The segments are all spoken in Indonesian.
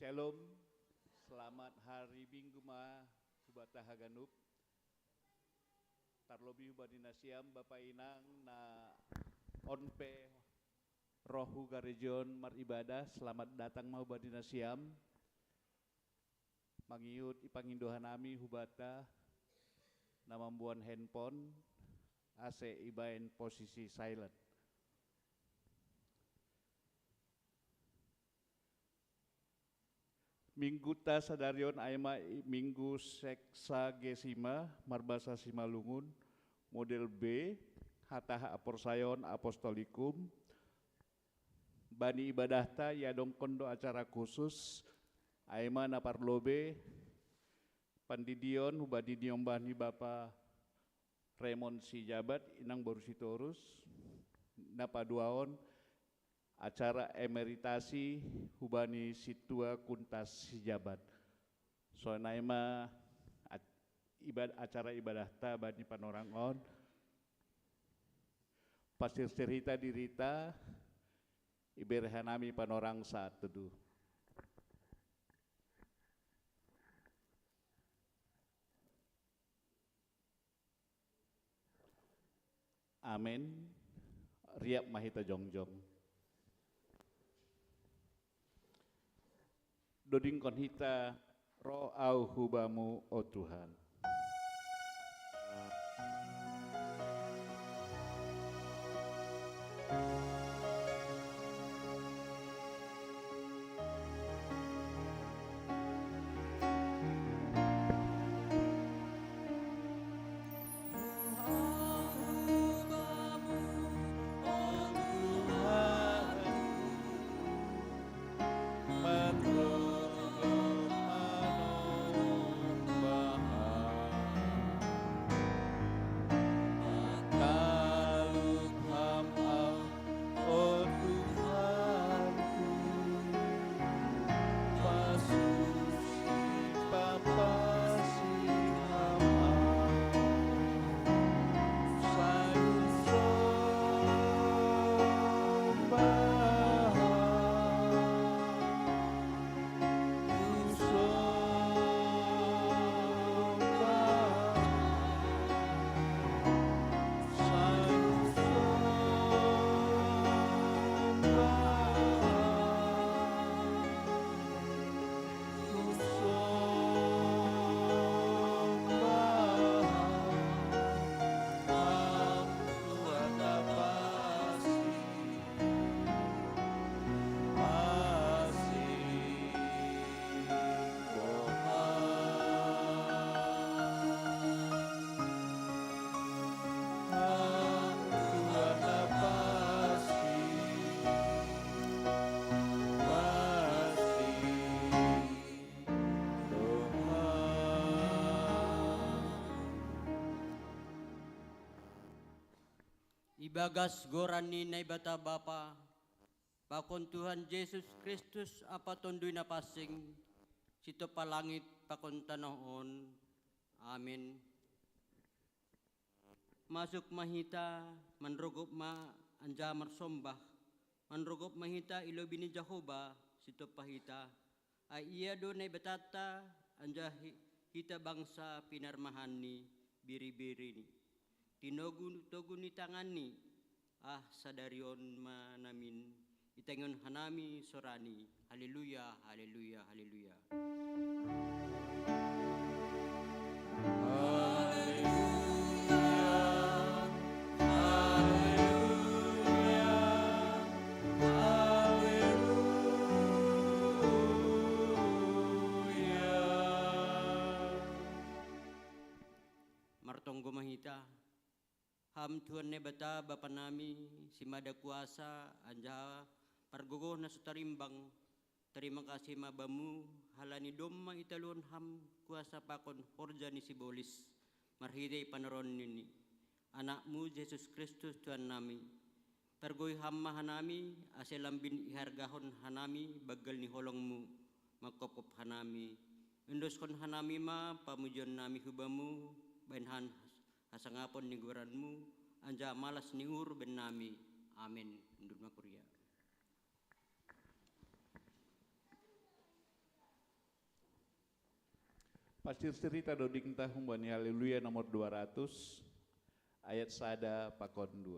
Shalom, selamat hari Minggu ma hubata Haganup. Tarlobi hubadina siam Bapak Inang na onpe rohu garejon maribadah. Selamat datang ma hubadina siam. Mangiut ipangindohan nami hubata na mambuan handphone ase ibain posisi silent. Minggu ta sadarion aima minggu sexagesima marbasa simalungun model B hataha aporsayon apostolikum bani ibadah ta yadong kondo acara khusus aima na parlobe pandidion hubadidion bani Bapa Raymond Sijabat inang Borusitorus na paduaon acara emeritasi hubani situa kuntas sijabat. So naima acara ibadah ta bani panorangon pasir cerita dirita iberhanami panorang saat teduh. Amin. Riap mahita jongjong. Doding konhita roh au hubamu oh Tuhan. Ibagas gorani na ibata Bapa, pakon Tuhan Yesus Kristus apa tondoy na pasing, sito palangit pakon tanahon. Amin. Masuk mahita, manrugop ma anja marsombah, manrugop mahita ilobi ni Jehovah, sito pahita, ay iya do na ibatata, anja hita bangsa pinarmahan ni biri-biri ni. Tinogun ni tangan ni sadarion manamin itengon hanami sorani. Haleluya, haleluya, haleluya. Martonggo mahita ham Tuhan ne bata Bapa nami si mada kuasa anja pargogo na sutarimbang terima kasih mabamu halani domma italon ham kuasa pakon horja ni sibolis marhide panaron nini anakmu Yesus Kristus Tuhan nami targoy hamma hanami aselambin ihargahon hanami bagal ni holongmu makopop hanami endoskon hanami ma pamujon nami hubamu benhan asangapon ni guranmu anja malas ni ur ben nami. Amin. Ndut makuria. Pasir cerita doding tahun bani haleluya nomor 200 ayat sada pakon 2.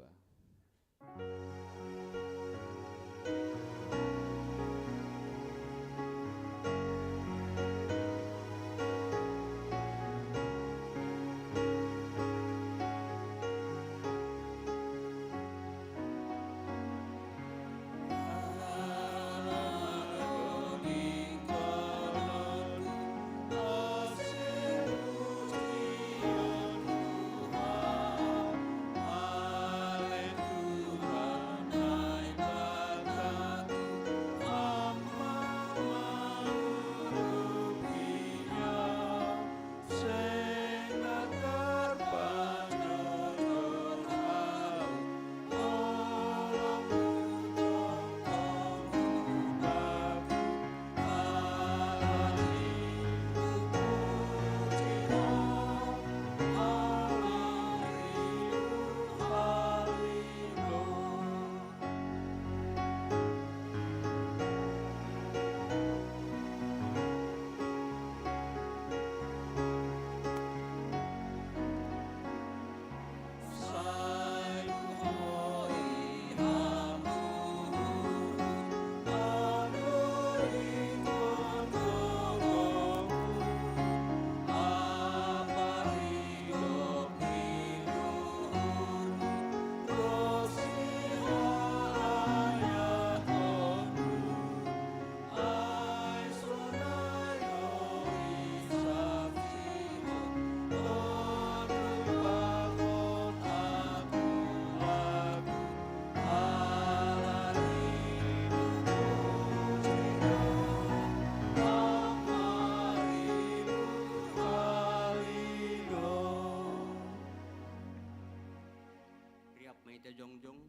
Jongjong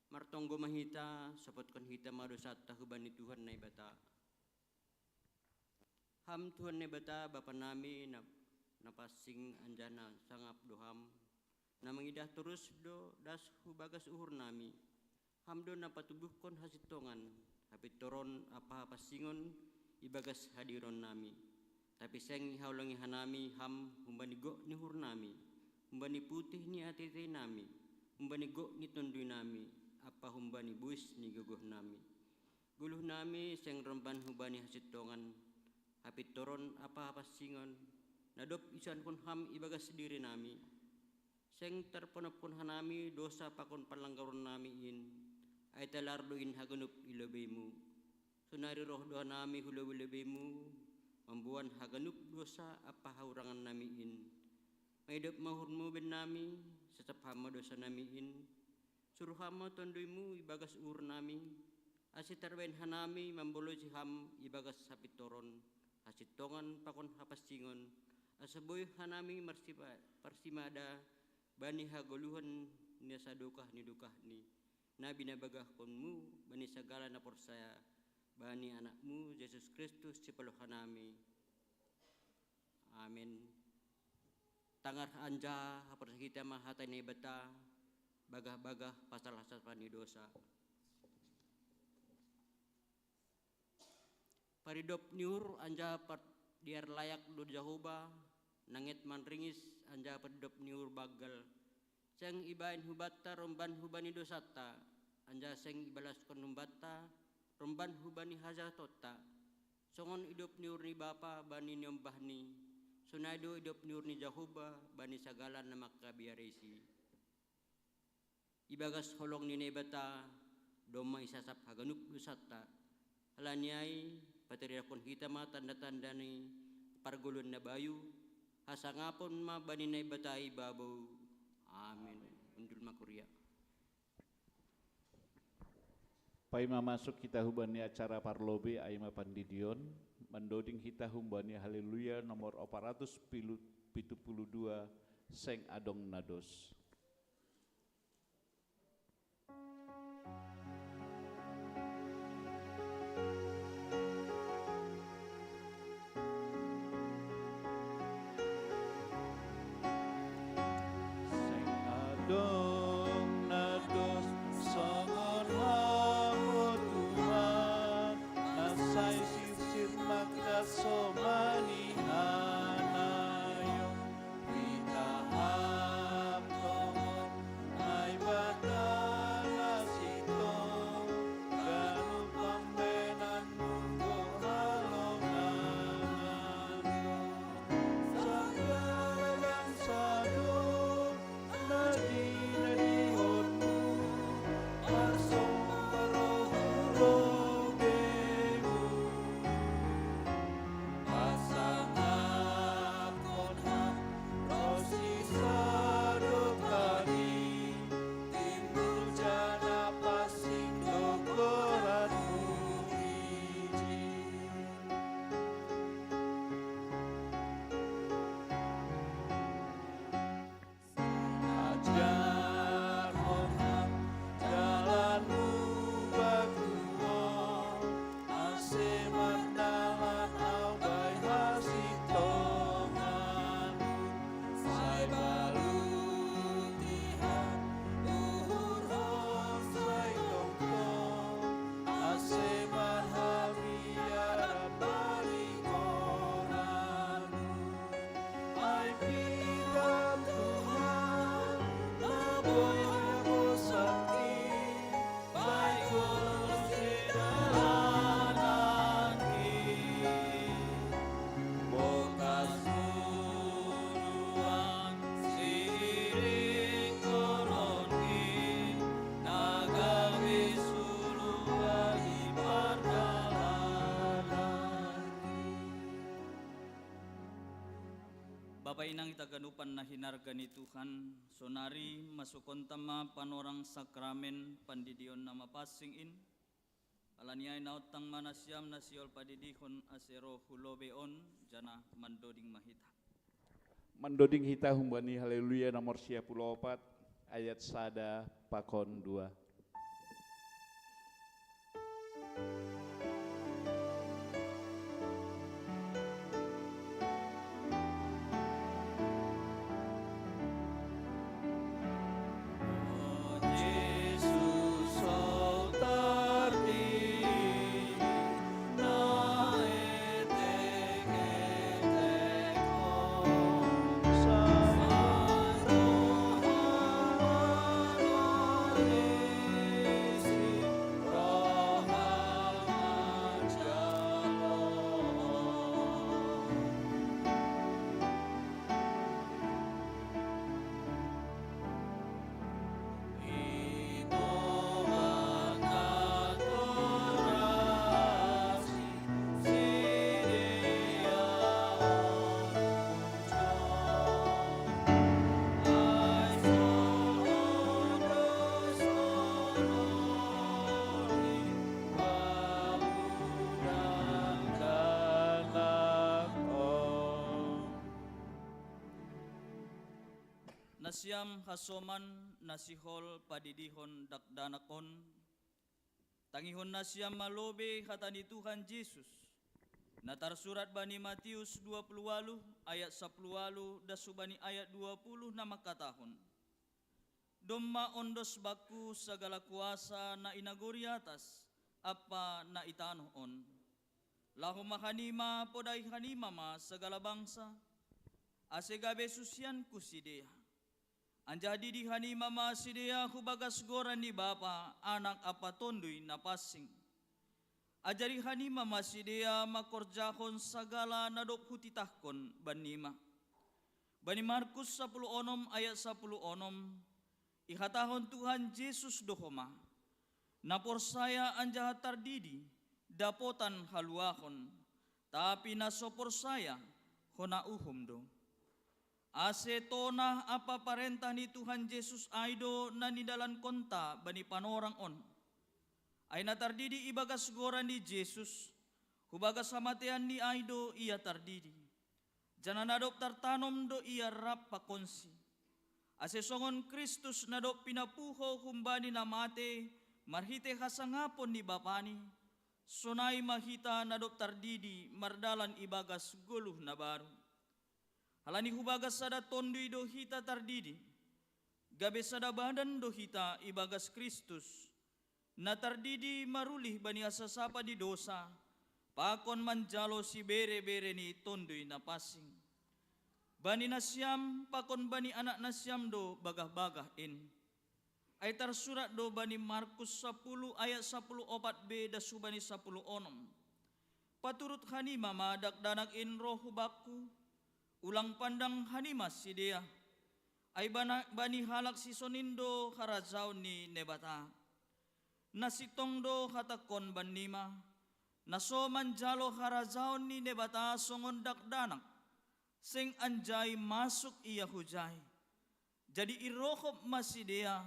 martonggo mahita sapotkan hita madosata hubani Tuhan na ibata. Ham Tuhan na ibata bapa nami napasing anjana sangap doham na mangidah terus do das hubagas uhur nami. Ham do napatubuhkon hasitongan hapit toron apa pasingon ibagas hadiron nami. Tapi seng haulangi hanami ham humbani go ni hur nami, humbani putih ni atete nami, humbani go ni tundui nami, apa humbani buis ni guguh nami. Guluh nami seng remban humbani hasitongan, hapit toron apa singon, nadop isan kun ham ibagas diri nami. Seng terponop kun hanami dosa pakon palanggaron nami in, ay talarduin hagunup ilobemu. Sunari roh doa nami hulobemu, membuan haganup dosa apa haurangan nami in. Maidop mahurmu ben nami, setap hama dosa nami in. Suruh hama tonduimu ibagas ur nami. Asitar ben hanami membolo ham ibagas sapitoron. Asitongan pakon hapasingon. Asaboy hanami parsimada bani hagoluhan ni sadukah ni dukah ni. Nabi nabagah konmu bani segala na porsaya. Bani anakmu Yesus Kristus cipaluhan nami. Amin. Tangar anja haपर kita mahatai ni bata bagah-bagah pasal hasat pani dosa. Paridop niur anja diar layak do Jahoba nangit manringis anja paridop niur bagal. Seng ibain hubata romban hubani dosata anja seng ibalas kon humbata romban hubani haja tota. Songon hidup niur ni bapa bani nyombah ni. Sunado hidup niur ni Jahoba bani sagala na makabiaresi. Ibagas holong ni nebata doma isasap haganuk dusata. Halanyai patiriakon kita ma tanda-tanda ni pargulun na bayu. Hasangapon ma bani nebata ibabaw. Amin. Undul makuria. Pai masuk kita hubani acara parlobe aima pandidion mendoding kita hubani haleluya nomor 472 seng adong nados. Seng adong nados songon hamo Tuhan Bapak inang itaganupan na hinarga ni Tuhan, sonari masukon tama panorang sakramen pandidion na mapasingin, alaniay nautang manasyam na siyol padidihon asero hulobeon, jana mandoding mahita. Mandoding hita humbani haleluya nomor 54 ayat sada pakon 2. Nasyam hasoman nasihol padidihon dakdanakon, tangihon nasyam malobe hatani Tuhan Yesus, natarsurat bani Matius 28 ayat 10 dasubani ayat 20 na makatahon. Domma ondos baku segala kuasa na inaguri atas, apa na itanoon. Lahu mahanima podai hanima ma segala bangsa, asegabe susian kusidea. Anjadi di hanima masidea hubagas goran ni Bapa anak apa tondoy na pasing. Ajari hanima masidea makorjahon sagala nadop hutitahkon banima. Bani Markus 10 ayat 10 ihatahon Tuhan Yesus dohoma. Napor saya anjaha tardidi dapotan haluahon. Tapi nasopor saya hona uhum do. Asetona apa parentah ni Tuhan Yesus aido na nidalan konta bani panorang on. Ay natardidi ibagas goran ni Yesus, hubagas samatean ni aido ia tardidi. Jana nadop tartanom do ia rap pakonsi. Asesongon Kristus nadop pinapuho humbani namate, marhite hasangapon ni Bapani. Sonai mahita nadop tardidi mardalan ibagas guluh na baru. Halani hubagas sada tondui do hita tardidi, gabe sada badan do hita ibagas Kristus, na tardidi marulih bani asasapa di dosa, pakon manjalo si bere-bere ni tondui na pasing. Bani nasyam pakon bani anak nasyam do bagah-bagah in. Ay tarsurat do bani Markus 10 ayat 10 4b dasubani 10 onom. Paturut hanima madak danak in roh hubakku, ulang pandang hanimas si dia, ay bani halak si sonindo harazaw ni nebata. Nasitong do hatakon banima, naso manjalo harazaw ni nebata songon dakdanak, sing anjay masuk iya hujay. Jadi irohop masidia,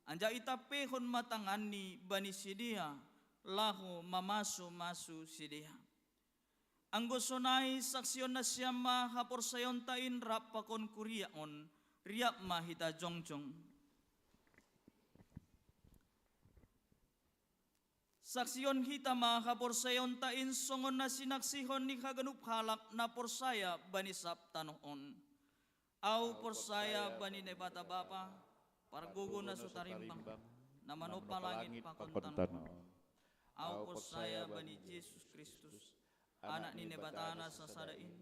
anjay itapehon matangan ni bani si dia, lahu mamasu-masu si dia. Anggo sonai saksyon na siyama hapor sayon tain rap pakon kuriaon, riap mahita jongjong. Saksyon hita hapor sayon tain songon na sinaksihon ni kaganup halak na porsaya bani sap tanoon. Au porsaya bani nebata bapa, pargugo na sutarimbang, na manopalangit pakon tanoon. Au porsaya bani Jesus Kristus, anak ni nebatana sasadain,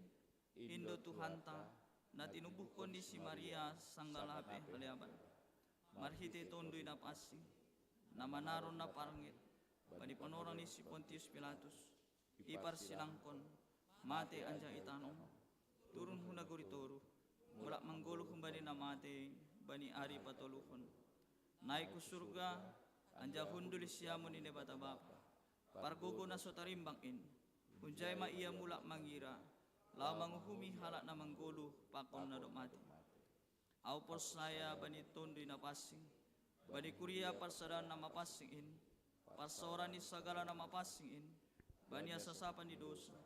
Indo Tuhanta, na tinubuh kondisi Maria sanggalape haliaban. Marhite tondoy na pasing, na manaron na parangit, bani panorang ni si Pontius Pilatus, ipar silangkon, mate anja itanong, turun hunagoritoro, wala manggolo kumbani na mate, bani ari patoluhon. Naik ku surga, anja hundulis siamo ni nebatabapa, pargogo na sotarimbang in, kunjay ma iya mulak mangira, lau manguhumi halak na mangguluh pakon na domati. Au por saya bani tondo na pasing, bani kuria parsadan na mapasingin, parsoran ni sagala na mapasingin, bani asasapan ni dosa,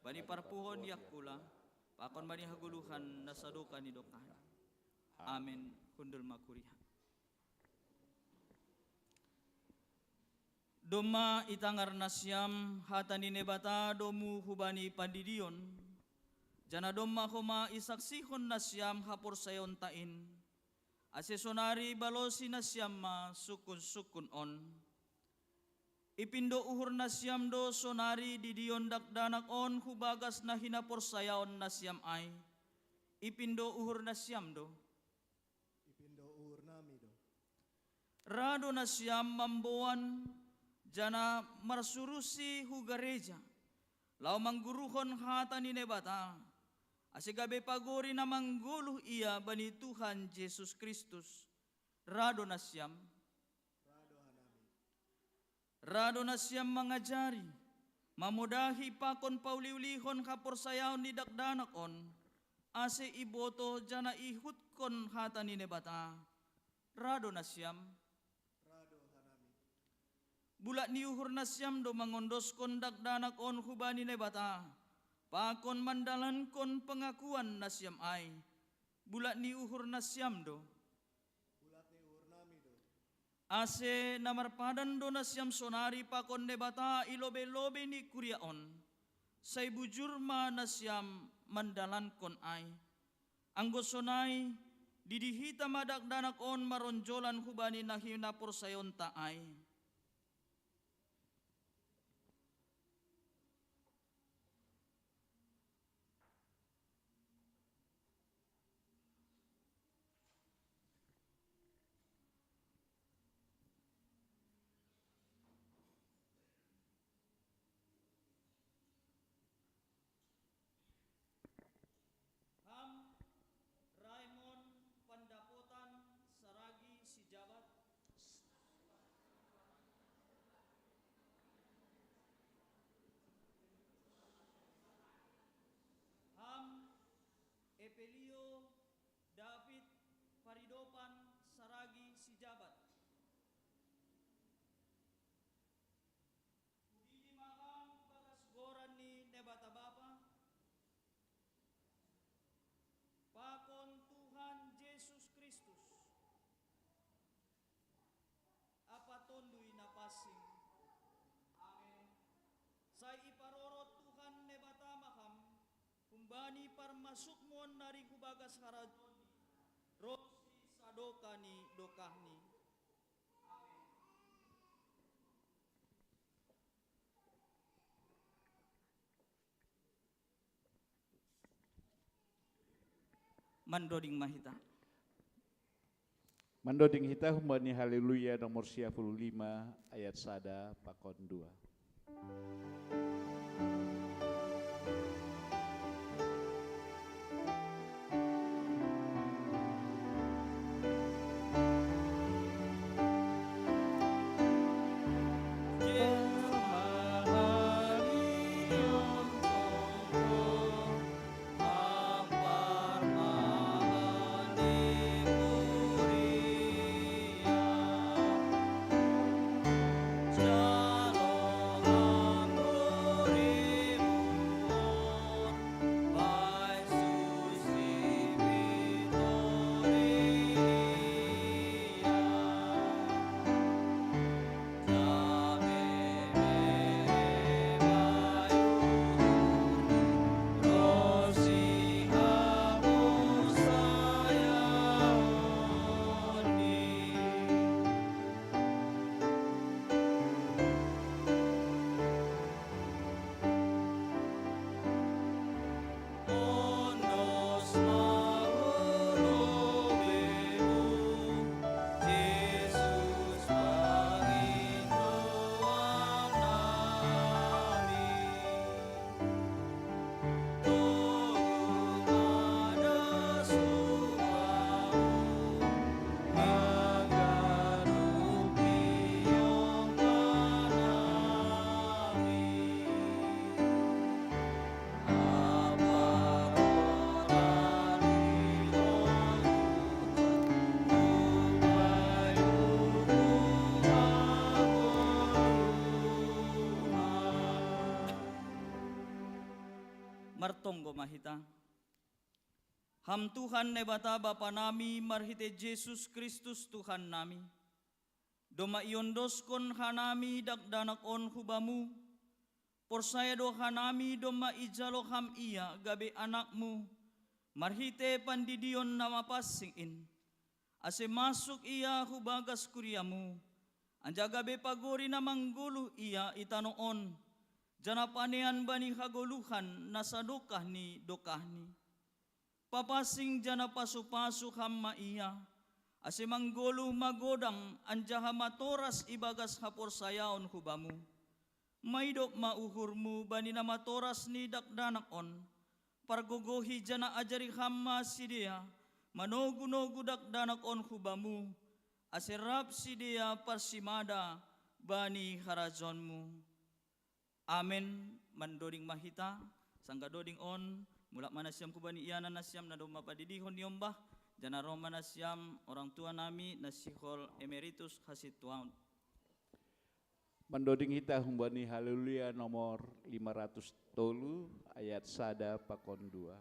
bani parpuhon yakula, pakon bani haguluhan na saduka ni dokahan. Amin. Kundul makurihan. Doma itangar nasyam hatani nebata domu hubani pandidion. Jana doma homa isaksihon nasyam hapor sayon tain. Asesonari balosi nasyam ma sukun on. Ipindo uhur nasyam do sonari didion dakdanak on hubagas na hinapor sayon nasyam ay. Ipindo uhur nasyam do. Rado na siyam mambuan, jana marsurusi hu gereja, lau mangguruhon hata ni nebata, asigabe pagori na mangguluh ia bani Tuhan Yesus Kristus, rado na siyam mangajari, mamudahi pakon pauliulihon kaporsayaon ni dakdanakon, ase iboto jana ihutkon hata ni nebata, rado na siyam. Bulat ni uhur nasyam do mangondos kon dakdanak on hubani nebata. Pakon mandalan kon pengakuan nasyam ay. Bulat ni uhur nasyam do. Ase namar padan do nasyam sonari pakon nebata ilobe-lobe ni kuriaon. Say bujur ma nasyam mandalan kon ay. Anggo sonay didihita madakdanak on maronjolan hubani nahinapor sayon taay. Epelio David Paridopan Saragi Sijabat. Udini maham bagas goran ni nebata bapa. Pakon Tuhan Yesus Kristus. Apa tondui napasing. Amin. Say iparorot Tuhan nebata maham. Kumbani parmasuk mon nari kubagas harajoni, rosi sadokani dokahni. Amin. Mandoding mahita. Mandoding hita humbani haleluya nomor 55 ayat sada pakon 2. Shalom. Martonggo mahita. Ham Tuhan ne bata Bapa nami marhite Jesus Kristus Tuhan nami. Doma iondoskon hanami dakdanakon hubamu. Porsaya do hanami doma ijalo ham iya gabe anakmu. Marhite pandidion nama pasingin. Ase masuk iya hubagas kuriamu. Anja gabe pagori na mangguluh iya itanoon. Jana panean bani hagoluhan nasadokah ni dokahni. Papasing jana pasu-pasu hamma iya. Ase manggoluh magodang anja hamatoras ibagas hapor sayaon hubamu. Maidop mauhurmu bani namatoras ni dakdanakon. Pargogohi jana ajari hamma sidia. Manogu-nogu dakdanakon hubamu. Ase rap sidia parsimada bani harajonmu. Amen. Mandoding mahita sangga doding on mulak manasyam kubani iana nasyam na doma padidihon niombah jana roma nasyam orang tua nami nasihol emeritus hasituan. Mandoding hita humbani haleluya nomor 500 ayat sada pakon 2.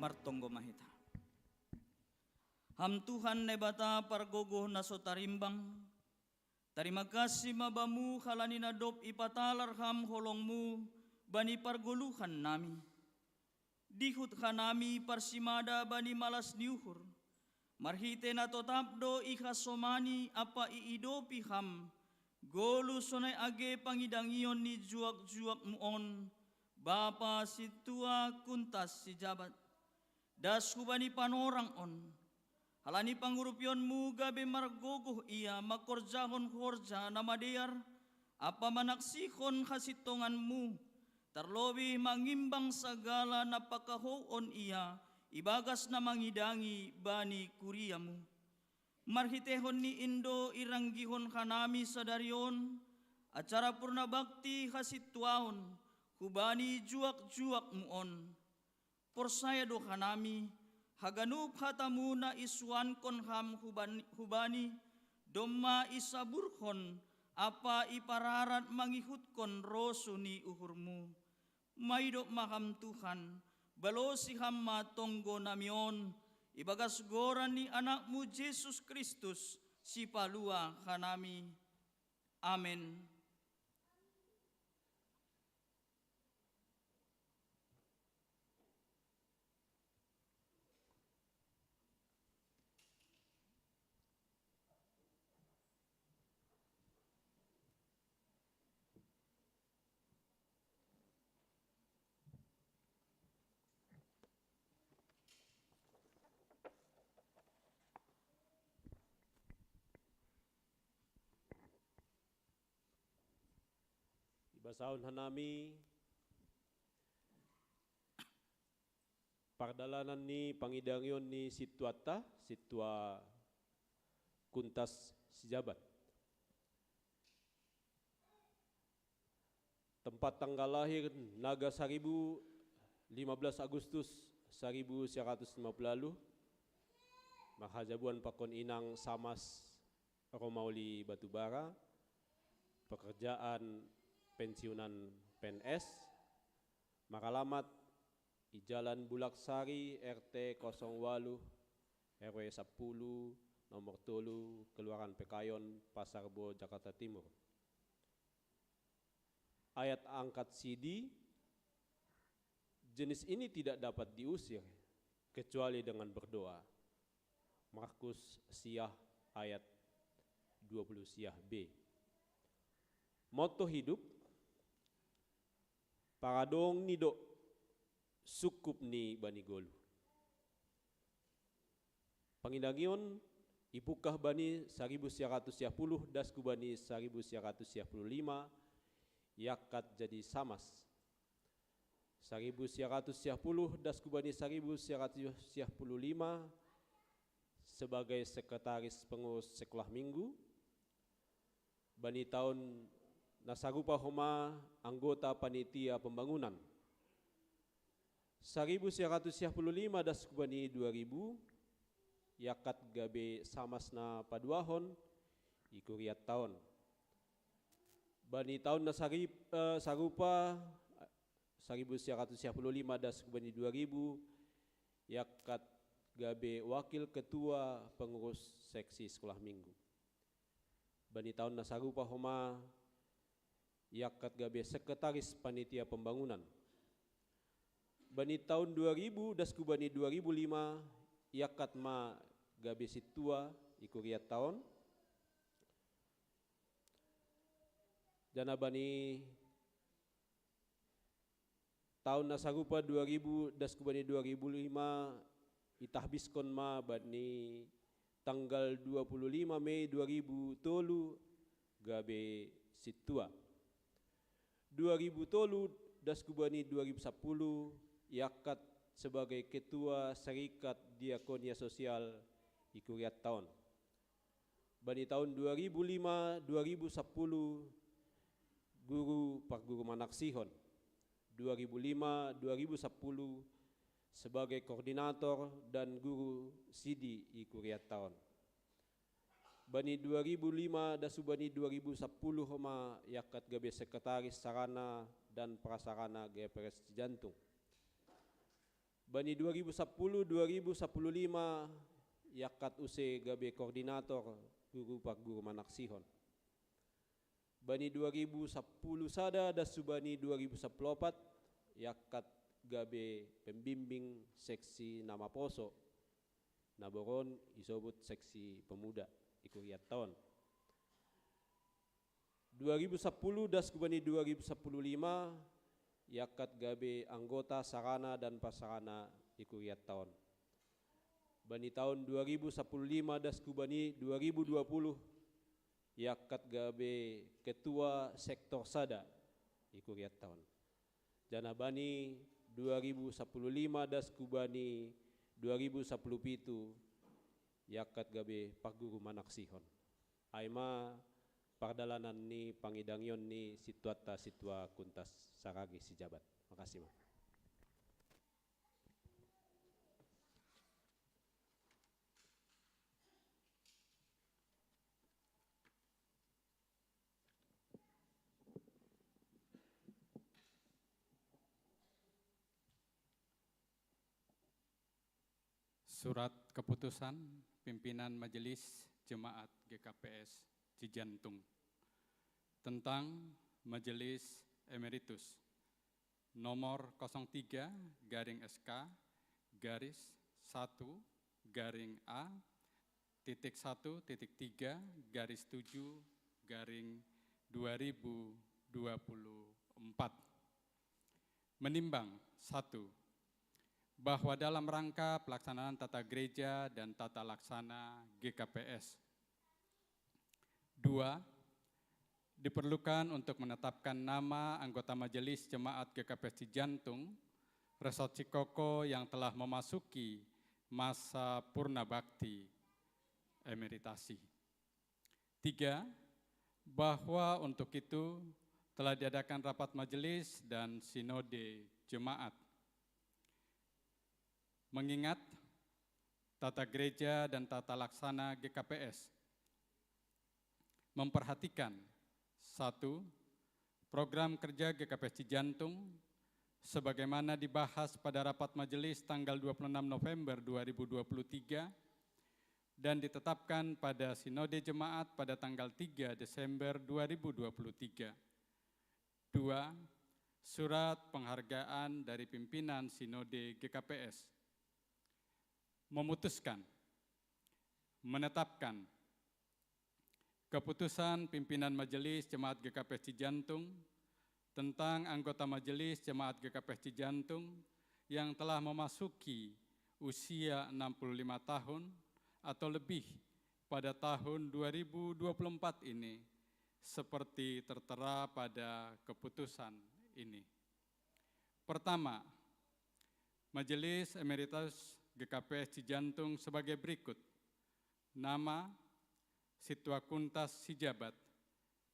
Martonggo mahita. Ham Tuhan ne bata pargogo nasotarimbang. Terima kasih mabamu halani nadop ipatalar ham holongmu bani pargoluhan nami. Dihut hanami parsimada bani malas niuhur. Marhite na totapdo ihasomani apa iidopi ham. Golu sonai age pangidangion ni juak-juak muon. Bapa si tua kuntas si jabat. Das hubani panorang on. Halani pangurupionmu gabe margogoh ia makorjahon horja namadear. Apa manaksihon hasitonganmu. Terlebih mangimbang segala napakahoon ia. Ibagas na mangidangi bani kuriamu. Marhitehon ni Indo iranggihon kanami sadarion. Acara purna bakti hasituaon. Hubani juak-juak muon. Porsaya do kanami, haganup hatamu na iswan kon ham hubani, domma isaburhon, apa ipararat mangihut kon rosu ni uhurmu. Maidok maham Tuhan, balosi hamma tonggo namion, ibagas goran ni anakmu Yesus Kristus, si palua kanami. Amen. Masaun hanami pardalanan ni pangidangyon ni Situata, Situa Kuntas Sijabat. Tempat tanggal lahir Naga Saribu 15 Agustus 1950 lalu. Mahajabuan pakon inang Samas Romauli Batubara. Pekerjaan pensiunan PNS. Makalamat di Jalan Bulaksari RT 08 RW 10 nomor 3 Kelurahan Pekayon Pasarbo Jakarta Timur. Ayat angkat CD, jenis ini tidak dapat diusir kecuali dengan berdoa. Markus Siyah ayat 20 Siyah B. Moto hidup, paradong nido sukup ni banigolu. Pangindangyon ipukah bani 1910 dasku bani 1915 yakat jadi samas. 1910 dasku bani 1915 sebagai sekretaris pengurus sekolah minggu. Bani tahun nasarupa homa anggota panitia pembangunan. 1915 dasku bani 2000 yakat gabe samasna paduahon ikuriat tahun. Bani tahun sarupa 1915 dasku bani 2000 yakat gabe wakil ketua pengurus seksi sekolah minggu. Bani tahun nasarupa homa yakat gabe sekretaris panitia pembangunan. Bani tahun 2000 dasku bani 2005 yakat ma gabe situa ikuriat tahun. Jana bani tahun nasarupa 2000 dasku bani 2005 itahbiskon ma bani tanggal 25 Mei 2000 tolu gabe situa. 2000 tolu dasku bani 2010 yakat sebagai ketua Serikat Diakonia Sosial ikuriat tahun. Bani tahun 2005 2010 guru Pak Guru Manaksihon. 2005 2010 sebagai koordinator dan guru Sidi ikuriat tahun. Bani 2005 dasu bani 2010 homa yakat gabe sekretaris sarana dan prasarana GPRS Cijantung. Bani 2010 2015 yakat use gabe koordinator guru Pak Guru Manaksihon. Bani 2010 sada dasu bani 2014 yakat gabe pembimbing seksi nama poso naboron isobut seksi pemuda ikuriat tahun. 2010 dasku bani 2015 yakat gabe anggota sarana dan prasarana ikuriat tahun. Bani tahun 2015 dasku bani 2020 yakat gabe ketua sektor sada ikuriat tahun. Jana bani 2015 dasku bani 2010 pitu yakat gabe Pak Guru Manaksihon. Aima pardalanan ni pangidangyon ni Situata Situa Kuntas Saragi Sijabat. Makasih Ma. Surat keputusan pimpinan Majelis Jemaat GKPS Cijantung tentang Majelis Emeritus nomor 03 garing SK garis 1 garing A titik 1 titik 3 garis 7 garing 2024. Menimbang 1. Bahwa dalam rangka pelaksanaan tata gereja dan tata laksana GKPS. 2. diperlukan untuk menetapkan nama anggota Majelis Jemaat GKP Cijantung, Resort Cikoko yang telah memasuki masa purna bakti emeritasi. 3, bahwa untuk itu telah diadakan rapat majelis dan sinode jemaat. Mengingat tata gereja dan tata laksana GKPS memperhatikan 1. Program kerja GKPS Cijantung sebagaimana dibahas pada rapat majelis tanggal 26 November 2023 dan ditetapkan pada sinode jemaat pada tanggal 3 Desember 2023. 2. Surat penghargaan dari pimpinan sinode GKPS. Memutuskan, menetapkan keputusan pimpinan Majelis Jemaat GKPS Cijantung tentang anggota Majelis Jemaat GKPS Cijantung yang telah memasuki usia 65 tahun atau lebih pada tahun 2024 ini seperti tertera pada keputusan ini. Pertama, Majelis Emeritus GKPS Cijantung sebagai berikut. Nama, Situa Kuntas Sijabat,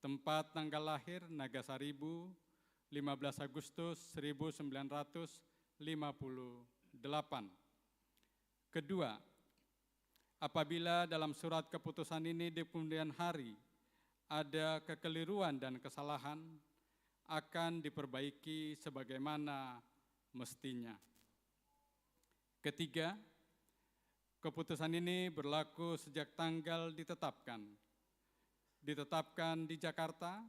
tempat tanggal lahir Nagasaribu, 15 Agustus 1958. Kedua, apabila dalam surat keputusan ini di kemudian hari ada kekeliruan dan kesalahan, akan diperbaiki sebagaimana mestinya. Ketiga, keputusan ini berlaku sejak tanggal ditetapkan. Ditetapkan di Jakarta,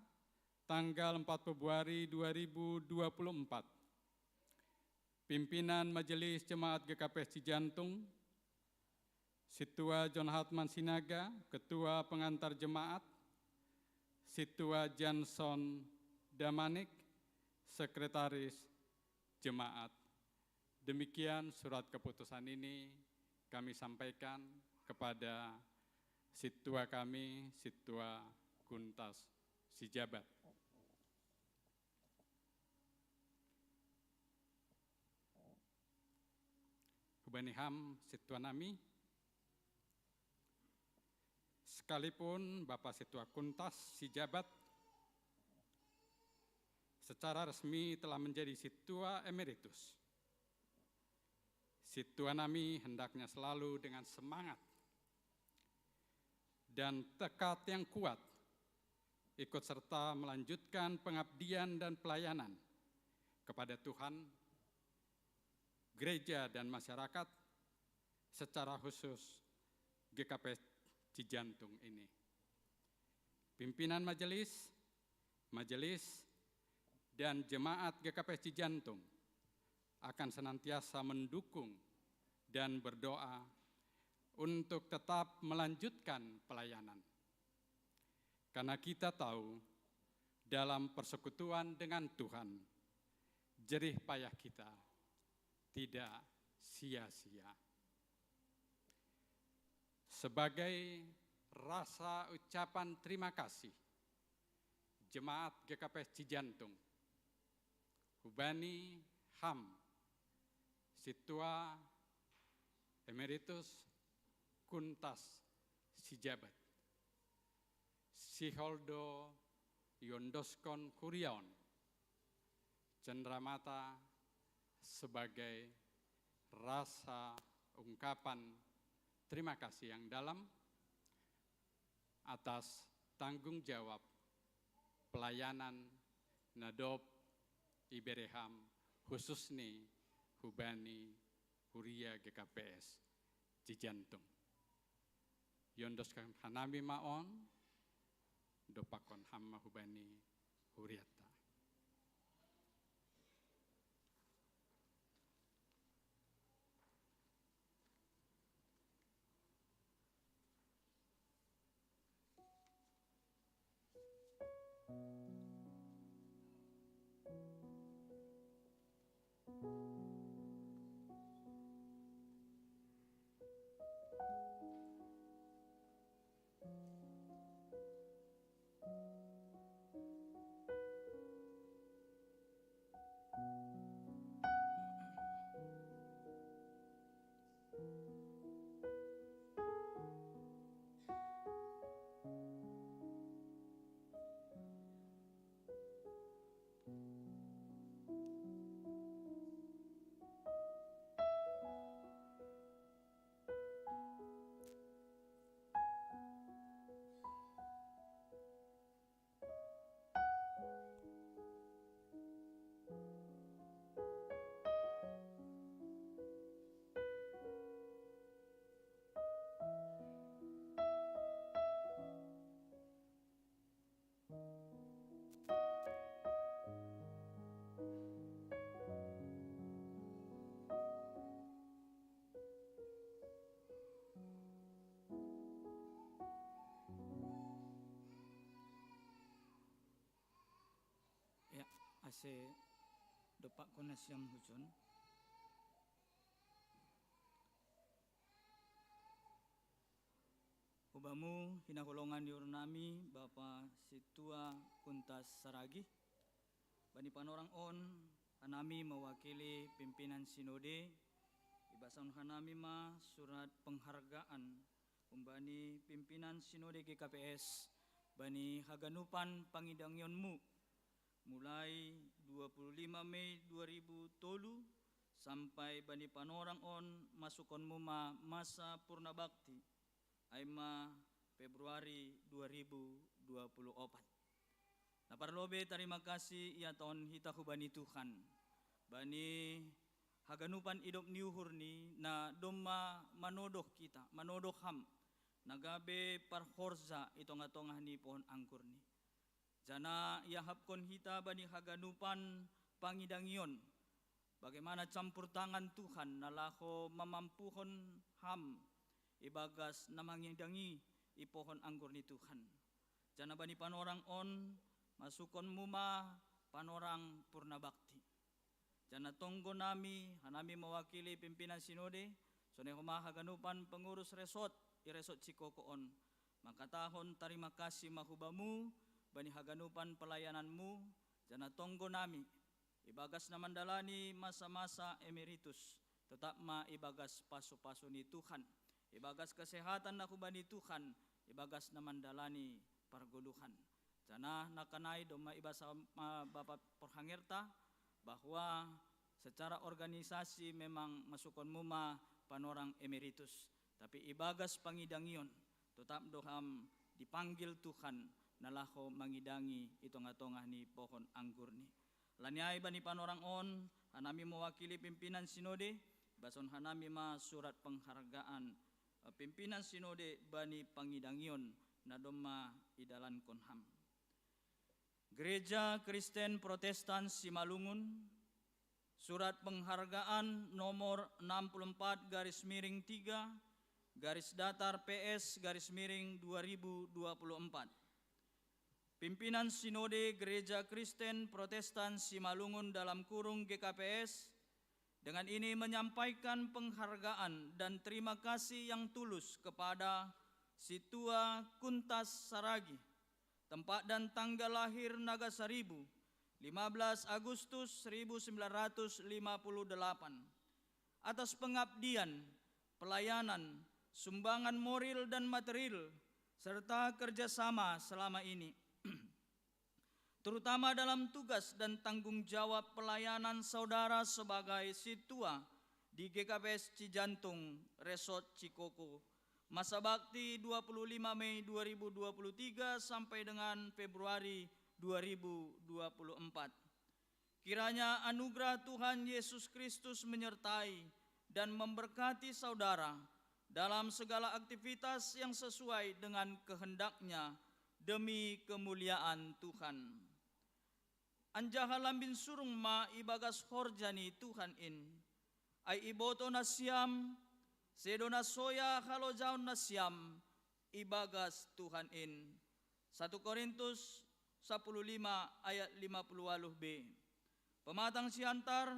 tanggal 4 Februari 2024. Pimpinan Majelis Jemaat GKPS Cijantung, Situa John Hartman Sinaga, Ketua Pengantar Jemaat, Situa Johnson Damanik, Sekretaris Jemaat. Demikian surat keputusan ini kami sampaikan kepada Situa kami, Situa Kuntas Sijabat. Hubaniham Situa Nami, sekalipun Bapak Situa Kuntas Sijabat secara resmi telah menjadi Situa Emeritus, Situa Nami hendaknya selalu dengan semangat dan tekad yang kuat ikut serta melanjutkan pengabdian dan pelayanan kepada Tuhan, gereja dan masyarakat, secara khusus GKPS Cijantung ini. Pimpinan majelis, dan jemaat GKPS Cijantung akan senantiasa mendukung dan berdoa untuk tetap melanjutkan pelayanan. Karena kita tahu dalam persekutuan dengan Tuhan, jerih payah kita tidak sia-sia. Sebagai rasa ucapan terima kasih, Jemaat GKPS Cijantung, Hubani Ham, Situa Emeritus Kuntas Sijabat, Siholdo Yondoskon Kuriaon, Cendramata sebagai rasa ungkapan terima kasih yang dalam atas tanggung jawab pelayanan Nadop Ibereham khususnya Hubani Huria GKPS Cijantung. Yondoskan Hanami Maon, Dopakon Hamma Hubani Huriata. se dopak kona siam hujon. Ubamu hinakulongan diur nami Bapa Situa Kuntas Saragi. Bani panorang on hanami mewakili pimpinan sinode. Ibasan hanami ma surat penghargaan umbani pimpinan sinode GKPS bani haganupan pangidangionmu mulai 25 Mei 2003 sampai bani panorang on masukonmu ma masa purna bakti aima Februari 2024. Nah parlobe terima kasih ya tahun hitaku bani Tuhan bani haganupan idop niuhurni na doma manodoh kita manodoh ham nagabe parhorza itong-atongah ni pohon angkur ni. Jana yahapkon hita bani haganupan pangidangion. Bagaimana campur tangan Tuhan nalaho mamampuhon ham ibagas namangidangi ipohon anggur ni Tuhan. Jana bani panorang on masukon muma panorang purna bakti. Jana tonggo nami hanami mewakili pimpinan sinode sone homa haganupan pengurus resort iresot Cikoko on. Maka tahun terima kasih mahubamu bani haganupan pelayananmu jana tonggo nami ibagas na mandalani masa-masa emeritus tetap ma ibagas paso-paso ni Tuhan ibagas kesehatan naku bani Tuhan ibagas na mandalani pargoluhan jana nakanai doma ibasa Bapak Porhangerta bahwa secara organisasi memang masukon muma panorang emeritus tapi ibagas pangidangion tetap doham dipanggil Tuhan nalaho mangidangi itong-atongah ni pohon anggur ni. Laniai bani panorang on hanami mewakili pimpinan sinode bason hanami ma surat penghargaan pimpinan sinode bani pangidangion nadoma idalan konham. Gereja Kristen Protestan Simalungun surat penghargaan nomor 64/3 garis datar PS garis miring 2024. Pimpinan Sinode Gereja Kristen Protestan Simalungun dalam kurung GKPS dengan ini menyampaikan penghargaan dan terima kasih yang tulus kepada Situa Kuntas Saragi, tempat dan tanggal lahir Nagasaribu, 15 Agustus 1958, atas pengabdian, pelayanan, sumbangan moral dan material, serta kerjasama selama ini, terutama dalam tugas dan tanggung jawab pelayanan saudara sebagai Situa di GKPS Cijantung, Resort Cikoko, masa bakti 25 Mei 2023 sampai dengan Februari 2024. Kiranya anugerah Tuhan Yesus Kristus menyertai dan memberkati saudara dalam segala aktivitas yang sesuai dengan kehendaknya demi kemuliaan Tuhan. Anjaha lambin surung ma ibagas horjani Tuhan in, ay iboto na siyam, sedo na soya halojaon na siyam, ibagas Tuhan in. 1 Korintus 15 ayat 58b. Pematang siantar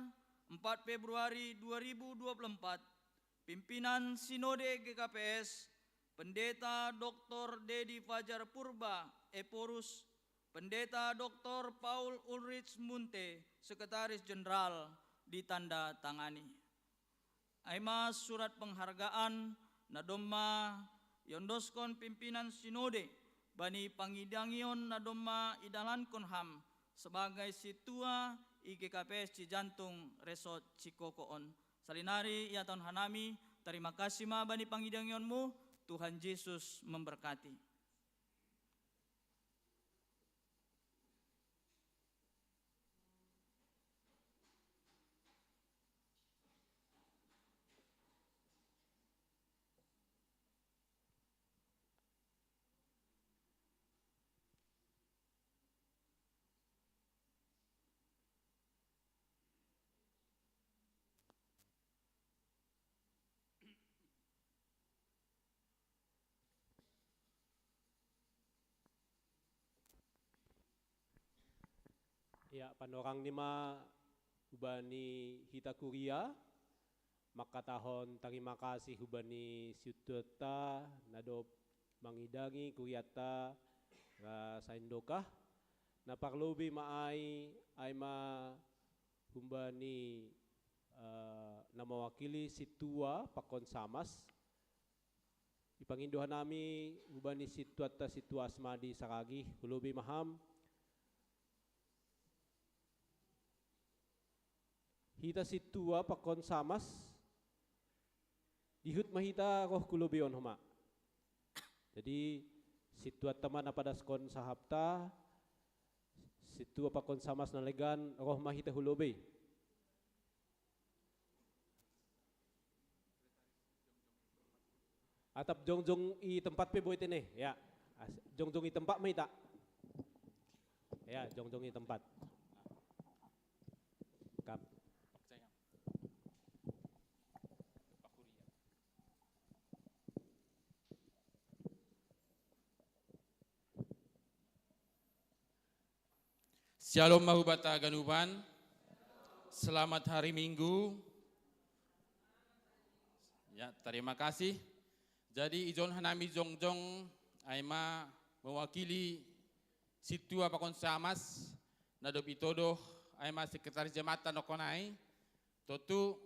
4 Februari 2024, Pimpinan Sinode GKPS, Pendeta Dr. Dedi Fajar Purba Eporus, Pendeta Dr. Paul Ulrich Munte, Sekretaris Jenderal, ditanda tangani. Aima surat penghargaan nadoma yondoskon pimpinan Sinode bani pangidangion nadoma idalan konham sebagai Situa IGKPS Cijantung Resort Cikokoon. Salinari ya tahun hanami, terima kasih ma bani pangidangionmu, Tuhan Yesus memberkati. Ya, panorang nima hubani hita kuria, maka tahun terima kasih hubani siutota nadop mangidangi kuriata saindokah na parlobi maai ay ma humbani na mewakili situa pakon samas ipangindohan nami hubani situata situa asmadi saragi hulubi maham hita situa pakon samas dihut mahita roh kulubion huma. Jadi situa teman pada skon sahapta situa pakon samas nalegan roh mahita hulubi. Atap jongjong i tempat pe boy tene ya. Jongjong i tempat mahita. Ya, jongjong i tempat. Kap. Shalom mahubata ganuban. Selamat hari Minggu. Ya, terima kasih. Jadi ijon hanami jongjong aima mewakili situa pakon samas nadop itodo aima sekretaris jematan okonai totu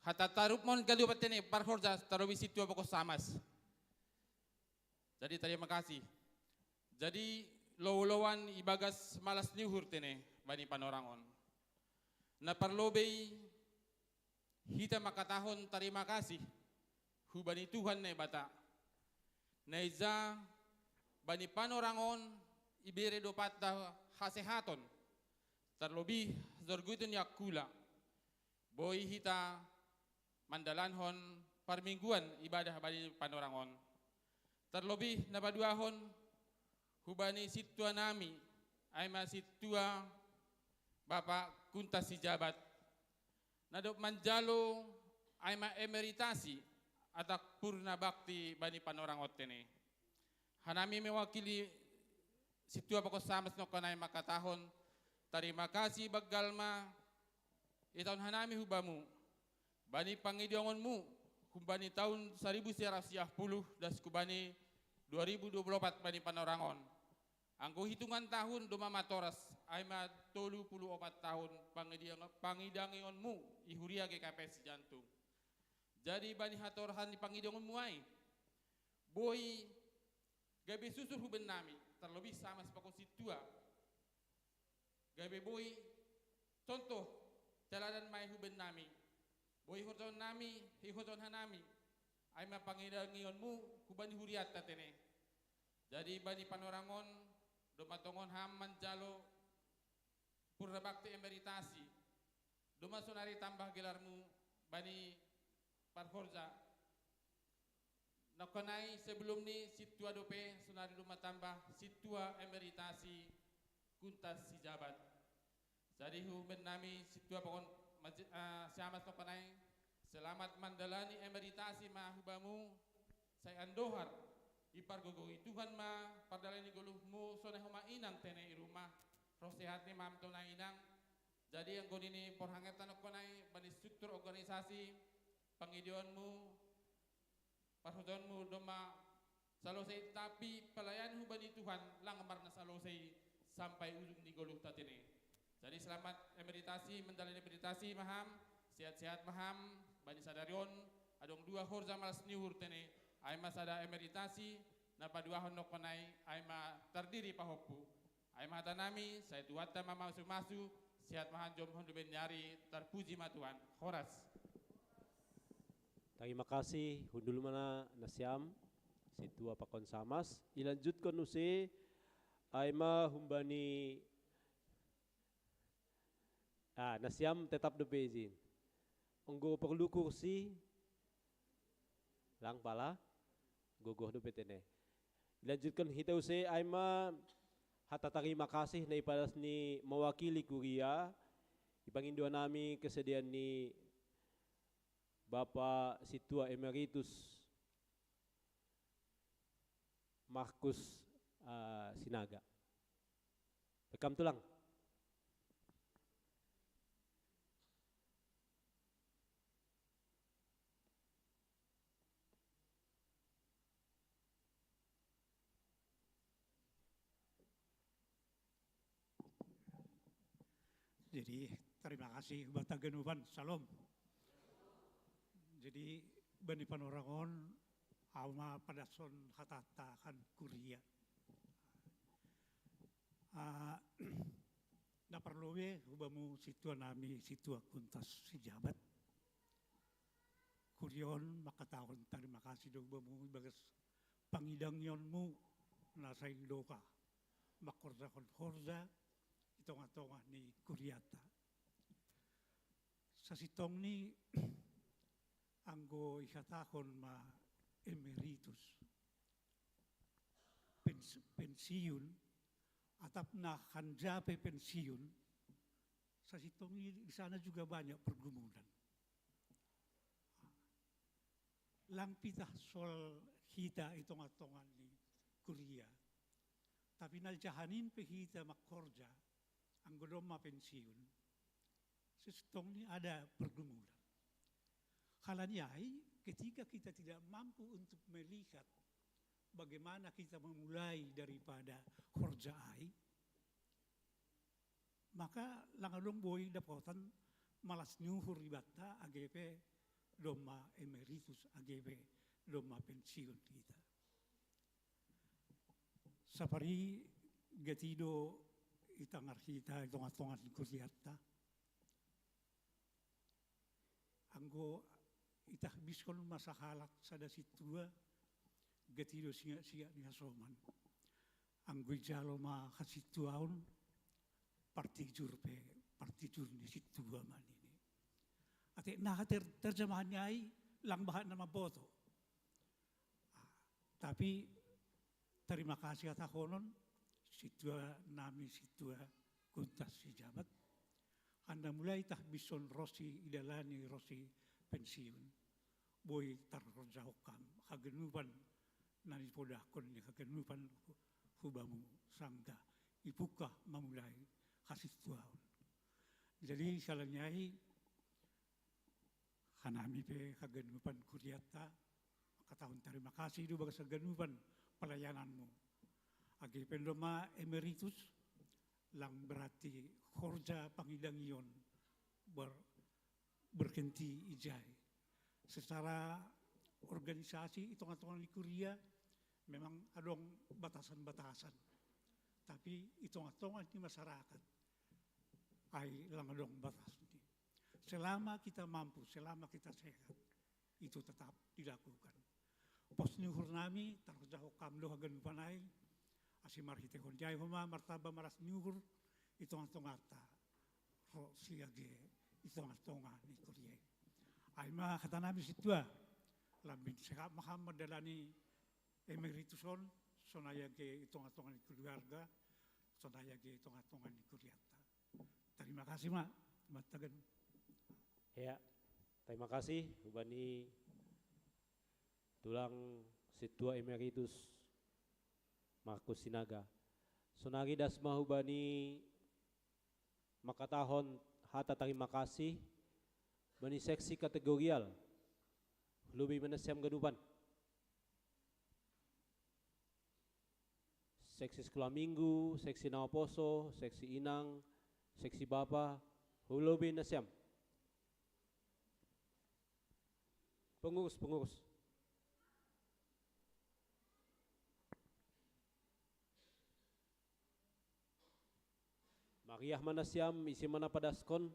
hata tarup mon galu patene parforja tarobi situa pakon samas. Jadi terima kasih. Jadi low-lowan ibagas malas niuhur tene bani panorangon. Na parlobei hita makatahon terima kasih hubani Tuhan ne bata. Naiza bani panorangon ibere dopat da hasehaton. Terlebih zorgutun yakula. Boy hita mandalanhon parmingguan ibadah bani panorangon. Terlebih nabaduahon hubani situa nami aima situa Bapak Kuntas Sijabat nadop manjalo aima emeritasi atak purna bakti bani panorangot tene hanami mewakili situa pakos samas no kanay makatahon terima kasih bagalma itahun hanami hubamu bani pangidiongonmu hubani tahun 1910 das kubani 2024 bani panorangon. Angko hitungan tahun doma matoras aima 34 tahun pangidangionmu ihuria GKPS jantung. Jadi bani hatorhan di pangidongonmu ai. Boy gabe susur huben nami terlebih sama sepakon situa. Gabe boy contoh jalanan mai huben nami. Boy hoton nami, hihoton hanami. Aima pangidangionmu kubani huriat tatene. Jadi bani panorangon domatongon ham manjalo purna bakti emeritasi. Doma sonari tambah gelarmu bani parforza. Nakonai sebelum ni situa dope sonari doma tambah situa emeritasi Kuntas Sijabat. Jadi huben nami situa pokon siamas nakonai selamat mandalani emeritasi mahubamu saya andohar ipar gogoi Tuhan ma pardalani goluhmu soneh homa inang tene i rumah roh sehat ni mam tona inang jadi yang gonini porhangetan konai bani struktur organisasi pangidionmu parhodonmu doma salosei tapi pelayan hubani Tuhan langmar na salosei sampai ujung di goluh tatene jadi selamat emeritasi mendalani emeritasi maham sehat-sehat maham bani sadarion adong dua horza malas niur tene aima sada emeritasi napa dua honok konai aima terdiri pahopu aima hatanami saya tuata mama masu sehat mahan jom hondu ben nyari terpuji ma Tuhan horas. Terima kasih hundul mana nasiam situa pakon samas ilanjutkan use aima humbani nasiam tetap de bezin. Onggo perlu kursi lang pala gogoh do petene. Dilanjutkan kita use aima hata terima kasih na ipadas ni mewakili kuria ipangindo nami kesediaan ni Bapak Situa Emeritus Markus Sinaga. Rekam tulang. Jadi terima kasih Bata Genuban, Salam. Jadi bani panorangon ama padason hatatakan kuria. Na perluwe hubamu situa nami situa kuntas sijabat. Kurion makatahon terima kasih do hubamu bagas pangidangyonmu nasa doka. Makorza-korza itong-atong ni Kuriata. Sa sitong ni anggo ikatakon ma emeritus pensiun atap na kanjape pensiun sa sitong ni di sana juga banyak pergumulan. Langpitah sol hita itong-atongan ni Korea. Tapi naljahanin pe hita makorja ang godom mapensiun. Sesitong ni ada pergumulan. Kalanyai ketika kita tidak mampu untuk melihat bagaimana kita memulai daripada horjaai, maka langadong boy dapotan malas nyuhur ibata AGP doma emeritus AGP doma pensiun kita. Sapari gatido itangar kita itongatongan kusiata. Anggo itah biskon masahalak sada situa gatido singa-singa ni hasoman. Anggo jalo ma kasituaon partijur ni situa man ini. Ate terjemahannya ay lang bahan na maboto. Tapi terima kasih atas konon situa nami situa kuntas sijabat. Anda mulai tah bison rosi idalani rosi pensiun. Boy tarroja hokam hagenupan nani podakon ni hagenupan hubamu sangga ipuka mamulai kasih tuaon. Jadi salanyai kanami pe hagenupan kuriata katahon terima kasih du bagas hagenupan pelayananmu. Agi pendoma emeritus lang berarti korja pangidangion berhenti ijai. Secara organisasi hitung-hitungan di Korea memang ada batasan-batasan. Tapi hitung-hitungan di masyarakat ay lang adong batas ini. Selama kita mampu, selama kita sehat, itu tetap dilakukan. Pos nyuhur nami tarjah kamlo hagan panay asimar hitehon jay homa martaba maras nyuhur itong-atongata ro siage itong-atonga ni Korea. Ay mga katanami sitwa lambing sekap Muhammad dalani emerituson sonayage itong-atonga ni keluarga sonayage itong-atonga ni Korea. Terima kasih mak matagan. Ya, terima kasih Bani tulang situa emeritus Markus Sinaga. Sonagi dasma hubani makatahon hata terima kasih bani seksi kategorial lubi menasiam gadupan. Seksi sekolah minggu, seksi nawaposo, seksi inang, seksi bapa, hulubi nasiam. Pengurus. Mariah manasiam isi mana padaskon.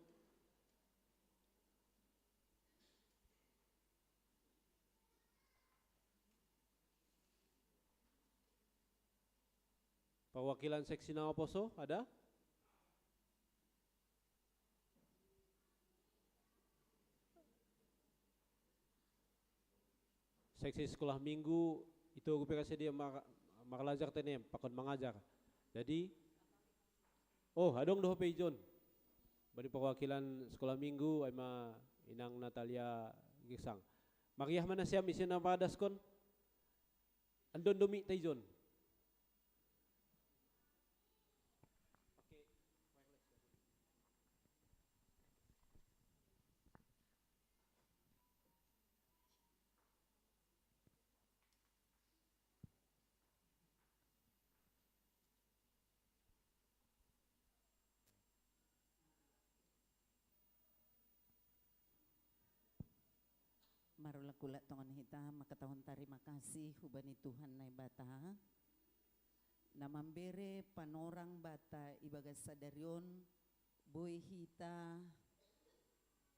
Perwakilan seksi Nawaposo ada? Seksi sekolah minggu itu aku pikir dia makalajar tenem pakon mengajar. Jadi adong doh pejon. Bari perwakilan sekolah minggu ama inang Natalia Gisang. Mariah mana siam isi nama daskon? Andon domi taijon. marulakula tongan hita makatahon terima kasih hubani Tuhan nai bata namambere panorang bata ibagas sadarion boy hita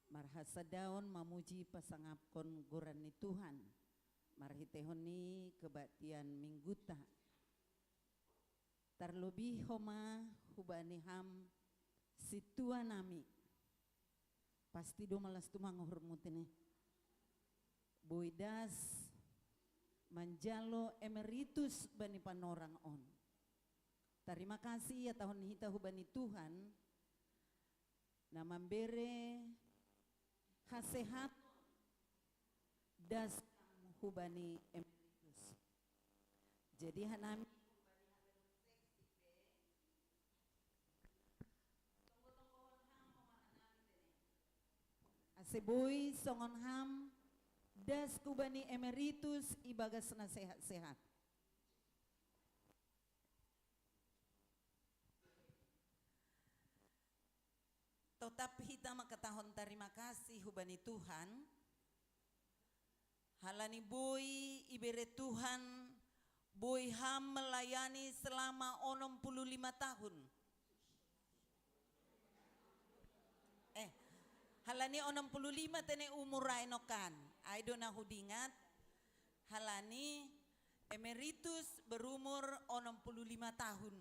marhasa daon mamuji pasangapkon goran ni Tuhan marhitehon ni kebaktian mingguta terlebih homa hubani ham situa nami pasti do malas tu manghormutine boidas manjalo emeritus bani panorang on. Terima kasih ya tahun hita hubani Tuhan namambere hasehat das hubani emeritus. Jadi hanami aseboy songon ham das kubani emeritus ibagas na sehat-sehat. Tetap hita makatahon terima kasih hubani Tuhan. Halani boy ibere Tuhan boy ham melayani selama 65 tahun. Halani 65 tene umur rainokan. Aido na hudingat. Halani emeritus berumur 65 tahun.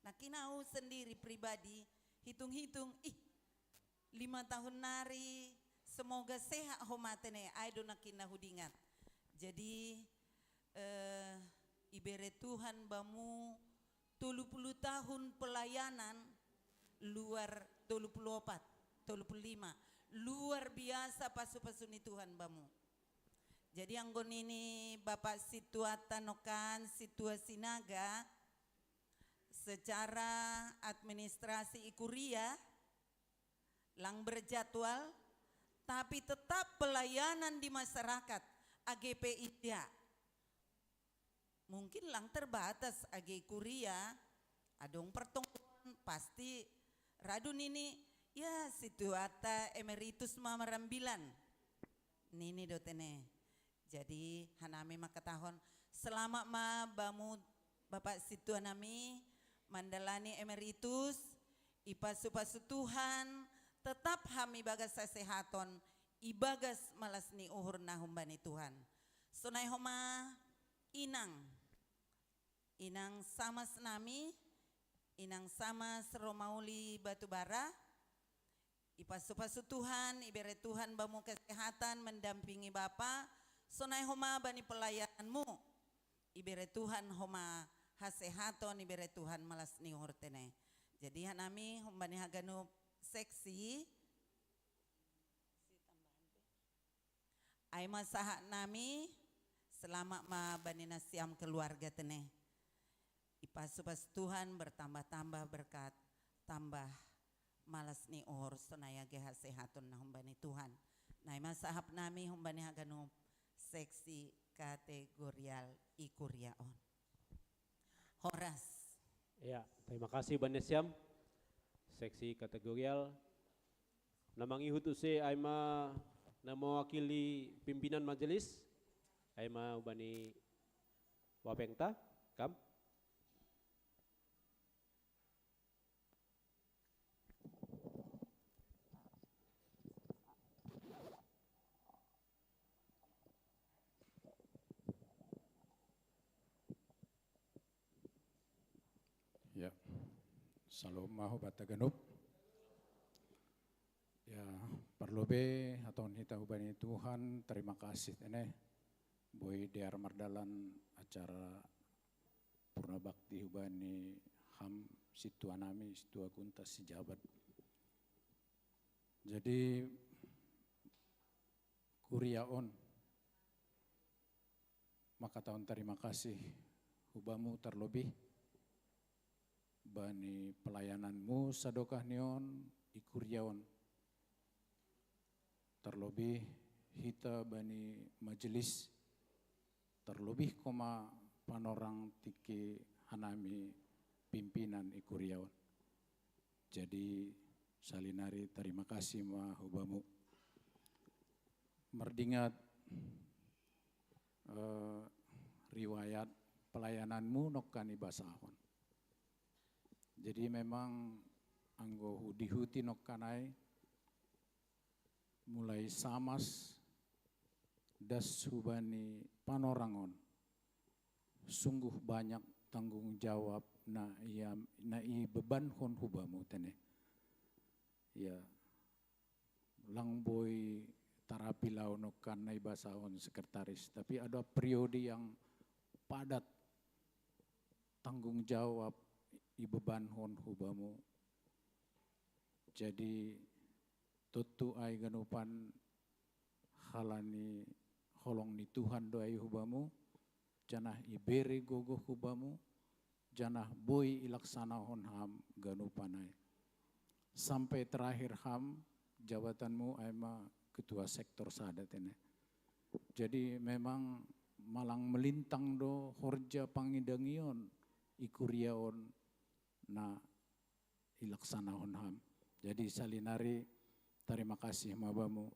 Nah kinau sendiri pribadi hitung-hitung 5 tahun nari semoga sehat homatene aido na kinahudingat. Jadi ibere Tuhan bamu 30 tahun pelayanan luar 34 35 luar biasa pasu-pasuni Tuhan bamu. Jadi anggon ini Bapak Situata Nokan situasi naga secara administrasi ikuria lang berjadwal tapi tetap pelayanan di masyarakat AGP Ida mungkin lang terbatas AG Kuria adong pertemuan pasti radun ini ya situata emeritus mamarambilan nini dotene. Jadi hanami makatahon selama ma bamu Bapak Situanami mandalani emeritus ipasu-pasu Tuhan tetap hami bagas sesehaton ibagas malas ni uhur nahum bani Tuhan. Sunai homa inang sama senami inang sama seromauli batubara ipasu-pasu Tuhan, ibere Tuhan bamu kesehatan mendampingi Bapa. Sonai homa bani pelayananmu. Ibere Tuhan homa hasehaton, ibere Tuhan malas ni hortene. Jadi hanami bani haganu seksi. Aima sahak nami selama ma bani nasiam keluarga tene. Ipasu-pasu Tuhan bertambah-tambah berkat, tambah malas ni or sonaya geha sehatun na humbani Tuhan. Nah masahap nami humbani haganu seksi kategorial ikuriaon. Horas. Ya, terima kasih Bani Siam. Seksi kategorial. Namang ihut use aima na mewakili pimpinan majelis. Aima ubani wapengta kam. Ya, salam mahu bataganub. Ya, perlu be atau hita hubani Tuhan terima kasih tene. Boy diar mardalan acara purna bakti hubani ham situanami situa kuntas sijabat. Jadi kuriaon maka tahun terima kasih hubamu terlebih bani pelayananmu sadokah nion ikuriaon terlebih hita bani majelis terlebih koma panorang tiki hanami pimpinan ikuriaon. Jadi salinari terima kasih ma hubamu. merdingat riwayat pelayananmu nokkani basahon. Jadi memang anggo hudi-huti nokkanai mulai samas das hubani panorangon sungguh banyak tanggung jawab na i beban hon hubamu tene. Ya lang boy tarapilau nokkan na ibasahon sekretaris, tapi ada periode yang padat tanggung jawab ibeban hon hubamu. Jadi tutu ai ganupan halani holong ni Tuhan doai hubamu, janah ibere gogo hubamu, janah boy ilaksana hon ham ganupanai. Sampai terakhir ham jabatanmu aima ketua sektor sadat ini. Jadi memang malang melintang do horja pangidangion ikuriaon na ilaksana hon ham. Jadi salinari terima kasih mabamu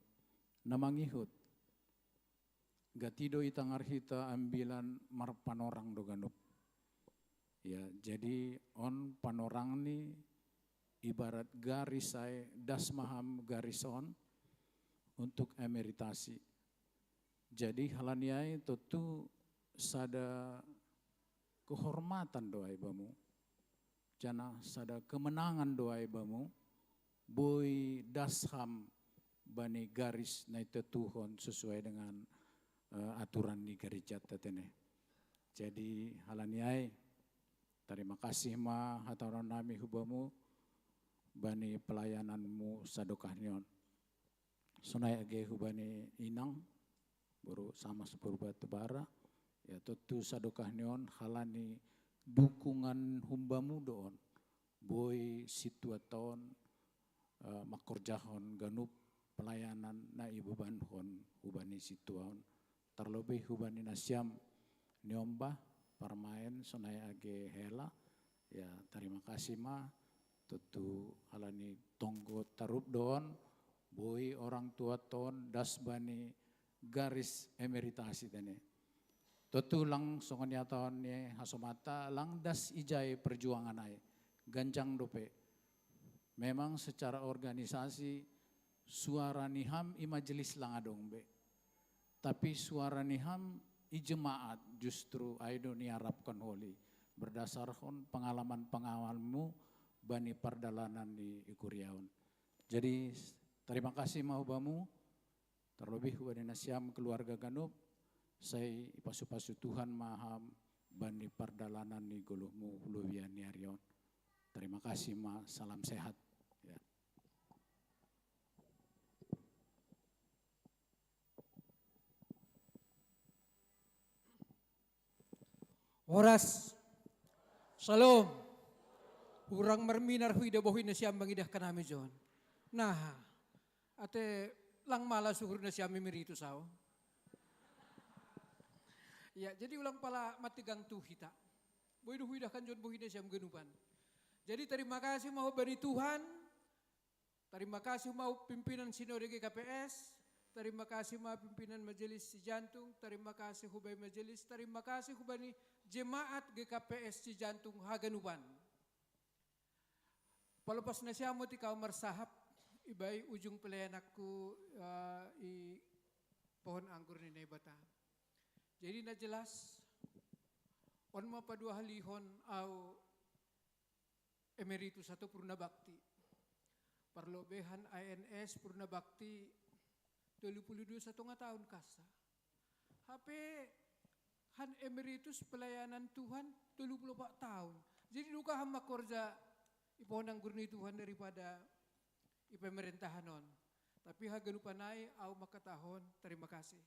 namangihut gatido itangar hita ambilan marpanorang do ganup. Ya, jadi on panorang ni ibarat garis saya das maham garis on untuk emeritasi. Jadi halaniai tentu sada kehormatan doa ibamu. Jana sada kemenangan doa ibamu. Boy dasham bani garis na itu Tuhan sesuai dengan aturan di gereja tetene. Jadi halaniai terima kasih ma hataron nami hubamu bani pelayananmu sadokahnion. Sunai age hubani inang baru sama sepurba tebara ya tentu sadokahnion halani dukungan humbamu doon boy situaton makorjahon ganup pelayanan na ibeban hon hubani situon terlebih hubani nasyam niombah parmain sunai age hela ya terima kasih ma tentu halani tonggo tarup doon boy orang tua ton das bani garis emeritasi tene. Tentu lang songonya tahun ni hasomata lang das ijai perjuangan ai ganjang dope. Memang secara organisasi suara niham i majelis lang adong be. Tapi suara niham i jemaat justru aido ni harapkan holi berdasarkan pengalaman-pengalamanmu bani perdalanan di Ikuriaon. Jadi terima kasih mahubamu terlebih bani nasyam keluarga ganup. Saya pasu-pasu Tuhan maham bani perdalanan ni goluhmu luwian ni arion. Terima kasih ma, salam sehat. Ya. Oras, salam, urang merminar huida bohin na siyang mangidah ka namin John. Nah, ate lang mala suhur na siyang mimirito sao. Ya, jadi ulang pala matigang tuhita. Boy huida kan John bohin na siyang genupan. Jadi terima kasih mau bani Tuhan, terima kasih mau pimpinan Sinode GKPS, terima kasih mau pimpinan Majelis Cijantung, terima kasih hubai majelis, terima kasih hubani jemaat GKPS Cijantung Haganupan. Palepas na siya mo ti kau marsahap, ibay ujung pelayanakku i pohon anggur ni Nebata. Jadi na jelas, on mapadua halihon au emeritus atau purna bakti. Perlobehan ANS purna bakti 32 tahun kasa. HP han emeritus pelayanan Tuhan 34 tahun. Jadi duka hamba korja ipohon anggur ni Tuhan daripada pemerintahan on. Tapi haganupanay au makatahon terima kasih.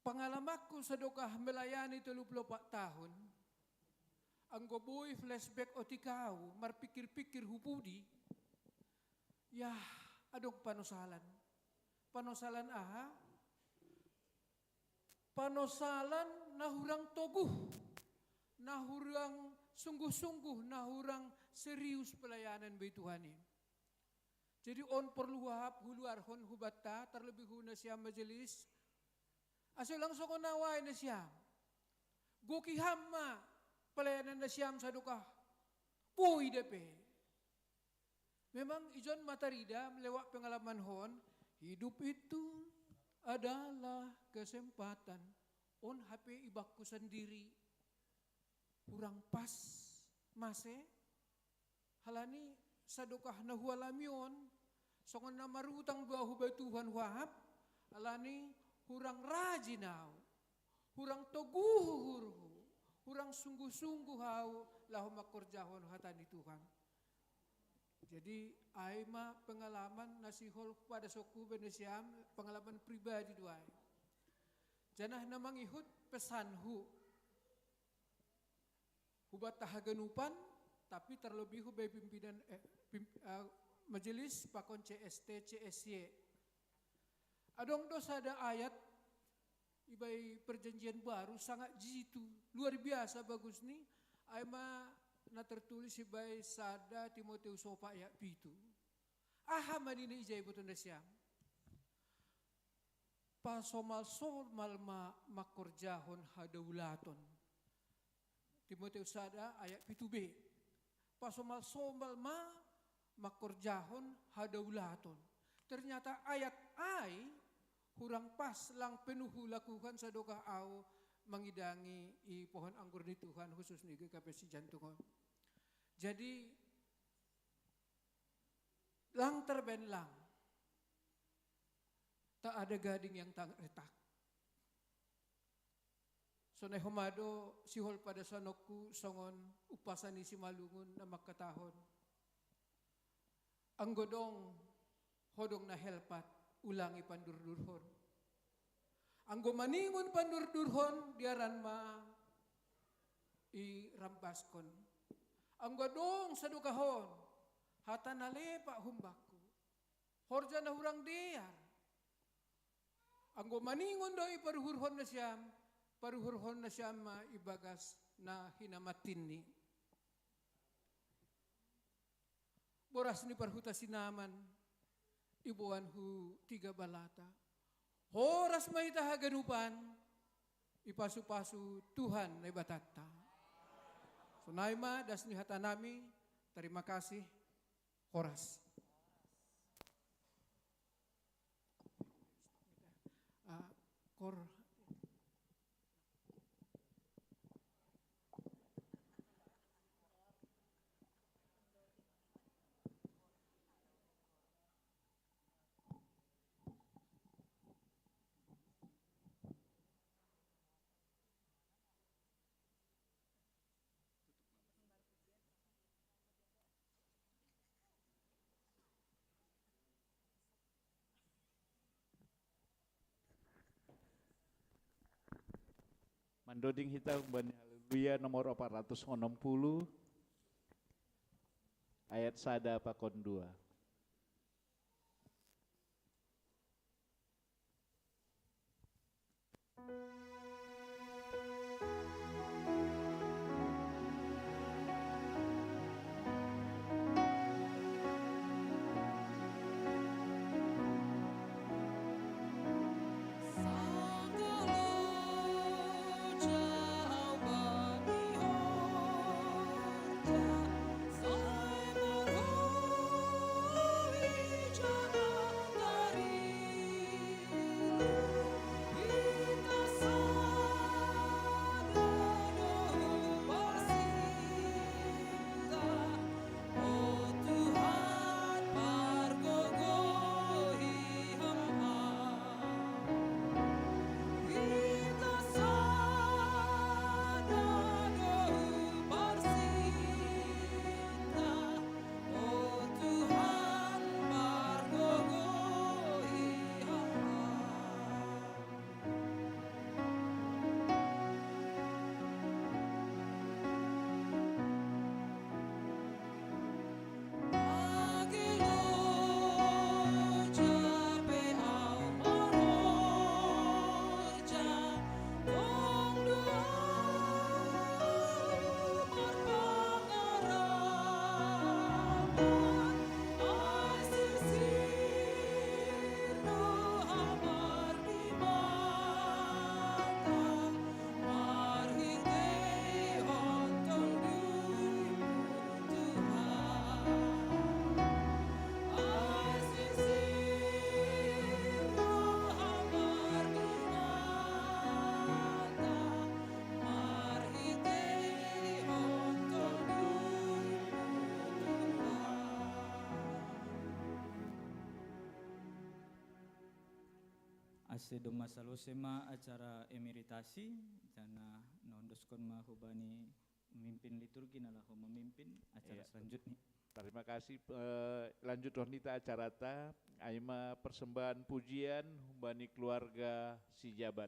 Pengalamanku sedokah melayani 34 tahun. Ang goboy flashback o tikaw, marpikir-pikir hupudi. Yah, adong panosalan. Panosalan aha? Panosalan nahurang toguh. Nahurang sungguh-sungguh, nahurang serius pelayanan bagi Tuhan ini. Jadi on perlu wahap huluar hon hubata terlebih huna siam majelis. Asal langsung on nawai na siam. Goki hamma pelayanan na siam sadukah. Pui depe. Memang ijon matarida melewat pengalaman hon. Hidup itu adalah kesempatan. On HP ibakku sendiri. Kurang pas. Mase. Halani sadukah na hualamion. Songon na marutang dua hubay Tuhan wahap. Alani hurang rajinaw. Hurang toguhurhu. Hurang sungguh-sungguh hau. Lahu makorjahon hatani Tuhan. Jadi aima pengalaman nasihol pada soku benesiam pengalaman pribadi duai. Janah namang ihut pesanhu. Hubat tahaganupan tapi terlebih hubay pimpinan majelis pakon CST CSY. Adong dos ada ayat ibai perjanjian baru sangat jitu luar biasa bagus nih. Aima na tertulis ibai sada Timoteus sopa ayat pitu. Aha manina ijay betul nasyam. Pasomal somal makorjahon hadaulaton. Timoteus sada ayat pitu B. Pasomal somal makorjahon hadaulaton. Ternyata ayat ai hurang pas lang penuh lakukan sadokah au mengidangi i pohon anggur di Tuhan khusus nih kapesi jantungon. Jadi lang terben lang. Tak ada gading yang tak retak. Sonay humado sihol pada sanokku songon upasani si malungun na makatahon. Ang godong hodong na helpat ulangi pandurdurhon. Ang gumaningon pandurdurhon diaran ma irambaskon. Ang godong sadukahon hatanale pa humbaku. Horja na hurang diar. Ang gumaningon do iparuhurhon na siyam. Paruhurhon na siyam ibagas na hinamatin ni. Boras ni parhuta sinaman. Ibuan hu 3 balata. Horas may tahaganupan. Ipasu-pasu Tuhan na ibatata. So naima das ni hatanami. Terima kasih. Horas. Kor Mandoding hita bani haleluya nomor 460 ayat sada pakon 2. Saya ase doma salosema acara emeritasi jana nondoskon ma hubani memimpin liturgi nalahu memimpin acara Iya. selanjutnya. Terima kasih. Lanjut Ronita acara ta. Aima persembahan pujian bani keluarga si jabat.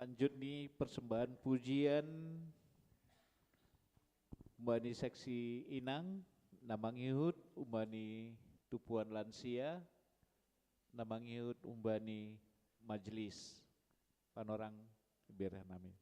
Lanjut nih persembahan pujian umbani seksi Inang, Namang Ihud, umbani tupuan lansia, Namang Ihud, umbani majelis panorang biar nami.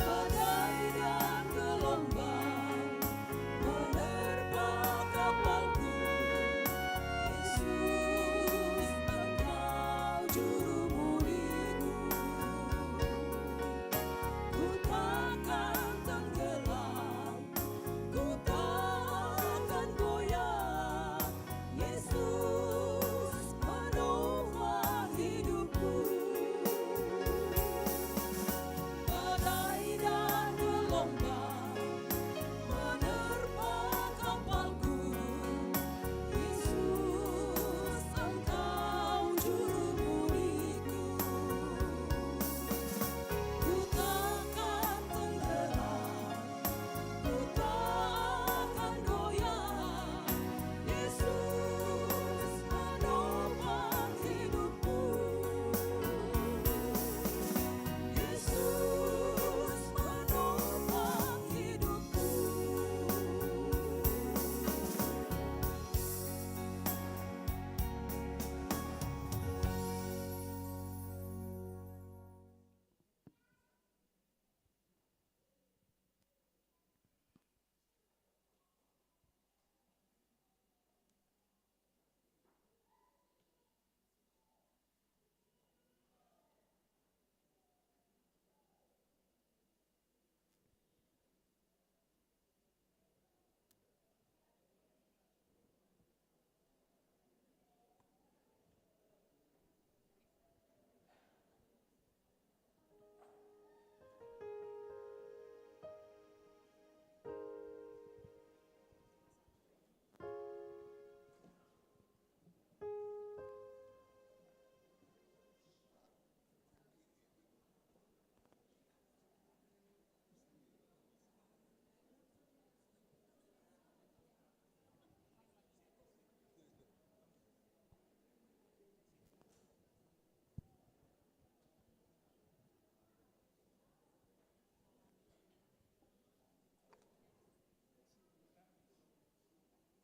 Badai dan gelombang menerpa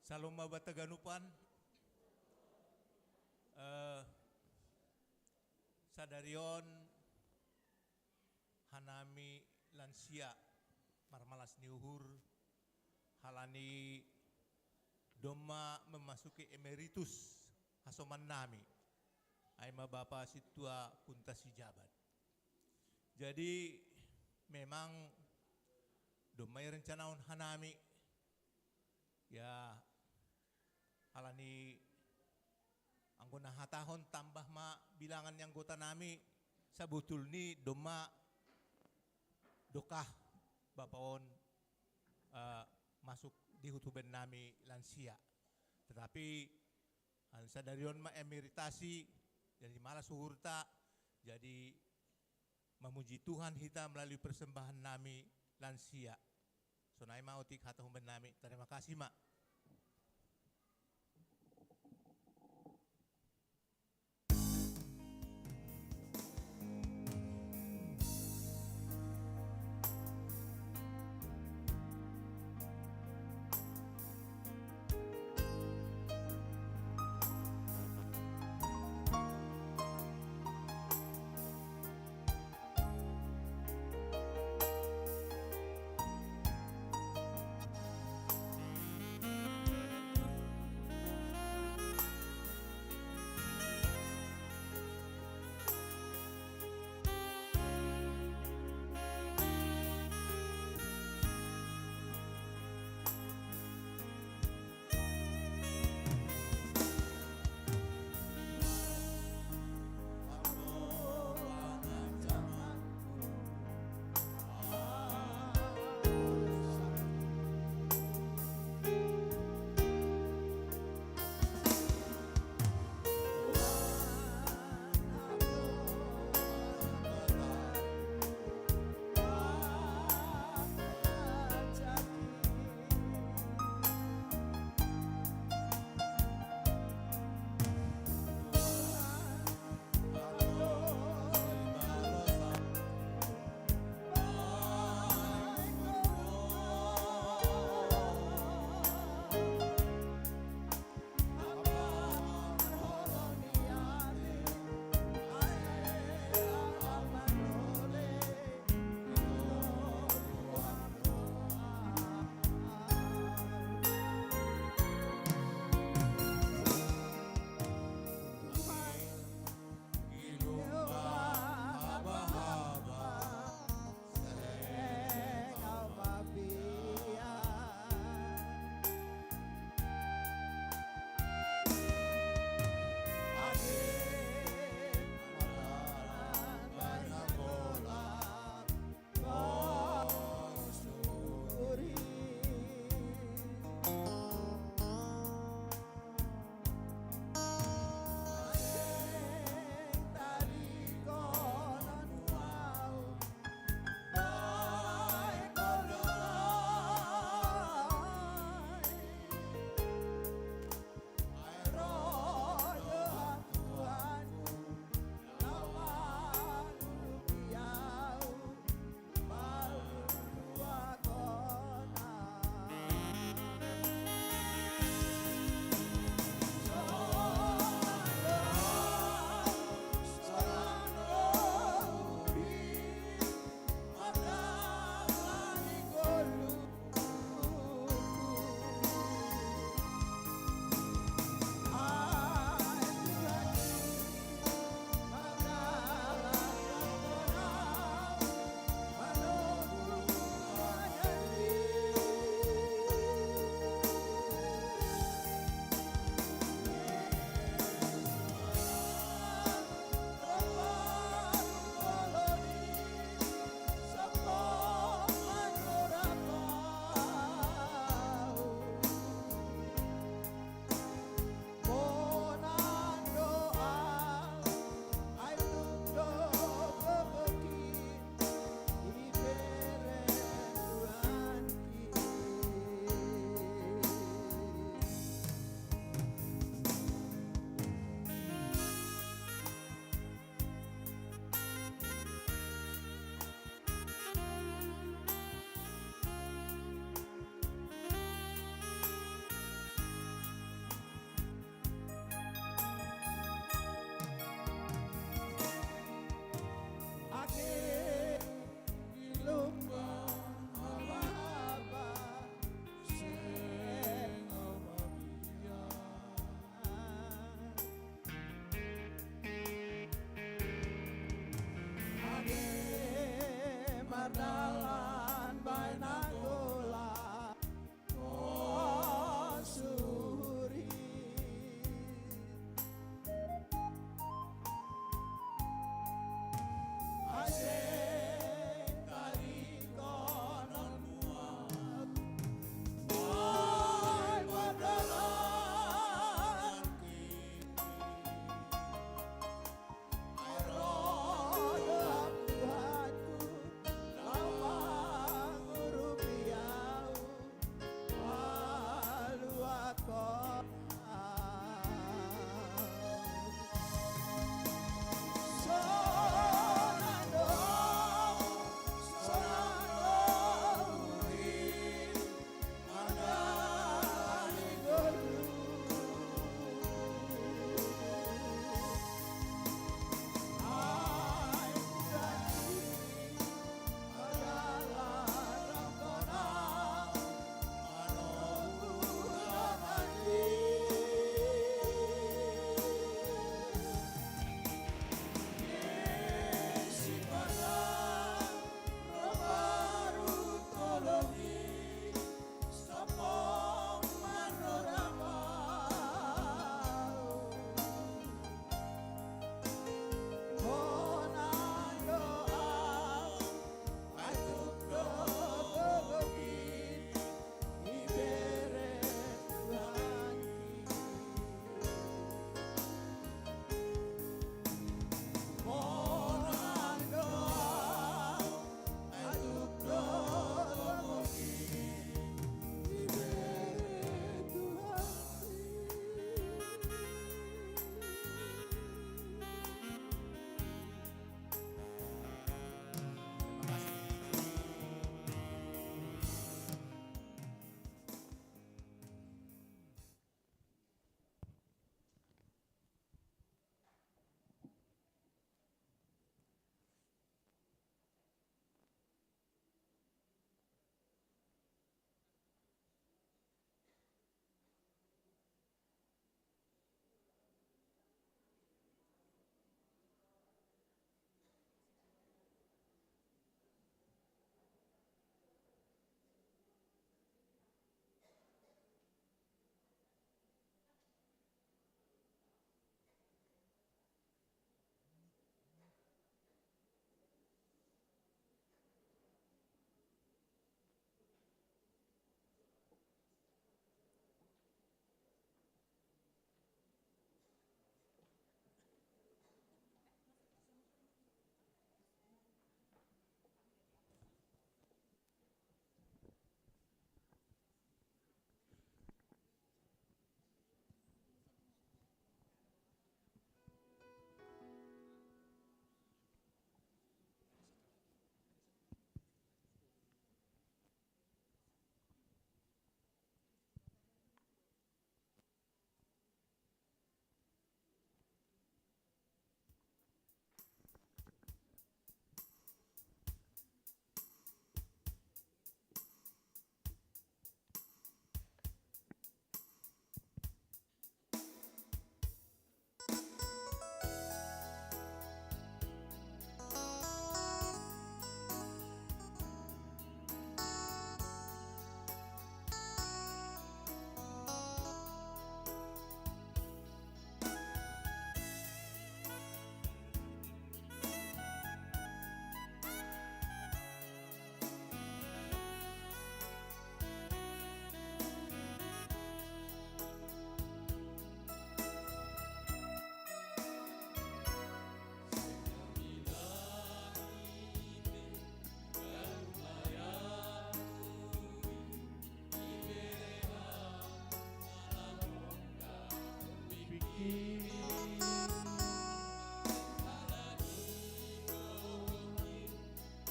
Salom mabataganupan. Sadarion hanami lansia marmalas niuhur halani doma memasuki emeritus hasoman nami aima Bapak Situa Punta Sijabat. Jadi memang domai rencanaon hanami ya halani anggona hatahon tambah ma bilangan yang anggota nami sabutul ni doma dokah bapaon masuk di hutuben nami lansia. Tetapi sadarion ma emeritasi jadi malas suhurta jadi memuji Tuhan kita melalui persembahan nami lansia. Sonai ma otik hatahumben nami. Terima kasih mak.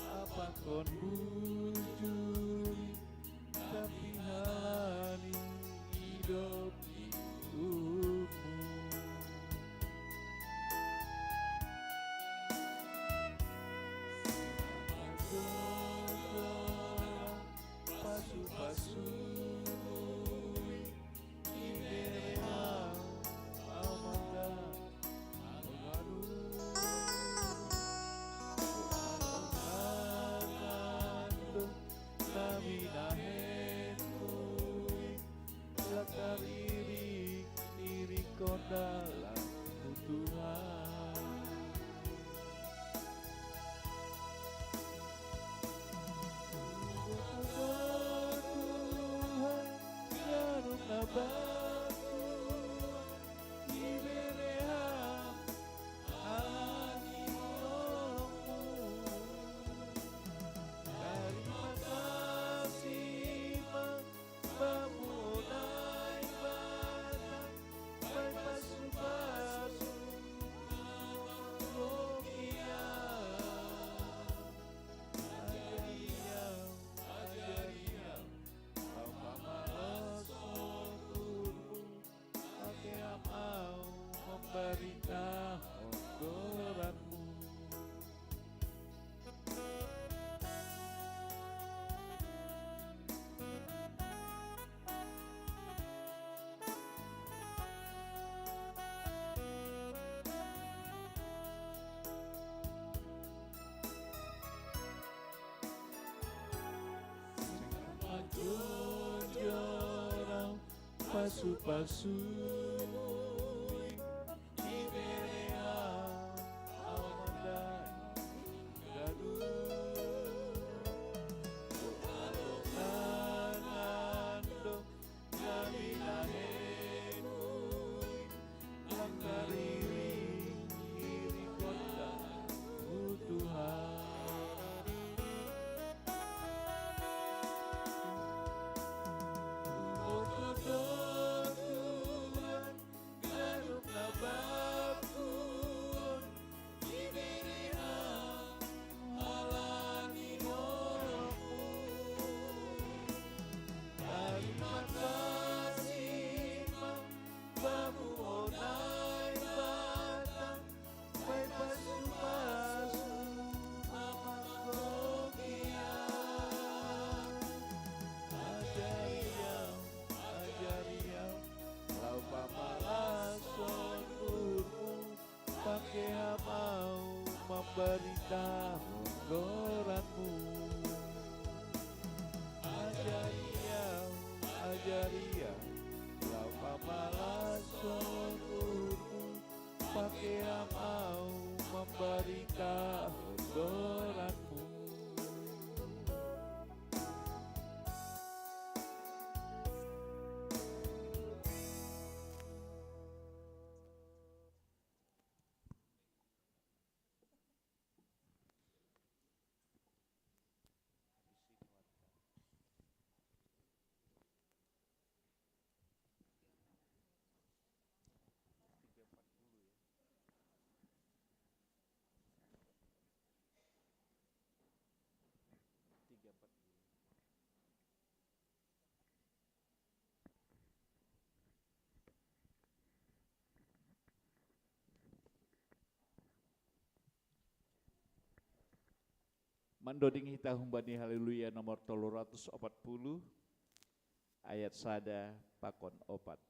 apa kon bujuri tapi halani hidup hidupmu. Pasu-pasu Iberea Amanda Algaru Algaru Nami nahenmu Lakar iri kau dalam Tuhan. Batu Iberea Alani nolongmu. Terima kasih Membamu naik badan Berpasu-pasu Rokia Ajariau Apa malas mau memberitahu geranmu. Jorang pasu-pasu Iberea Amanda Gaduh Alonganando Nami nahenu Langkariri Iri kota Tuhan. Pakai mau memberitahu geranmu. Ajariau lau pamalas sonurmu. Pakai mau memberitahu geranmu. Mandoding hita humbani haleluya nomor 340 ayat sada pakon opat.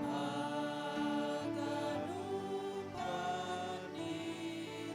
Agar lupa diriku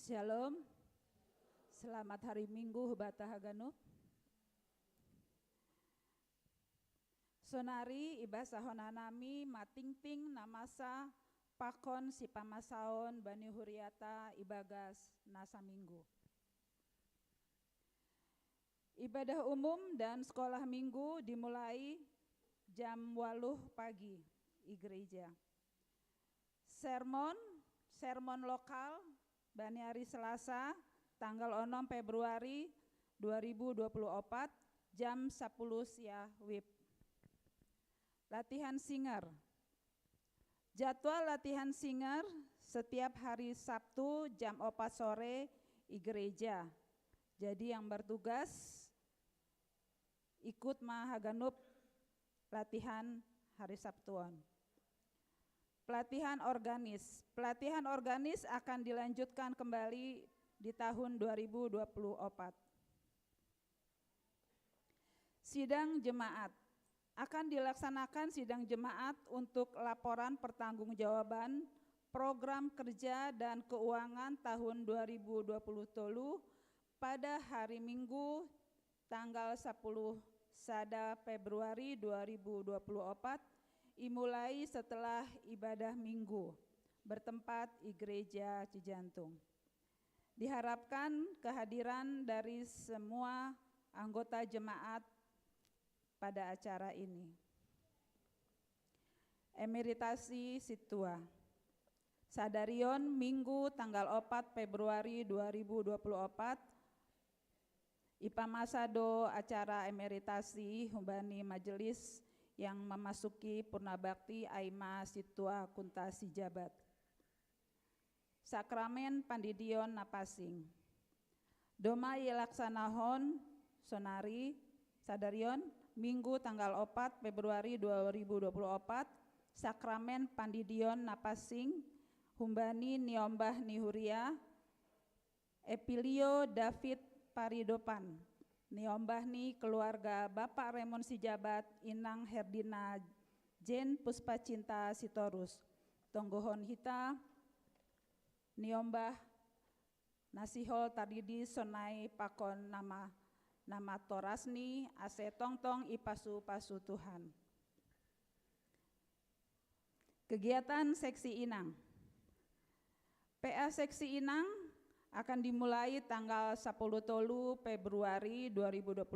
Shalom, selamat hari Minggu Hubata Haganub. Sonari iba sahonanami matingting namasa pakon si pamasaon bani huriata ibagas nasa minggu. Ibadah umum dan sekolah minggu dimulai jam 8 pagi di gereja. Sermon lokal bani hari Selasa tanggal 6 Februari 2024 jam 10 siang WIB. Latihan singer. Jadwal latihan singer setiap hari Sabtu jam 4 sore di gereja. Jadi yang bertugas ikut Mahaganub latihan hari Sabtuan. Pelatihan organis akan dilanjutkan kembali di tahun 2024. Sidang jemaat. Akan dilaksanakan sidang jemaat untuk laporan pertanggungjawaban program kerja dan keuangan tahun 2020 tolu pada hari Minggu tanggal 10 Sada Februari 2024 dimulai setelah ibadah minggu bertempat di Gereja Cijantung. Diharapkan kehadiran dari semua anggota jemaat pada acara ini. Emeritasi Situa. Sadarion Minggu tanggal 4 Februari 2024 Ipamasado acara emeritasi humbani majelis yang memasuki Purnabakti Aima Situa Kunta Sijabat. Sakramen Pandidion Napasing. Doma Yelaksanahon Sonari Sadarion Minggu tanggal 4 Februari 2024 Sakramen Pandidion Napasing Humbani Niombah Nihuria Epilio David Paridopan Niombah ni keluarga Bapak Raymond Sijabat Inang Herdina Jen Puspacinta Sitorus Tonggohon Hita Niombah Nasihol Tardidi Sonai Pakon nama Torasni Ase Tongtong Ipasu Pasu Tuhan. Kegiatan Seksi Inang. PA Seksi Inang akan dimulai tanggal 10 tolu Februari 2024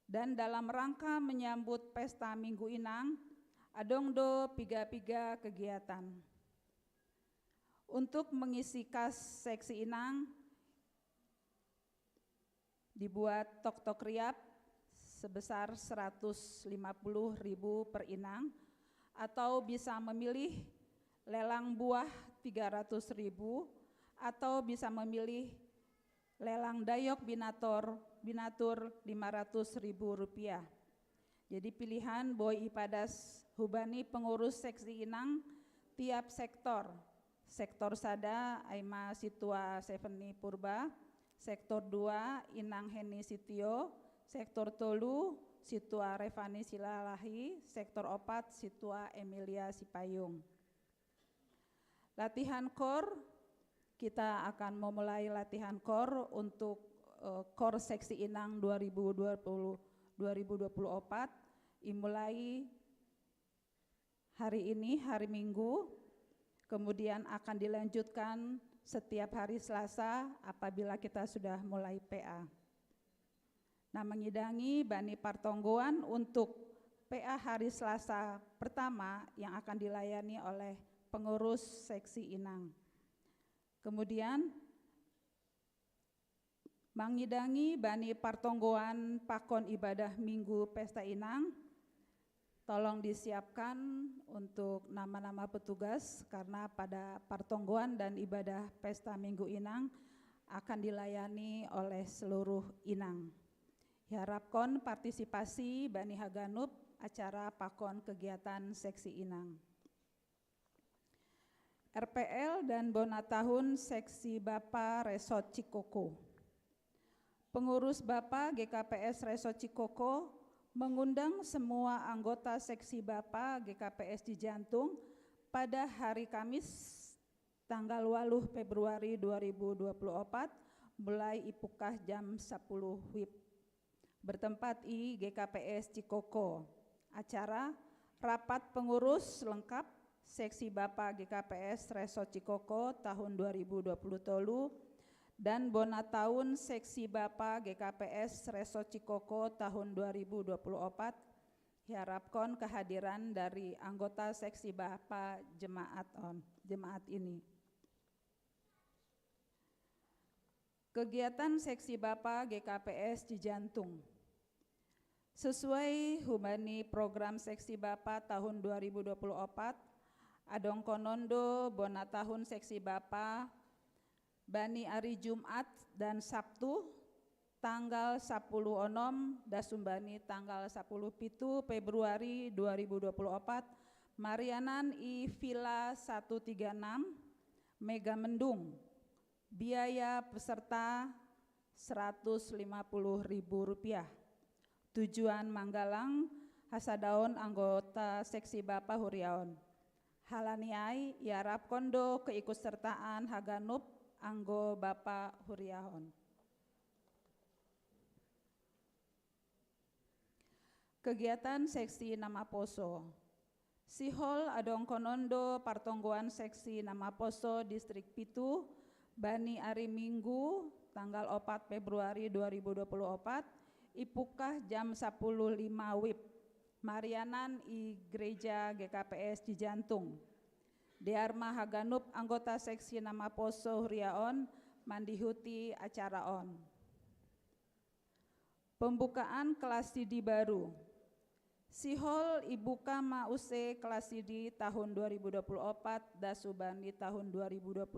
dan dalam rangka menyambut Pesta Minggu Inang adongdo piga-piga kegiatan. Untuk mengisi kas Seksi Inang dibuat tok-tok riap sebesar 150.000 per inang atau bisa memilih lelang buah 300.000 atau bisa memilih lelang dayok binatur 500.000 rupiah. Jadi pilihan Boy Ipadas Hubani pengurus Seksi Inang tiap sektor. Sektor Sada Aima Situa Seveni Purba, Sektor 2 Inang Heni Sitio, Sektor Tolu Situa Revani Silalahi, Sektor 4 Situa Emilia Sipayung. Latihan KOR, kita akan memulai latihan KOR untuk KOR Seksi Inang 2024 dimulai hari ini, hari Minggu, kemudian akan dilanjutkan setiap hari Selasa apabila kita sudah mulai PA. Nah, mengidangi Bani Partonggoan untuk PA hari Selasa pertama yang akan dilayani oleh pengurus Seksi Inang. Kemudian mengidangi Bani Partonggoan Pakon Ibadah Minggu Pesta Inang, tolong disiapkan untuk nama-nama petugas karena pada Partonggoan dan ibadah Pesta Minggu Inang akan dilayani oleh seluruh Inang. Diharapkan partisipasi Bani Haganub acara Pakon kegiatan Seksi Inang. RPL dan Bona Tahun Seksi Bapa Resort Cikoko. Pengurus Bapa GKPS Resort Cikoko mengundang semua anggota Seksi Bapa GKPS Cijantung pada hari Kamis tanggal 8 Februari 2024 mulai ipukah jam 10 WIB. Bertempat i GKPS Cikoko. Acara rapat pengurus lengkap Seksi Bapa GKPS Reso Cikoko tahun 2020 tolu dan bona tahun Seksi Bapa GKPS Reso Cikoko tahun 2024 diharapkan kehadiran dari anggota Seksi Bapa jemaat ini. Kegiatan Seksi Bapa GKPS Cijantung. Sesuai hubani program Seksi Bapa tahun 2024, adong konondo bona tahun Seksi Bapa bani hari Jumat dan Sabtu tanggal 10 onom dasumbani tanggal 10 pitu Februari 2024 Marianan i Villa 136 Mega Mendung. Biaya peserta Rp150.000. Tujuan Manggalang, Hasadaon anggota Seksi Bapa Huriaon. Halaniai Yarap Kondo keikutsertaan Haganup anggo Bapa Huriaon. Kegiatan Seksi Nama Poso. Sihol adong konondo partonggoan Seksi Nama Poso Distrik Pitu bani hari Minggu tanggal 4 Februari 2024 ipukah jam 10.05 WIB. Marianan i Gereja GKPS Cijantung. Diarma Haganup anggota Seksi Nama Poso Huriaon mandihuti acara on. Pembukaan kelas CD baru. Sihol ibuka mause kelas CD tahun 2024 dasubani tahun 2025.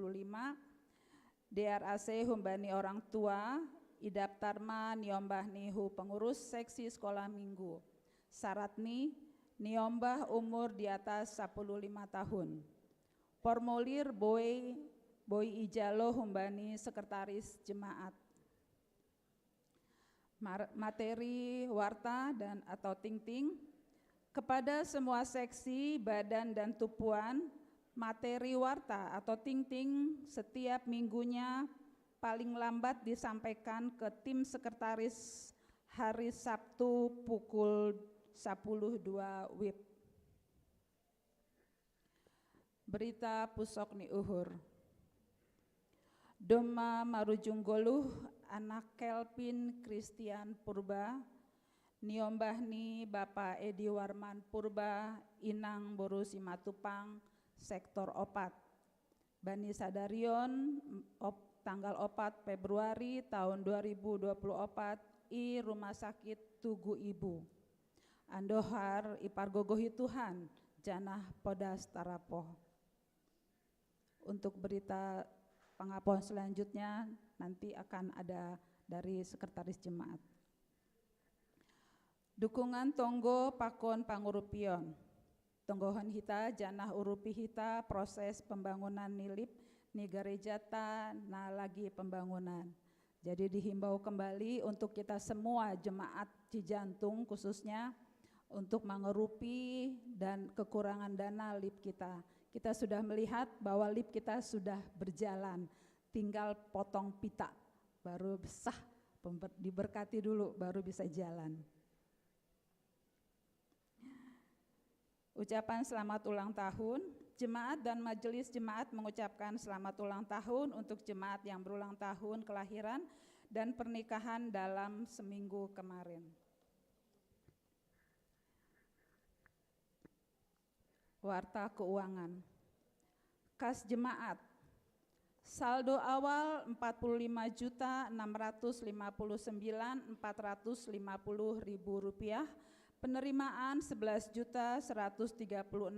DRAC humbani orang tua idaptarma niombah nihu pengurus seksi sekolah minggu. Syaratni niombah umur di atas 15 tahun. Formulir boy ijalo humbani sekretaris jemaat. Materi warta dan atau ting-ting kepada semua seksi, badan dan tupuan. Materi warta atau ting-ting setiap minggunya paling lambat disampaikan ke tim sekretaris hari Sabtu pukul 10.02 WIB. Berita pusok ni uhur. Doma Marujunggoluh anak Kelvin Christian Purba niombahni Bapak Edi Warman Purba inang boru Simatupang sektor opat. Bani Sadarion tanggal 4 Februari tahun 2024 i Rumah Sakit Tugu Ibu. Andohar ipar gogohi Tuhan janah podas tarapoh. Untuk berita pengapohan selanjutnya nanti akan ada dari sekretaris jemaat. Dukungan tonggo pakon pangurupion. Tonggohan hita janah urupi hita proses pembangunan nilip ni garejata na lagi pembangunan. Jadi dihimbau kembali untuk kita semua jemaat Cijantung khususnya untuk mengerupi dan kekurangan dana LIP kita. Kita sudah melihat bahwa LIP kita sudah berjalan, tinggal potong pita baru sah, diberkati dulu baru bisa jalan. Ucapan selamat ulang tahun. Jemaat dan majelis jemaat mengucapkan selamat ulang tahun untuk jemaat yang berulang tahun kelahiran dan pernikahan dalam seminggu kemarin. Warta keuangan. Kas jemaat. Saldo awal Rp45.459.450. Penerimaan Rp11.136.500,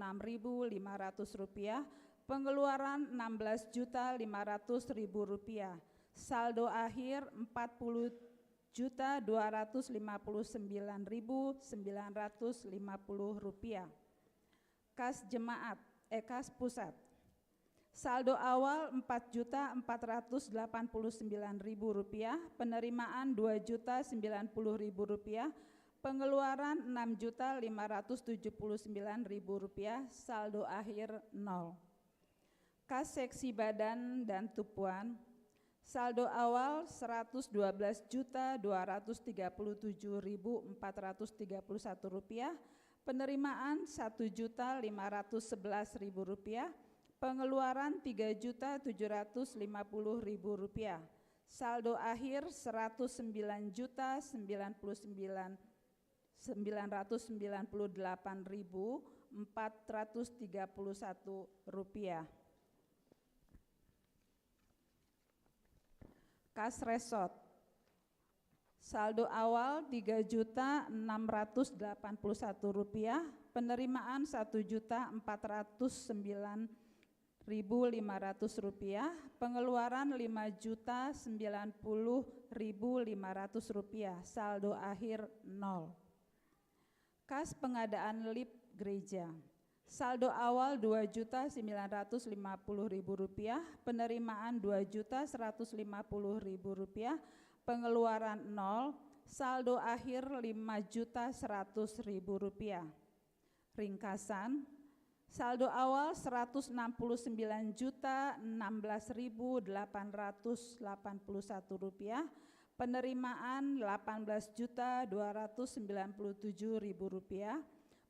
pengeluaran Rp16.500.000, saldo akhir Rp40.259.950. Kas jemaat, kas pusat. Saldo awal Rp4.489.000, penerimaan Rp2.090.000, pengeluaran Rp6.579.000, saldo akhir 0. Kas seksi badan dan tupuan, saldo awal Rp112.237.431, penerimaan Rp1.511.000, pengeluaran Rp3.750.000, saldo akhir Rp109.998.431. Kas resort, saldo awal Rp3.681.000, penerimaan Rp1.409.500, pengeluaran Rp5.090.500, saldo akhir 0. Kas pengadaan lip gereja, saldo awal Rp2.950.000, penerimaan Rp2.150.000, pengeluaran 0, saldo akhir Rp5.100.000. Ringkasan, saldo awal Rp169.016.881, penerimaan Rp18.297.000,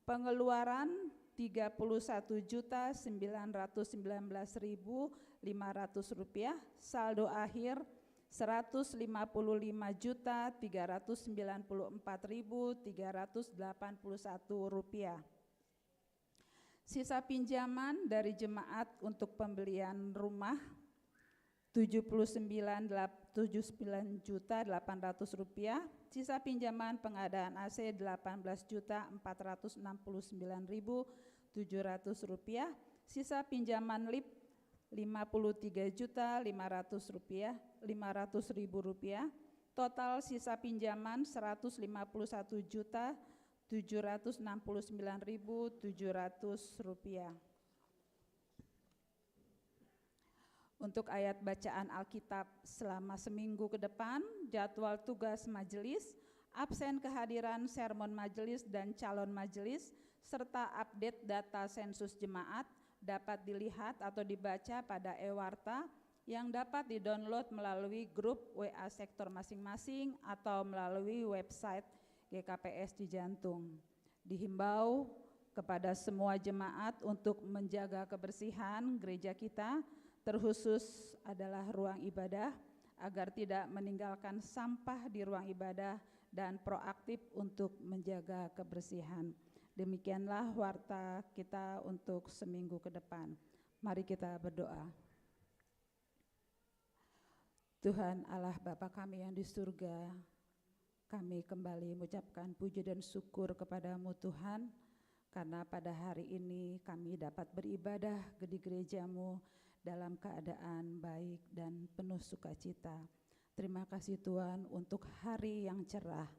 pengeluaran Rp31.919.500, saldo akhir Rp155.394.381. Sisa pinjaman dari jemaat untuk pembelian rumah Rp79.800.000, sisa pinjaman pengadaan AC Rp18.469.700, sisa pinjaman lip Rp53.500.000, total sisa pinjaman Rp151.769.700. Untuk ayat bacaan Alkitab selama seminggu ke depan, jadwal tugas majelis, absen kehadiran sermon majelis dan calon majelis, serta update data sensus jemaat dapat dilihat atau dibaca pada e-warta yang dapat didownload melalui grup WA sektor masing-masing atau melalui website GKPS Cijantung. Dihimbau kepada semua jemaat untuk menjaga kebersihan gereja kita, terkhusus adalah ruang ibadah, agar tidak meninggalkan sampah di ruang ibadah dan proaktif untuk menjaga kebersihan. Demikianlah warta kita untuk seminggu ke depan. Mari kita berdoa. Tuhan Allah Bapa kami yang di surga, kami kembali mengucapkan puji dan syukur kepadamu Tuhan, karena pada hari ini kami dapat beribadah di gerejamu dalam keadaan baik dan penuh sukacita. Terima kasih Tuhan untuk hari yang cerah.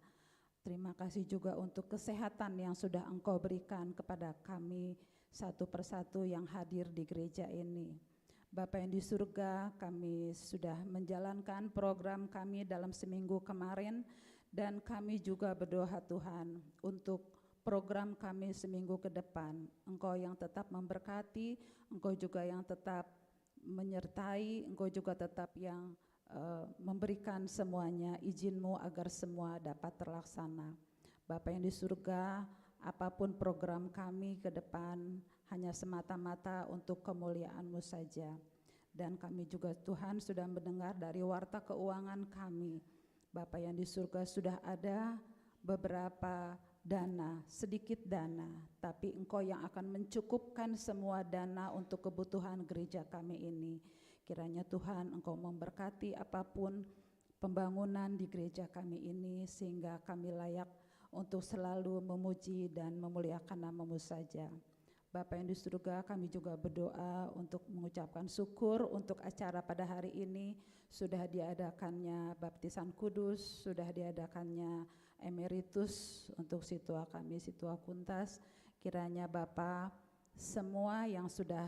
Terima kasih juga untuk kesehatan yang sudah Engkau berikan kepada kami satu persatu yang hadir di gereja ini. Bapa yang di surga, kami sudah menjalankan program kami dalam seminggu kemarin, dan kami juga berdoa Tuhan untuk program kami seminggu ke depan. Engkau yang tetap memberkati, Engkau juga yang tetap menyertai, Engkau juga tetap yang memberikan semuanya izin-Mu agar semua dapat terlaksana. Bapa yang di surga, apapun program kami ke depan hanya semata-mata untuk kemuliaan-Mu saja. Dan kami juga Tuhan sudah mendengar dari warta keuangan kami. Bapa yang di surga, sudah ada beberapa dana, sedikit dana, tapi Engkau yang akan mencukupkan semua dana untuk kebutuhan gereja kami ini. Kiranya Tuhan Engkau memberkati apapun pembangunan di gereja kami ini, sehingga kami layak untuk selalu memuji dan memuliakan nama-Mu saja. Bapa yang di surga, kami juga berdoa untuk mengucapkan syukur untuk acara pada hari ini. Sudah diadakannya baptisan kudus, sudah diadakannya emeritus untuk situa kami, situa Kuntas. Kiranya Bapa, semua yang sudah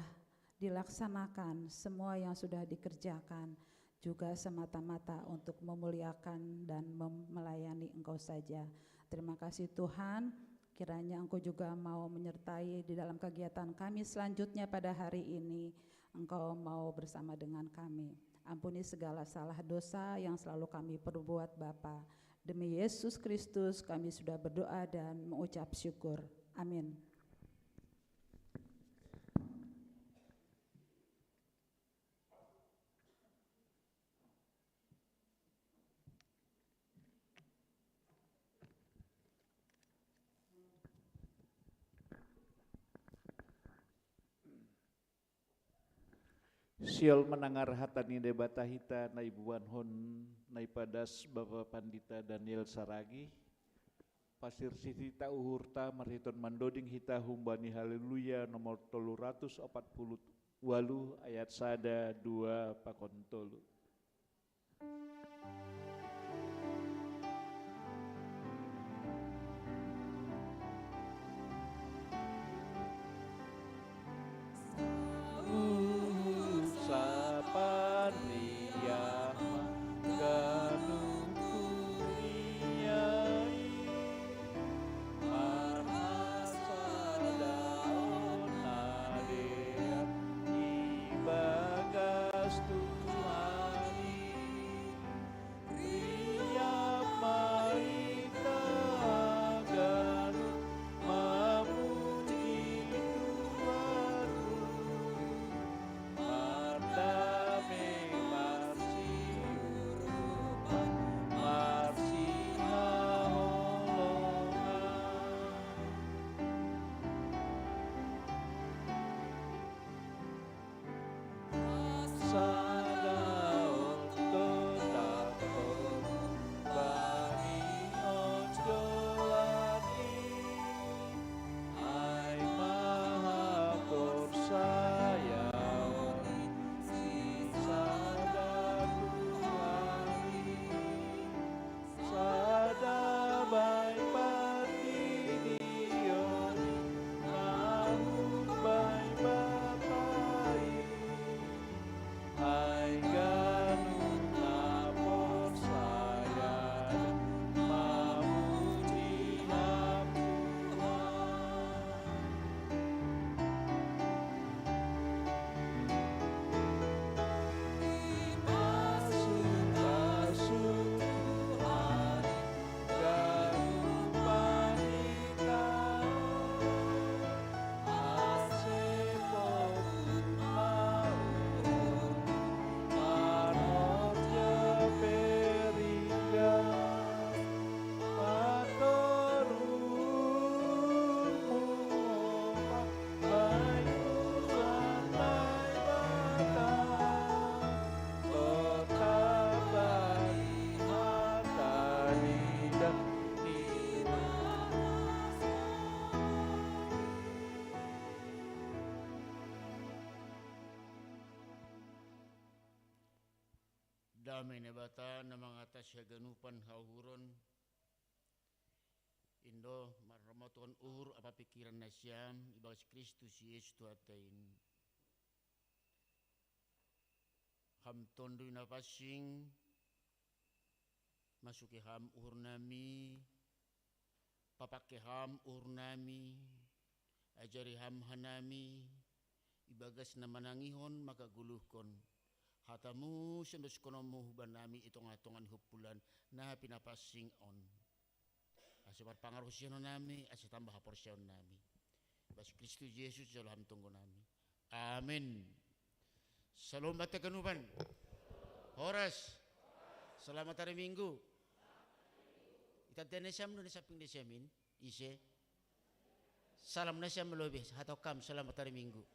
dilaksanakan, semua yang sudah dikerjakan juga semata-mata untuk memuliakan dan melayani Engkau saja. Terima kasih Tuhan, kiranya Engkau juga mau menyertai di dalam kegiatan kami selanjutnya pada hari ini. Engkau mau bersama dengan kami. Ampuni segala salah dosa yang selalu kami perbuat Bapa. Demi Yesus Kristus kami sudah berdoa dan mengucap syukur. Amin. Siol menangar hatani debata hita na ibuan hon na ipadas Bapak Pandita Daniel Saragi pasir sita uhurta marhiton mandoding hita humbani haleluya nomor 348 ayat 1 2 pakon 3. Damai nebata na mga tasya-ganupan hauhuron. Indo maramaton uhur apa pikiran na siyam ibagas Kristus Yesus tuatain. Ham tondo na pasing masuki ham uhur nami papake ham uhur nami ajari ham hanami ibagas na manangihon makaguluhkon. Hatamu sendos konomu banami itong atongan hupulan na pinapasing on. Asibar pangaruh siya nami, asi tambah haporsyon nami. Bas Kristus Yesus dalam tunggu nami. Amin. Salam bata kanuban. Horas. Selamat hari Minggu. Kita tenesam nu nesaping desamin. Ise. Salam nasam melobeh atau kam selamat hari Minggu.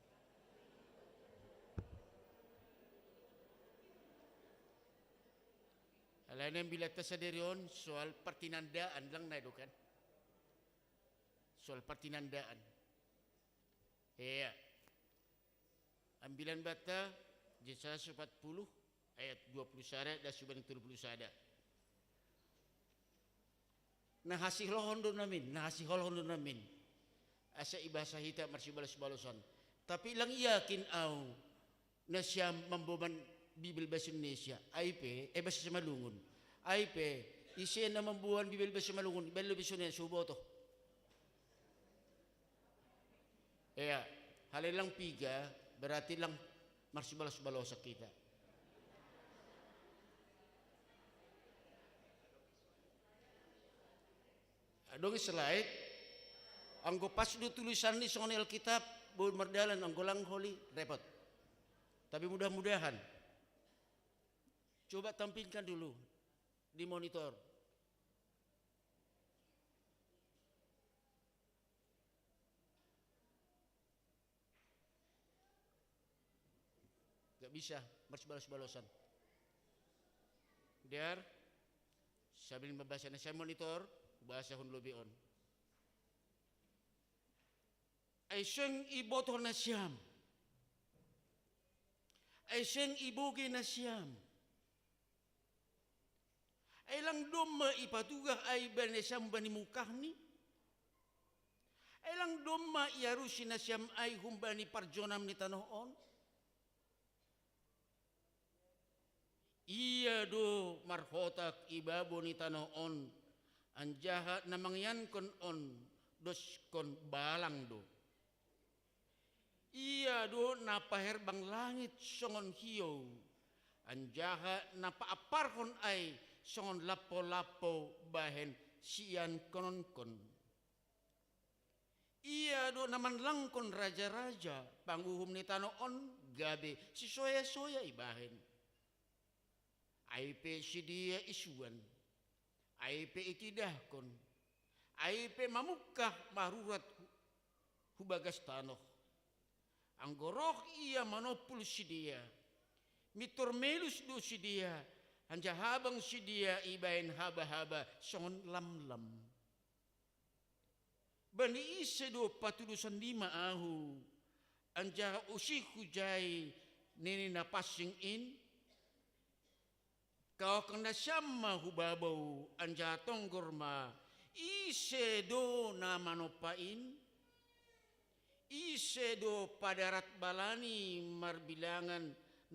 Alain bila tersaderion soal pertinandaan lang na kan? Soal pertinandaan. Iya. Ambilan bata Yesaya 40 ayat 20 sada dan subang 30 sada. Nah hasih lohon do namin. Asa ibasa hita marsi balas-balasan. Tapi lang yakin au na siya mamboman Bibel bahasa Indonesia, AIP, bahasa Semalungun. AIP, isi na membuat Bibel bahasa Semalungun, Bibel bahasa Indonesia, subo to. Ya, hal lang piga, berarti lang Marsi balas-balosa kita. Dong slide, anggo pas do tulisan di songon Alkitab, boleh merdalan anggo lang holi repot. Tapi mudah-mudahan, coba tampilkan dulu di monitor. Gak bisa, harus balas-balosan. Biar sambil membahasnya saya monitor, bahasa hun lebih on. Aiseng iboto na siyam. Aiseng iboge na siyam. Ay lang doma ipatugah ay banesam bani mukah ni. Ay lang doma iarusi na siyam ay humbani parjonam ni tanoon. Iya do marhotak ibabo ni tanoon. Anjaha namangyan kon on dos kon balang do. Iya do napaher bang langit songon hiyo. Anjaha napaapar kon ay songon lapo-lapo bahen sian konon-kon. Iya do naman lang kon raja-raja panguhum ni tanoon gabe si soya-soya ibahen. Aipe si dia isuan. Aipe itidah kon. Aipe mamukah marurat hubagas tanoh. Anggoroh ia manopul si dia. Mitor melus do si dia. Hanja habang si dia ibain haba-haba songon lam-lam. Bani ise do patulusan lima ahu. Anja usih hujai nini na passing in. Kau kena sama hubabau anja tonggorma ise do na manopain. Ise do padarat balani marbilangan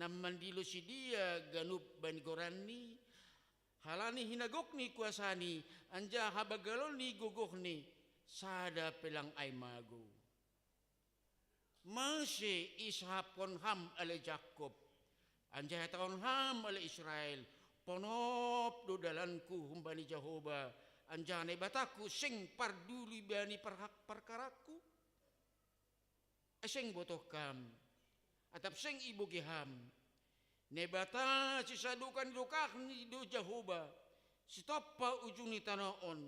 na mandilo si dia ganup banigorani. Halani hinagok ni kuasani anja habagalon ni gogoh ni sada pelang ay mago. Masih ishapon ham ale Jakob. Anja taon ham ale Israel. Ponop do dalanku humbani Jehovah. Anja ne bataku sing parduli bani perkaraku. Sing botoh kam. Atap sing ibu giham. Nebata si sadukan dokah ni do Jehovah. Si topa ujuni tanaon.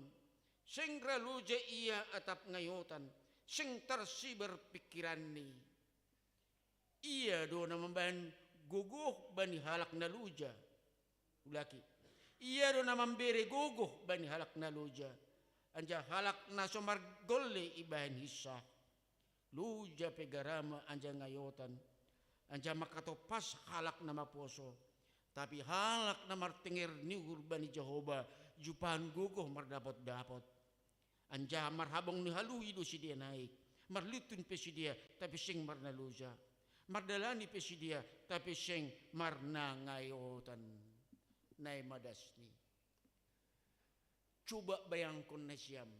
Sing raluja ia atap ngayotan. Sing tersi berpikiran ni. Ia do namamban guguh bani halak naluja. Ulaki. Ia do namambere guguh bani halak naluja. Anja halak nasomar golle ibahan hisah. Luja pegarama anja ngayotan. Anja makatopas halak nama poso. Tapi halak namar tengir ni urbani Jehovah. Jupan guguh mardapot-dapot. Anja marhabong ni halui do si dia naik. Marlutun pe si dia tapi sing marna luja. Mardalani pe si dia tapi sing marna ngayotan. Nai madasni. Coba bayangkan nasyam.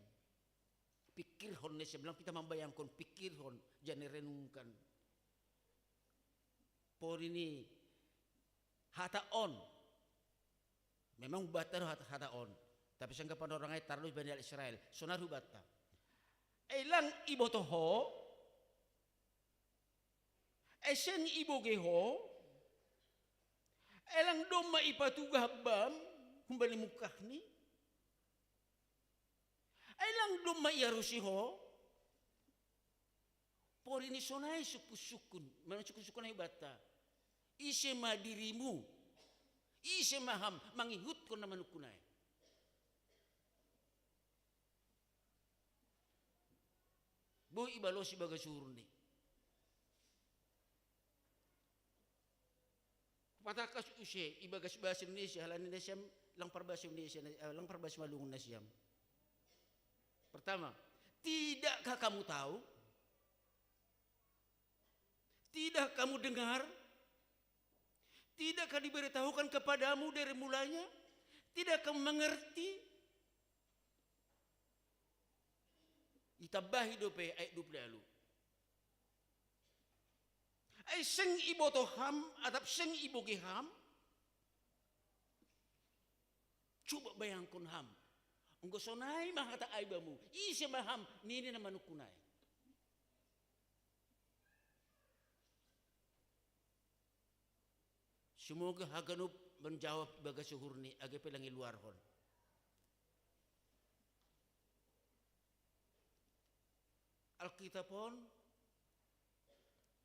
Pikir hon nasyam. Bilang kita membayangkan pikir hon. Jangan renungkan. Por ini hataon. Memang batar hataon. Tapi sanggapan orang ay tarlos bani Israel. Sonar hubata. Elang ibotoho. Esen ibogeho. Elang doma ipatugah bam. Humbani mukah ni. Elang doma iarusiho. Por ini sonai suku-sukun. Memang suku-sukun ay bata. Ise ma dirimu. Ise maham. Mangihut ko naman ukunay. Bo ibalo si baga surun ni. Patakas usye ibagas bahasa Indonesia halan Indonesia lang perbahasa Indonesia lang perbahasa malungun nasyam. Pertama, tidakkah kamu tahu? Tidak kamu dengar? Tidakkah diberitahukan kepadamu dari mulanya? Tidak kamu mengerti? Itabahi dope ayat 20 lalu. Ay seng ibo to ham atap seng ibo ki ham. Coba bayangkan ham. Engko sonai mahata aibamu. Isi maham nini na manukunay. Semoga haganub menjawab baga suhurni agak pelangi luar hon. Alkitab pun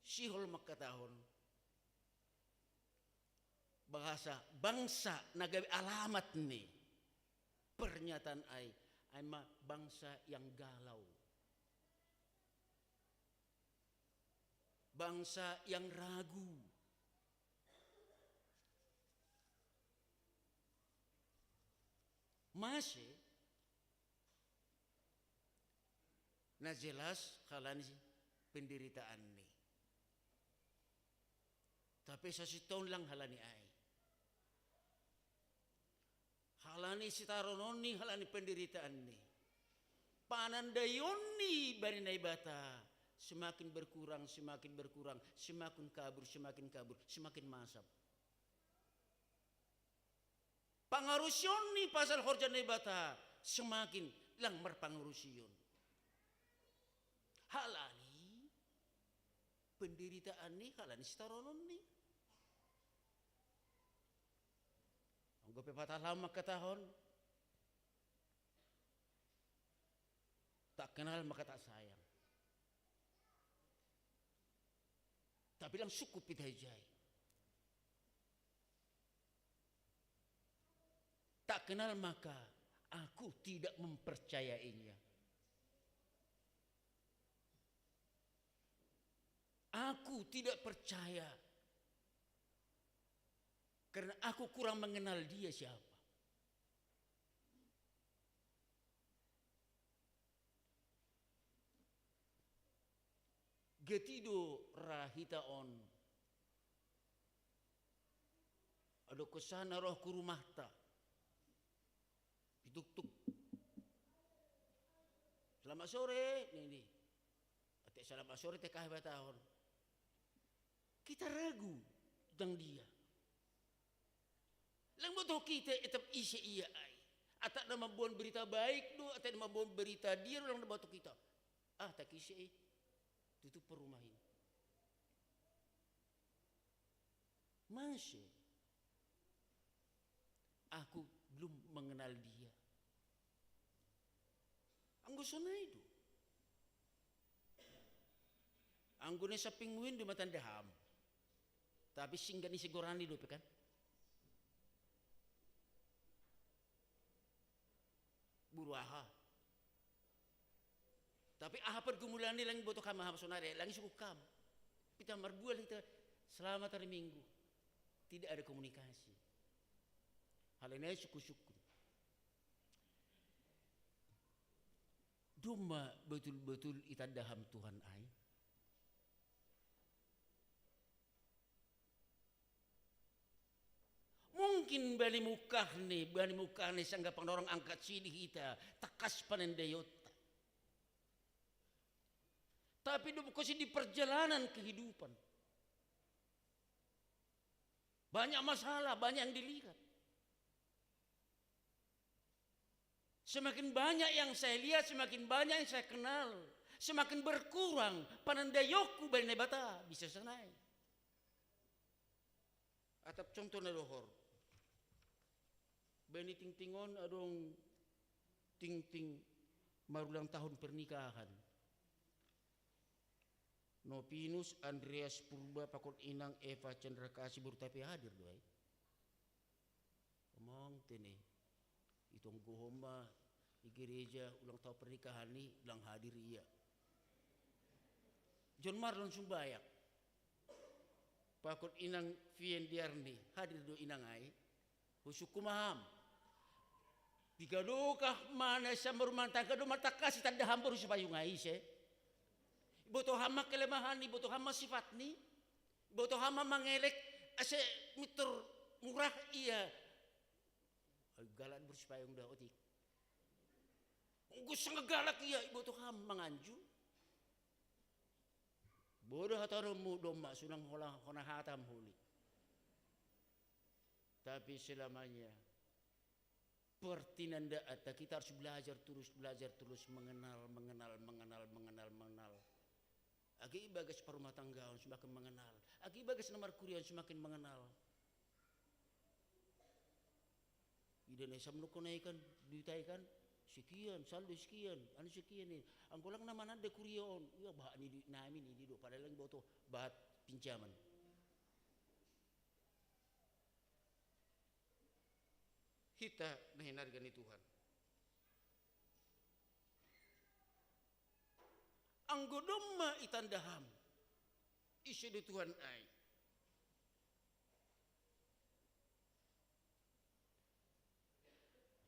sihol makatahon bahasa bangsa nagawi alamat nih pernyataan ai mah bangsa yang galau, bangsa yang ragu, masih nah jelas halani penderitaan nih. Tapi sasitong lang halani ay. Halani sitaronon ni halani penderitaan nih. Panandayon ni bari na ibata. Semakin berkurang, semakin berkurang, semakin kabur, semakin masap. Pangarusyon ni pasal horjan na ibata. Semakin lang merpangurusyon. Halani penderitaan ni halani sitaronon ni. Ang gope patalam makatahon. Tak kenal maka tak sayang. Tapi lang sukup pitayjay. Tak kenal maka aku tidak mempercayainya. Aku tidak percaya karena aku kurang mengenal dia siapa. Getido rahitaon ado kesana roh ku rumah ta pituk-tuk selamat sore ini ate selamat sore teh kahba tahun kita ragu tentang dia lang boto kita etap isi iya ai atak nama buon berita baik do atak nama buon berita dia lang boto kita tak isi tutup perumahin masih aku belum mengenal dia anggusona itu anggone sa penguin di matandaham tapi singgah ni sigurani do kan buruaha tapi ahapad gumulani lang boto kam ahap sonare lang sukam kita marbual kita selamat hari Minggu tidak ada komunikasi hal ini syukur-syukur duma betul-betul itadaham Tuhan ai mungkin bani mukah nih sangga pandorong angkat sini kita takas panendayot. Tapi kosi di perjalanan kehidupan banyak masalah, banyak yang dilihat. Semakin banyak yang saya lihat, semakin banyak yang saya kenal, semakin berkurang panandayokku bani bata bisa sanai. Atap contoh na dohor. Bani ting-tingon adong ting-ting marulang tahun pernikahan. Nopinus Andreas Purba pakot inang Eva Chandra Kasih baru tapi hadir doy. Omong tene itong gohoma di gereja ulang tahun pernikahan ni lang hadir iya. John Marlon Sumbayak pakot inang Vien Diarni hadir do inang ai husuk kumaham. Bigadokah mana sa marumantang kado matakasi tanda hampur supaya ngai se. Boto hama kelemahan ni, boto hama sifat ni, boto hama mangelek ase mitur murah iya. Galan bersupayong dah otik. Gusto nga galak iya, boto hama manganju. Bodoh atau mu domba sunang hona hatam huli. Tapi selamanya pertinanda atau kita harus belajar terus mengenal. Agi bagas perumah tanggaan semakin mengenal. Agi bagas nomor kurian semakin mengenal. Ida na isam ko naikan ditaikan sekian saldo sekian anu sekian ni angko lang naman ada kurion iya bah ni namin ini do padahal lang boto bahat pinjaman. Kita nahinargan ni Tuhan. Ang godoma itandaham isya do Tuhan ay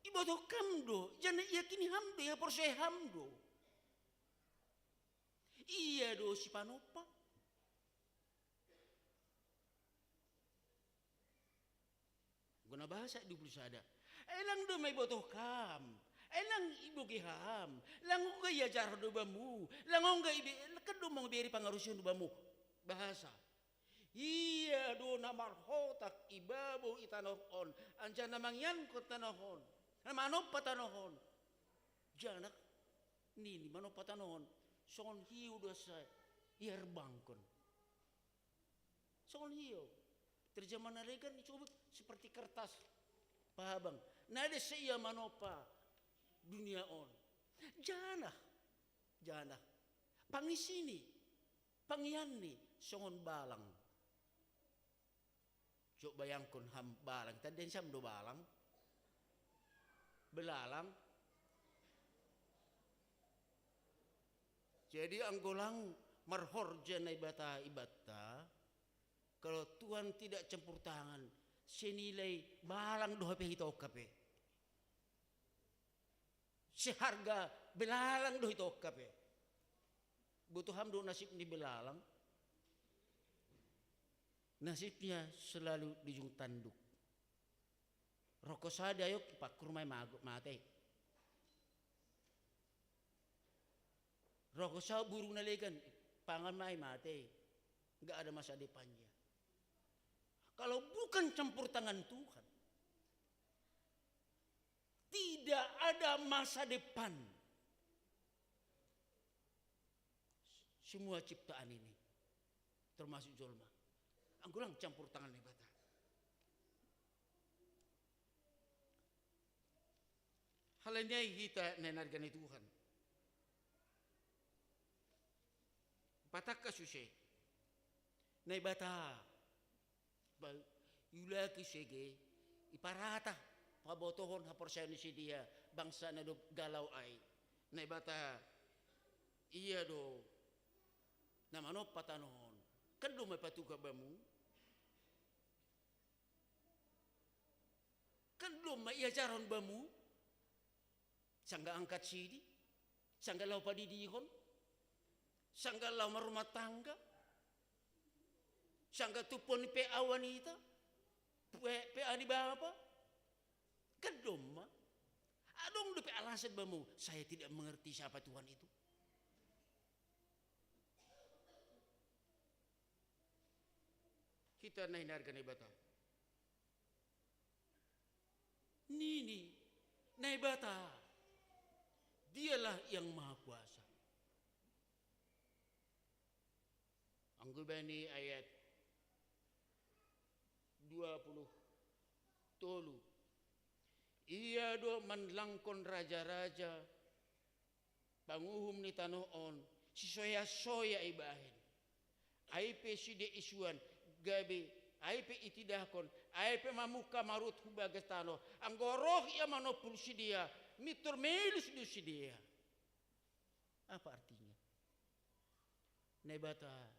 ibadah kamdo, jangan yakini hamdo ya porsai hamdo. Iya do si panopa. Guna bahasa di ada. Elang do may botoh kam. Elang ibu giham. Lango gaya jar do bamu. Lango gaya ibi kedo mong beri pangarusun do bamu. Bahasa. Iya do namar hotak ibabo itanohon. Anjan namang yan ko tanohon. Manop patanohon. Janak nini manop patanohon. Songon hiu do sa yerbangkon. Songon hiu. Terjemahan nalegan coba seperti kertas pahabang. Nade saya manopa dunia on. Jana. Pangisini. Pangiani songon balang. Cok bayangkon ham balang. Tadi sam do balang. Belalang. Jadi anggolang marhorja na ibata. Kalau Tuhan tidak campur tangan, senilai balang doh hito kape. Seharga belalang doh hito kape. Butuh hamdo nasib ni belalang. Nasibnya selalu dijung tanduk. Rokok sada yuk pak kurmai mate. Rokok sa burung nalegan pangan mai mate. Enggak ada masa depannya. Kalau bukan campur tangan Tuhan, tidak ada masa depan. Semua ciptaan ini, termasuk jolma. Anggulang campur tangan nebata. Halanya kita nenargani Tuhan. Patak kasusye. Nebata. Yula kisege iparata pabotohon haporsayon si dia bangsa na do galau ay naibata iya do namano patanohon kan do may patuga bamu kan do may iajaron bamu sangga angkat sidi sangga lau padidihon sangga lau marumah tangga sangga tupon ni PA wanita, PA ni bapa, kedoma, adong do PA alasan bamu, saya tidak mengerti siapa Tuhan itu. Kita nahinargan ibata. Nini, naibata, dialah yang maha kuasa. Anggubani ayat 20 tolu. Iya do manlangkon raja-raja panguhum ni tanoon si soya-soya ibahin. Aipe si de isuan gabi aipe itidahkon aipe mamuka marut hubagas tano anggoroh ia manopul si dia mitur melus du si dia. Apa artinya? Nebata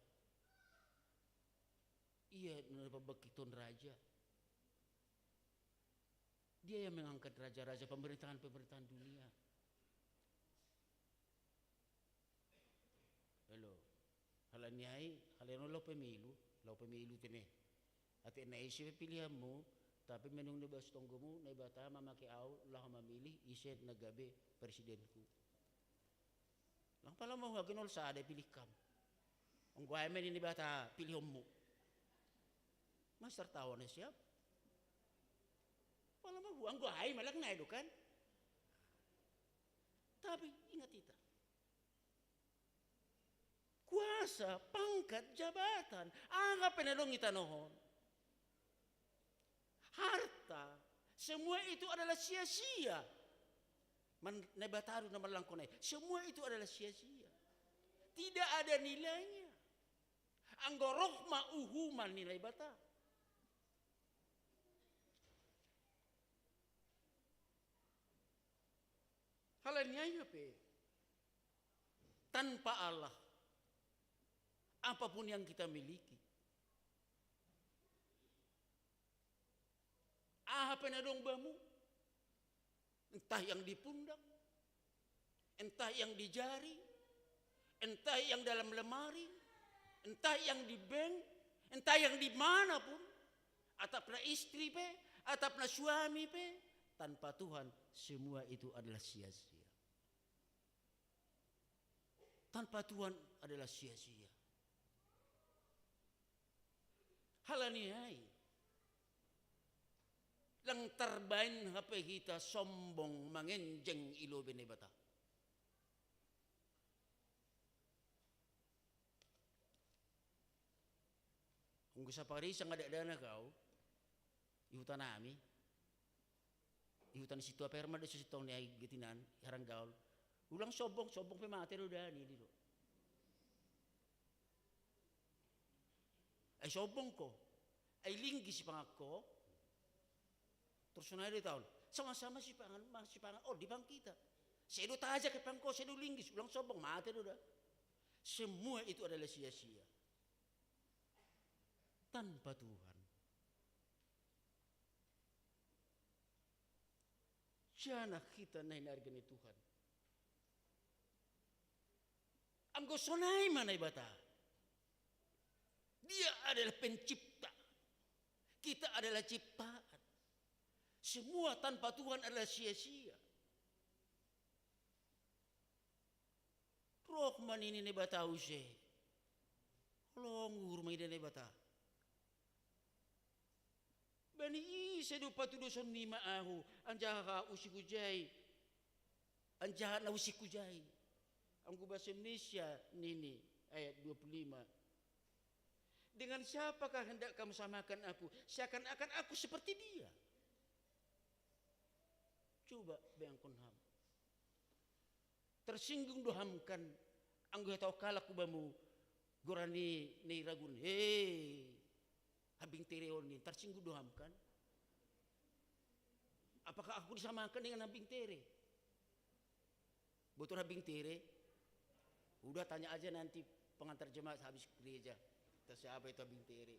iya begitu raja. Dia yang mengangkat raja-raja pemerintahan dunia. Hello. Halanyai, haleno lo pemilu tene. Ati na isi pilihanmu, tapi menung nebas tonggomu na ibata mamaki au lah mamilih iset na gabi presidenku. Lang pala mo haginol sa ada pilih kam. Ang guaymen ini bata pilihmu. Master tahu na siap. Pala mabuang guay malang na kan. Tapi ingat kita. Kuasa, pangkat, jabatan, angka penelong itanohon. Harta, semua itu adalah sia-sia. Nebataru na malangkonay. Semua itu adalah sia-sia. Tidak ada nilainya. Anggorohma uhuman nilai bata. Halanya pe. Tanpa Allah, apapun yang kita miliki, apa nadong bamu, entah yang di pundak, entah yang di jari, entah yang dalam lemari, entah yang di bank, entah yang di manapun, atapna istri pe, atapna suami pe, tanpa Tuhan semua itu adalah sia-sia. Tanpa Tuhan adalah sia-sia. Halaniai. Lang tarbain hape kita sombong mengenjeng ilo benebata. Kung sa Paris ang ada-ada na kau, ihutan nami, ihutan si tua perma de susitong ni ay gitinan, harang gaul. Ulang sombong pe matero dani dito. Ay sombong ko, ay linggi si pangako, terus na di taon, sama-sama si pangan, oh di bang kita. Sedo taja ke pangko, sedo linggis, ulang sombong matero dah. Semua itu adalah sia-sia. Tanpa Tuhan. Jana kita nahinargan ni Tuhan. Ang gosonay man ay bata. Dia adalah pencipta. Kita adalah ciptaan. Semua tanpa Tuhan adalah sia-sia. Rohman ini ne bata use. Longur may ne bata. Bani sedu patudoson ni maahu anjaha usikujay. Anjaha na usikujay. Ang bahasa Indonesia nini ayat 25. Dengan siapakah hendak kamu samakan aku? Seakan-akan aku seperti dia. Coba bayangkan ham. Tersinggung dohamkan anggo tau kalak kubamu gorani ni ragun. Habing tereon ni tersinggung dohamkan. Apakah aku disamakan dengan habing tere? Betul habing tere? Udah tanya aja nanti pengantar jemaat habis gereja. Siapa itu habing tere?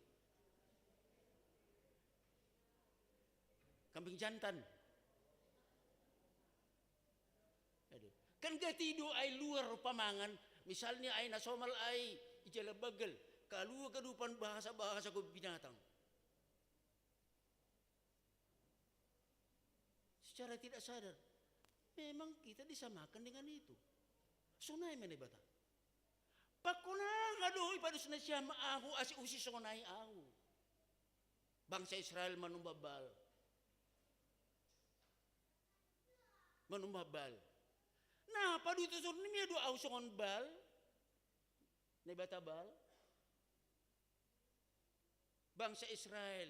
Kambing jantan. Aduh. Kan gatido ay luar pamangan. Misalnya ay nasomal ay ijala bagel. Kalua kedupan bahasa-bahasa ko binatang. Secara tidak sadar. Memang kita disamakan dengan itu. Sunay menebata. Pakunang aduh ipadus na siya maahu asi usi sonay ahu. Bangsa Israel manumbabal. Manumbabal. Nah, paduto sur ni do au songon bal. Nebata bal. Bangsa Israel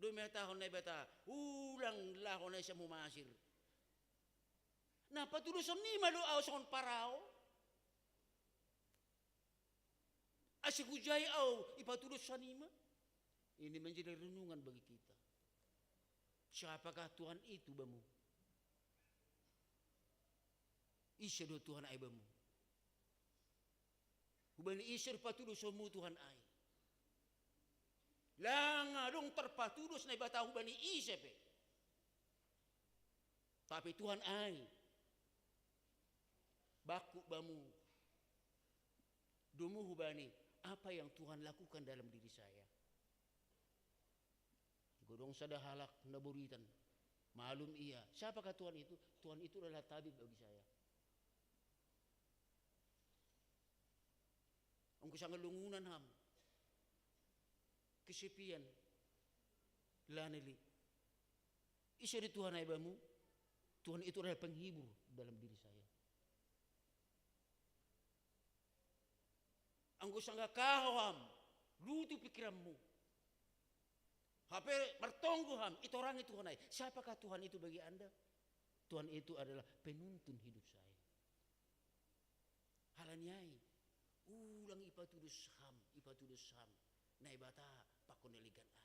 2 tahun nebata ulang lahon na siya mumasir. Nah, patuduson ni do au songon parao. Asikujay au ipatulus sa nima. Ini menjadi renungan bagi kita. Siapakah Tuhan itu bamu? Isya do Tuhan ay bamu. Hubani isya patulus mu Tuhan ay. Langadong terpatulus na ibata hubani isya pe. Tapi Tuhan ay. Baku bamu. Dumu hubani. Apa yang Tuhan lakukan dalam diri saya? Godong sada halak naburitan. Malum iya. Siapakah Tuhan itu? Tuhan itu adalah tabib bagi saya. Ang kusang lungunan ham. Kesepian. Lanili. Isa di Tuhan ay bamu. Tuhan itu adalah penghibur dalam diri saya. Ang kusang kahawam. Lutu pikiranmu. Hape bertongguham. Itu orang itu Tuhan ay. Siapakah Tuhan itu bagi Anda? Tuhan itu adalah penuntun hidup saya. Halanyai, ulang ipatulus ham, naibata pakoneligan ay.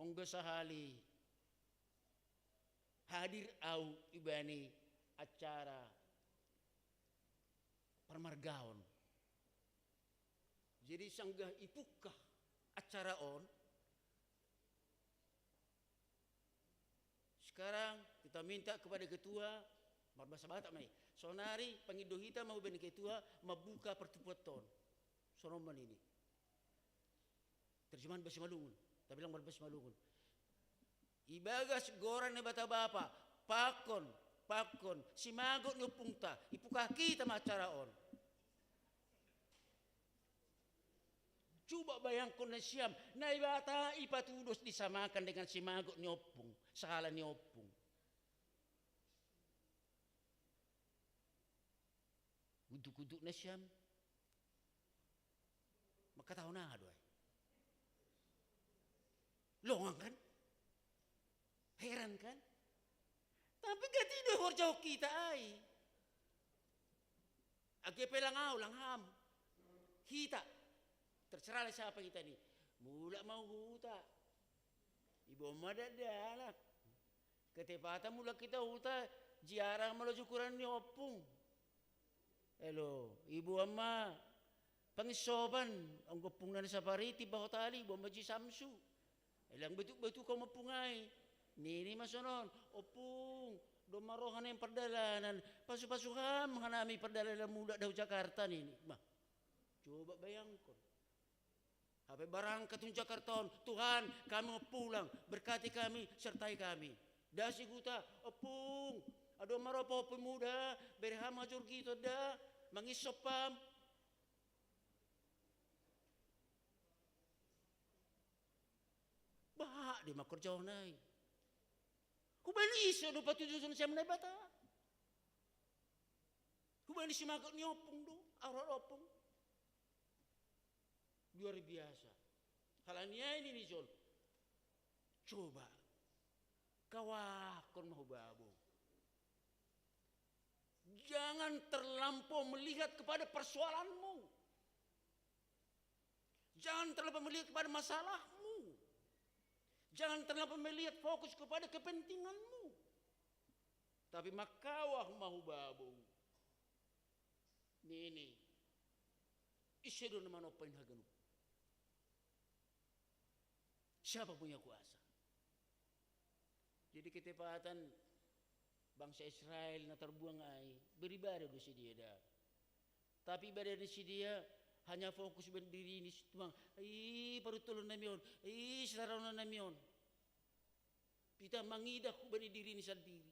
Ongga sahali, hadir au ibani acara permargaon. Jadi sanggah ipukah acara on. Sekarang kita minta kepada ketua, marbasa batak mai. Sonari pengido kita mau bani ketua membuka pertubuhan. Sonoman ini. Terjemahan bahasa Malungun. Kita bilang bahasa Malungun. Ibagas goran ne bata bapa, pakon, simagot ni pungta, ipukah kita macara on. Coba bayangkan na siyam, na ibata ipatudos disamakan dengan simagot ni opung, salah ni opung. Guduk-guduk na siyam, makataw na adoy. Longang kan? Heran kan? Tapi gatido horjaw kita ay. Agi pelangaw, langham. Hita. Terserah siapa kita ni. Mula mau huta. Ibu madadanak. Ketepatan mula kita huta. Jiarang malajukuran ni opung. Hello, ibu amma. Pangisoban. Ang gopungan sa pariti baho tali. Ibu maji samsu. Elang betul-betul kau mapungay. Nini masonon. Opung. Domarohan yang perdalanan. Pasu-pasuham. Hanami perdalanan muda daw Jakarta nini. Bah. Coba bayangkan. Sampai barang ketun Jakarta, Tuhan kami mau pulang, berkati kami, sertai kami. Dasi guta, opung, ado maropo pemuda, berham majur gitu dah, mangisopam. Bah, di makor jauh nai. Kubani iso do patujusan siya menai bata. Kubani si makor ni opung do, arah opung. Luar biasa. Halanya ini nih Jol. Coba. Kawakon mau babu. Jangan terlampau melihat kepada persoalanmu. Jangan terlampau melihat kepada masalahmu. Jangan terlampau melihat fokus kepada kepentinganmu. Tapi makawah mau babu. Ini. Isyado naman opain haganu. Siapa punya kuasa? Jadi ketepatan bangsa Israel na terbuang ay beribadah do si dia dah. Tapi ibadah di si dia hanya fokus berdiri ni tuang. Ai parutulon namion. Ai saranon namion. Kita mangidah ku bani diri ni sendiri.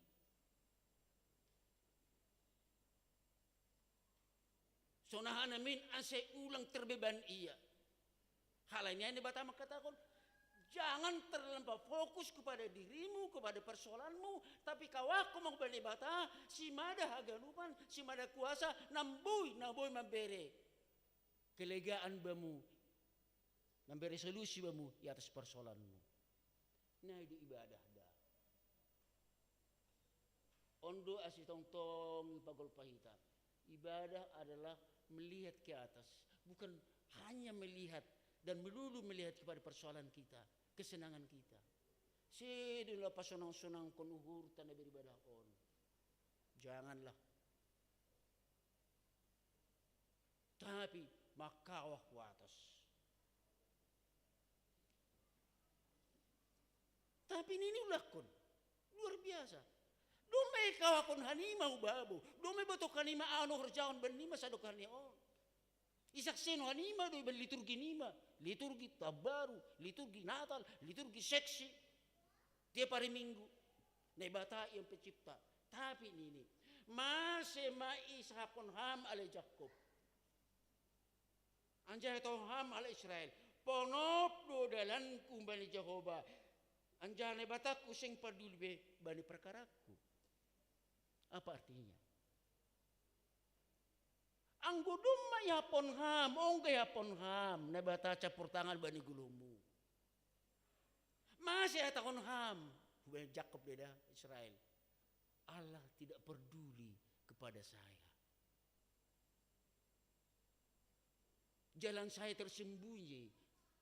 Sonahan namin ase ulang terbeban iya. Halanya ini bata makatakon. Jangan terlampau fokus kepada dirimu, kepada persoalanmu. Tapi kawaku mau bani bata, si mada hagalupan, si mada kuasa, namboy mambere. Kelegaan bamu, mambere solusi bamu di atas persoalanmu. Nah itu ibadah dah. Ondo asitong-tong pagol pahita. Ibadah adalah melihat ke atas. Bukan hanya melihat dan melulu melihat kepada persoalan kita, kesenangan kita. Sedulah pasonang-sonang konuhur tanda beribadah on. Janganlah. Tapi makawah ku atas. Tapi ini ulah kon. Luar biasa. Dumay kawakon hanima ubabu. Dumay batok hanima ano herjaon benima sadok hanion. Isakseno hanima do ibang liturgi nima. Liturgi tabaru, liturgi natal, liturgi seksi. Tiap hari minggu. Naibata yang pencipta. Tapi ini Masih mais hapon ham ale Jakob. Anjay to ham ale Israel. Ponop do dalan kumbani Jehovah. Anjane bataku sing paduli bani perkaraku. Apa artinya? Anggudum yapon ham, ongga yapon ham, na bata capur tangan bani gulumu. Masih tahun ham, bani Jakob beda Israel. Allah tidak peduli kepada saya. Jalan saya tersembunyi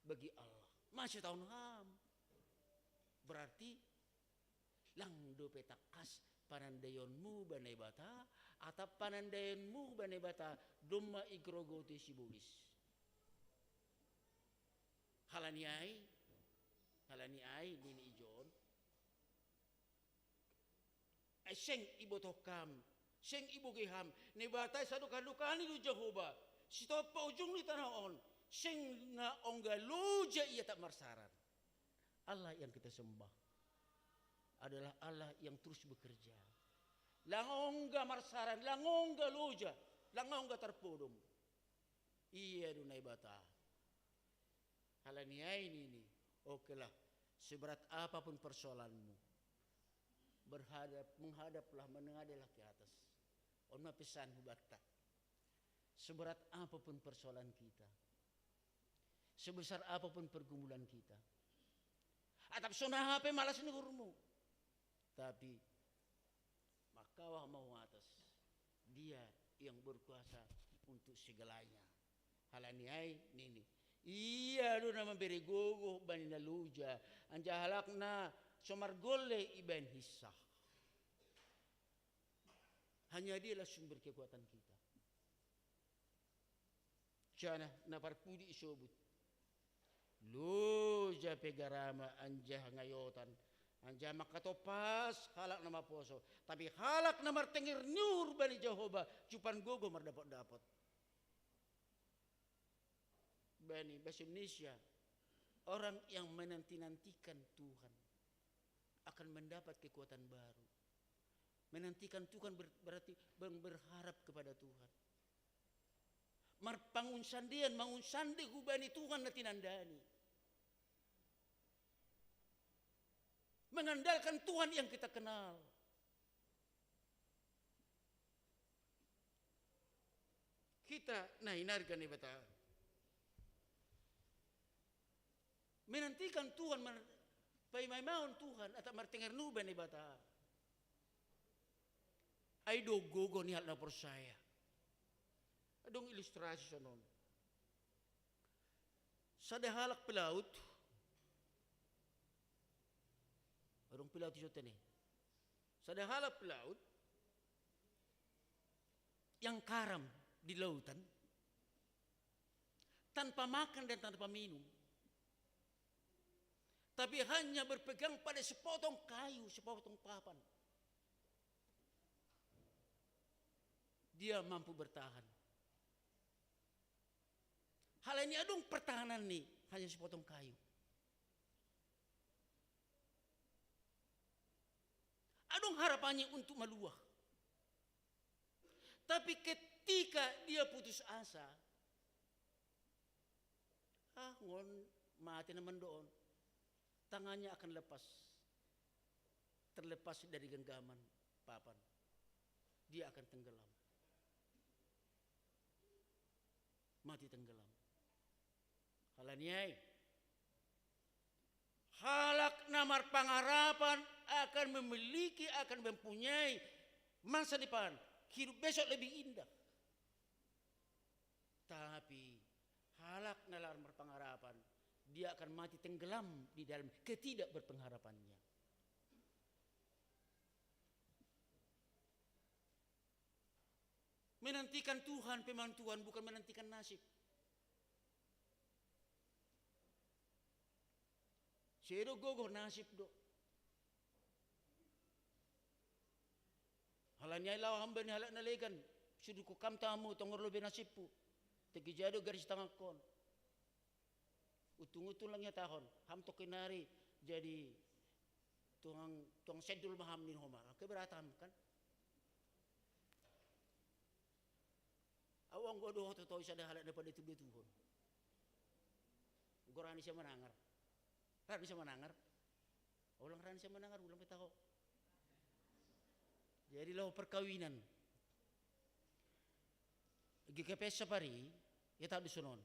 bagi Allah. Masih tahun ham. Berarti langdo petakas panandayonmu banai bata atau panandayonmu banai bata dumma igrogote sibulis. Halani ai nini ijon. Seng ibu tokam, seng ibu geham, ne bata sadukani lu Jehovah. Stop pa ujung ni tanah on, seng na ongga luja ia tak marsaran. Allah yang kita sembah adalah Allah yang terus bekerja. Langongga marsaran, langongga luja, langongga terpudum. Iya dunai bata. Halani ai ini, okelah, seberat apapun persoalanmu. Menghadaplah menengadalah ke atas. Ona pesan hubakta. Seberat apapun persoalan kita, sebesar apapun pergumulan kita, atap sona HP malas nurmu, tapi makawah mau atas. Dia yang berkuasa untuk segalanya. Halani ai nini. Iya do nama beri gogo bani naluja anja halakna somar golle iban hissah. Hanya dialah sumber kekuatan kita. Jana naparpudi isobut. Luja pegarama anjah ngayotan. Anjah makatopas halak nama poso. Tapi halak nama tengir nur bani Jehovah. Cupan gogo mar dapat. Bani bahasa Indonesia. Orang yang menanti-nantikan Tuhan akan mendapat kekuatan baru. Menantikan Tuhan berarti berharap kepada Tuhan. Marpangun sandian, mangun sandi hubani Tuhan na tinandani. Mengandalkan Tuhan yang kita kenal. Kita nahinarkan ni bata. Menantikan Tuhan, paimaimaon Tuhan atau martengar nuban ni bata. Ay dogogo ni hal na persaya. Adong ilustrasi sa nun. Sa dahalak pelaut, adong pelaut iso tani. Sa dahalak pelaut, yang karam di lautan, tanpa makan dan tanpa minum, tapi hanya berpegang pada sepotong kayu, sepotong papan. Dia mampu bertahan. Hal ini adong pertahanan nih, hanya sepotong kayu. Adong harapannya untuk meluah. Tapi ketika dia putus asa, ngon mati naman doon, tangannya akan terlepas dari genggaman papan. Dia akan tenggelam. Mati tenggelam. Halaniai. Halak namar pangarapan akan memiliki, akan mempunyai masa depan. Hidup besok lebih indah. Tapi halak namar pangarapan, dia akan mati tenggelam di dalam ketidakberpengharapannya. Menantikan Tuhan, pemantuan, bukan menantikan nasib. Sedo gogo nasib do. Halanya ilaw hamba ni halak nalegan. Sudu ko kam tamu tongor lobe nasibpu. Tegi jado garis tangan kon. Utung-utung lang ya tahon. Ham to kinari jadi tuang sedul maham nin homar. Keberatan kan? Awang go do totoo sa dahala na pada tudo tuhon. Gorani siya manangar. Rani siya manangar. Ulang rani siya manangar, ulang pitako. Jadi lo perkawinan. GKPS sa pari, ita dusunon.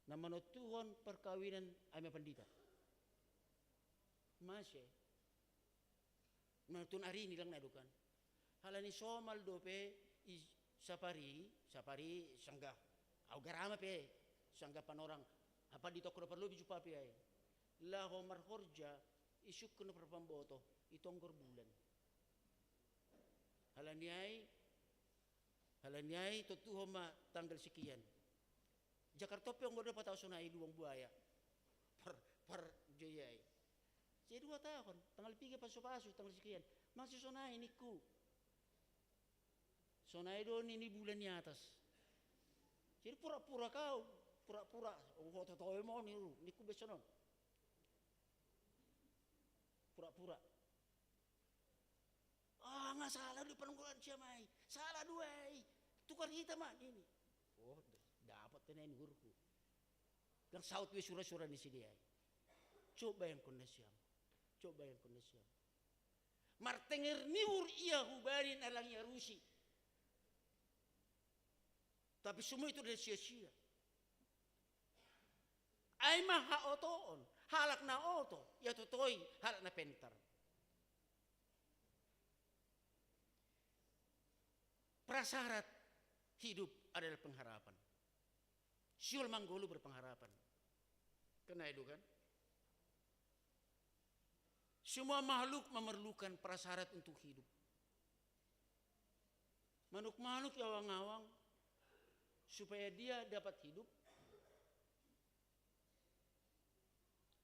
Na manutuhon perkawinan ay may pandita. Masya. Manutun ari nilang nadukan. Halani somal dope sa pari sangga. Au garama pe sangga panorang. Apa dito ko na perlu biju papi ay. Laho marhorja isuk ko na perpamboto itong bulan. Halanyay tutuho ma tanggal sekian. Jakarta pe ang dapat tao sunay duwang buaya. Par jayay. Jadi 2 tahun, tanggal 3 paso-paso, tanggal sekian. Masih sunay niku. Sunay doon ini bulan ni atas. Jadi pura-pura kau, pura-pura. Oh, totoo mo niku beso non. Pura-pura. Nga salah di panunggulan siya may. Salah duay. Tukar kita man ini. Oh, dapat na ini hurku. Kang saut we sura-sura ni sidi ay. Coba yang kona siya. Martenger niur iya hubarin alang ya Rusi. Tapi semua itu dari sia-sia. Ay maha otoon. Halak na oto. Ya totoy. Halak na pentar. Prasyarat hidup adalah pengharapan. Siul Manggolo berpengharapan. Kena itu kan? Semua makhluk memerlukan prasyarat untuk hidup. Makhluk awang-awang supaya dia dapat hidup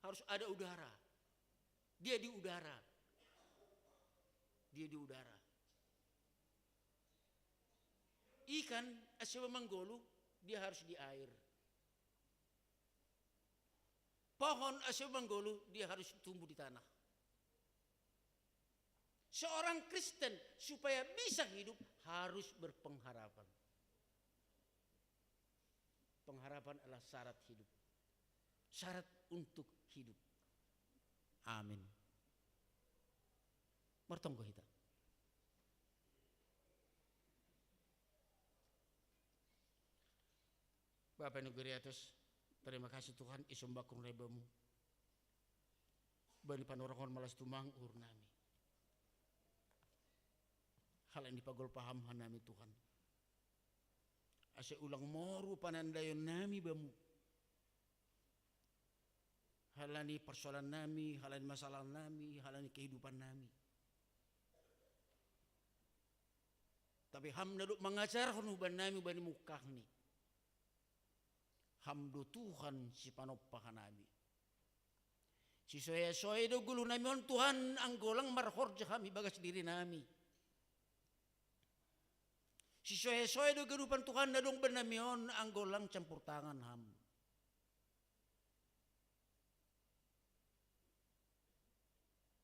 harus ada udara. Dia di udara. Ikan asal Manggolo dia harus di air. Pohon asal Manggolo dia harus tumbuh di tanah. Seorang Kristen supaya bisa hidup harus berpengharapan. Pengharapan adalah syarat hidup. Syarat untuk hidup. Amin. Mertonggo kita. Bapak negeri atas, terima kasih Tuhan isumbakung rebamu. Bani panorangon malas tumang urnami. Hal yang dipagol paham hanami Tuhan. Asya ulang moru panandayon nami bamu. Halani persoalan nami, halani masalah nami, halani kehidupan nami. Tapi hamdaluk mengajar hunuban nami bani mukah ni. Hamdu Tuhan si panopahan nami. Si soya-soya do gulu nami on Tuhan anggolang marhorja kami bagas diri nami. Si soya-soya do kehidupan Tuhan nadong benamion anggolang campur tangan ham.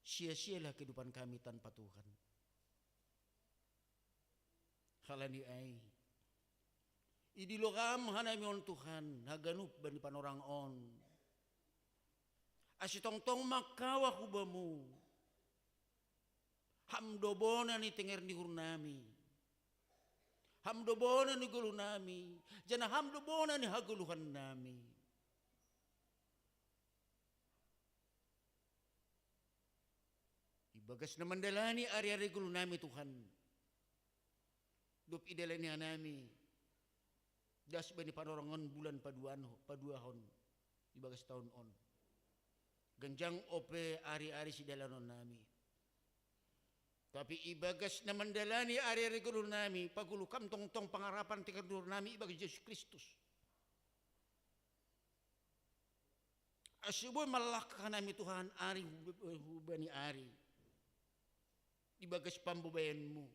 Sia-sialah kehidupan kami tanpa Tuhan. Halani ay. Idilokam hanami on Tuhan haganup bani panorang on. Asitong-tong makawa hubamu. Hamdobona ni tenger ni hurnami. Hamdobona ni gulu nami. Jana hamdobona ni haguluhan nami. Ibagas na mandalani ari-ari gulu nami Tuhan. Dup idalani nami. Das bani panorangon bulan paduahon. Ibagas tahun on. Genjang ope ari-ari si dalanon nami. Tapi ibagas na mandalani ari-ari gulu nami. Pagulukam tong-tong pangarapan tikardur nami ibagas Yesus Kristus. Asiboy malakkan nami Tuhan ari hubani ari. Ibagas pambubayanmu.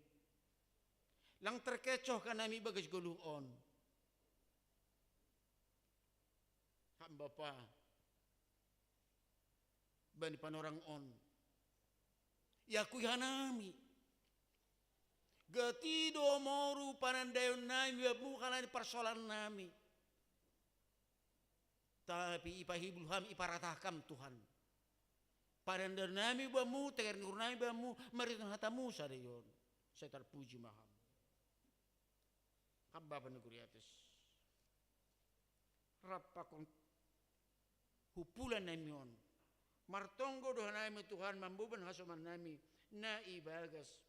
Lang terkecoh ka nami ibagas guluon. Hamba pa. Bani panorang on. Yakuy hanami. Gatido moru panandayon nami bukan persoalan nami. Tapi ipahibul ham iparatahkam Tuhan. Panandayon nami bamu tegar nami bamu maritan hatamu sadayon. Saya terpuji maham. Hamba paneguriates. Rapakon hupulan namion. Martonggo doa nami Tuhan mambuban hasuman nami na ibagas.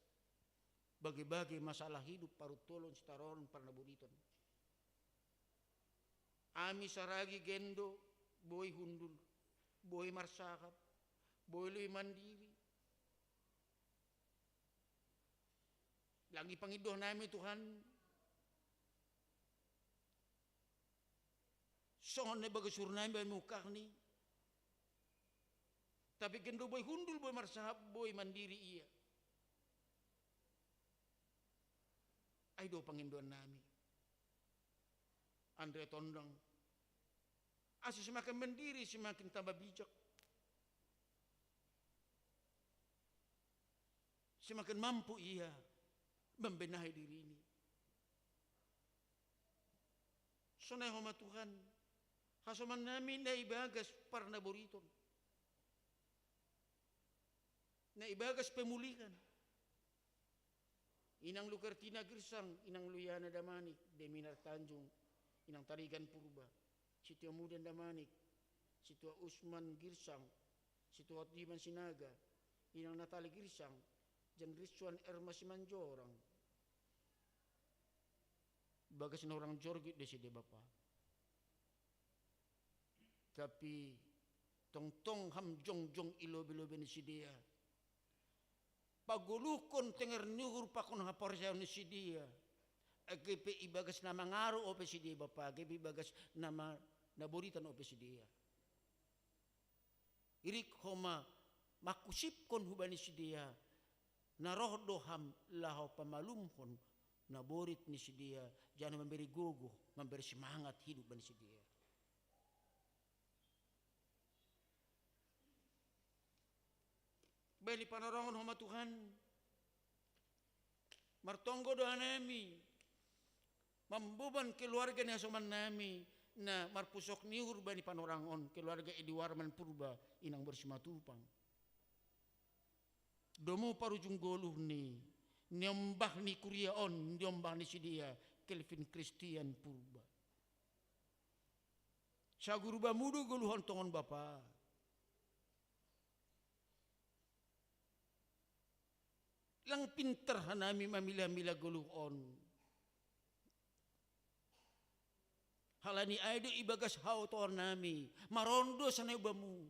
Bagi-bagi masalah hidup parut tolong sitaron parnaburiton. Ami saragi gendo, boy hundul, boy marsakap, boy lui mandiri. Lagi pangidoh nami Tuhan. Sohon na bagasur nami bay mukak ni. Tapi gendo boy hundul, boy marsakap, boy mandiri iya. Ay do pangindoan nami. Andre Tondang. Asi semakin mendiri, semakin tambah bijak. Semakin mampu ia membenahi diri ini. Sonai homa Tuhan. Hasuman nami na ibagas parna boriton. Na ibagas pemulihan. Inang Lukertina Girsang, Inang Luyana Damanik, Deminar Tanjung, Inang Tarigan Purba, Situa Mudan Damanik, Situa Usman Girsang, Situa Diman Sinaga, Inang Natali Girsang, Jan Rizwan Erma Simanjorang. Bagas na orang jorgit de side bapa. Tapi tong ham jong ilobe-lobe ni sidia. Pagulukon tenger nyuhur pakon haporsaw ni sidia. Agipe ibagas na mangaro ope sidia bapa. Agipe ibagas na naburitan ope sidia. Irik homa makusip kon hubani sidia. Narohdoham lahaw pamalumhon naborit ni sidia. Jangan memberi gogo, memberi semangat hidup bani sidia. Beli panarongon homa Tuhan. Martonggo doa nami. Mambuban keluarga ni asuman nami. Na marpusok niur bani panorangon. Keluarga Ediwarman Purba. Inang bersimatupang. Domo parujung goluh ni. Nyombah ni kuriaon. Nyombah ni sidia. Kelvin Christian Purba. Saguru bamudu goluhon tongon bapa. Lang pinter hanami mamila-mila guluhon. Halani aido ibagas hautor nami. Marondo sana bamu.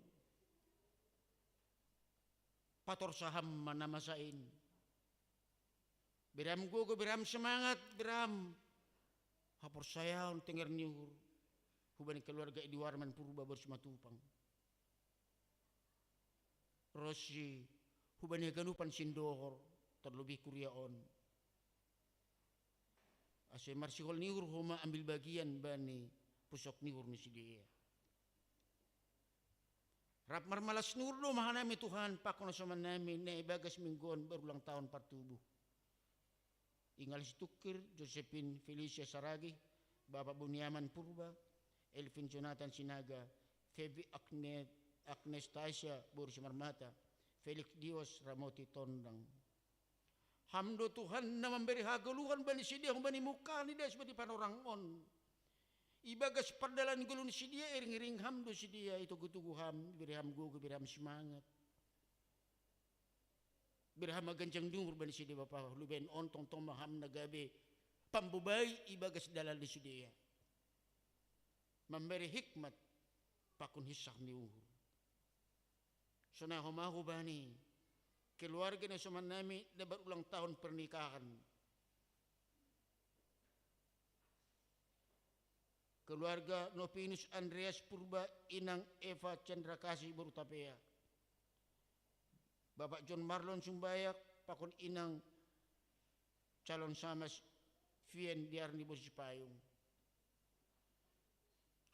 Pator saham manamasain. Beram gogo, beram semangat, beram. Hapor sayaon tenger nyuhur. Hubani keluarga Ediwarman Purba bersematupang. Rosi, hubani ganupan sindohor. Terlebih kuriaon. Ase marsihol niur homa ambil bagian bani pusok niur ni sidia. Rap marmalas nur do mahanami Tuhan pakon sama nami na ibagas mingguan berulang tahun partubuh. Ingalis Tukir, Josephine Felicia Saragi, Bapak Bunyaman Purba, Elvin Jonathan Sinaga, Febi Agnes Tasya Boris Marmata, Felix Dios Ramoti Tondang. Hamdo Tuhan na memberi hagaluhan bani sidia bani muka ni des bani panorangon. Ibagas perdalan gulun sidia iring-iring hamdo sidia itu gutugu ham birham gugu birham semangat. Birham ganjang dumur bani sidia bapa luben ontong tong maham nagabe pambubai ibagas dalal di sidia. Memberi hikmat pakun hisah niuhur. Sonahomahu bani keluarga na suman nami na berulang tahun pernikahan. Keluarga Nopinus Andreas Purba, Inang Eva Chandrakasih Berutapea. Bapak John Marlon Sumbayak, pakon Inang calon samas Fien Diarni Bosipayung.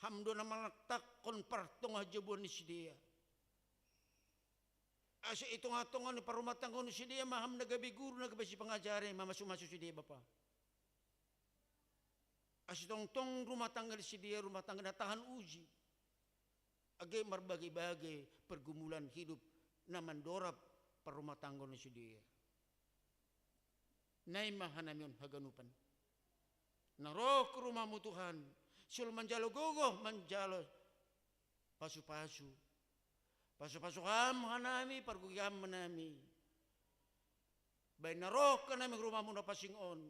Hamdo na malaktak kon partong hajabon ni sidia. Asa itong-atongan ni parumah tangga ni si dia maham nagabi guru nagabi si pengajari mamasuk-masuk si dia bapa. Asa tong rumah tangga ni si dia rumah tangga na tahan uji. Age marbagai-bagai pergumulan hidup na mandorap parumah tangga ni si dia. Nay mahanamion haganupan. Naroh ke rumahmu Tuhan. Sul manjalo gogoh manjalo pasu-pasu. Pasu-pasu ham hanami pargugam manami. Bay naroh ka nami rumahmu na pasingon.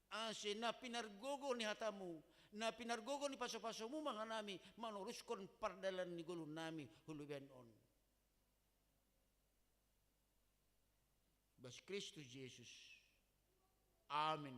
Asi na pinargogo ni hatamu. Na pinargogo ni pasu-pasu mu manganami. Manuruskon pardalan ni gulun nami huluben on. Bas Kristus Yesus. Amin.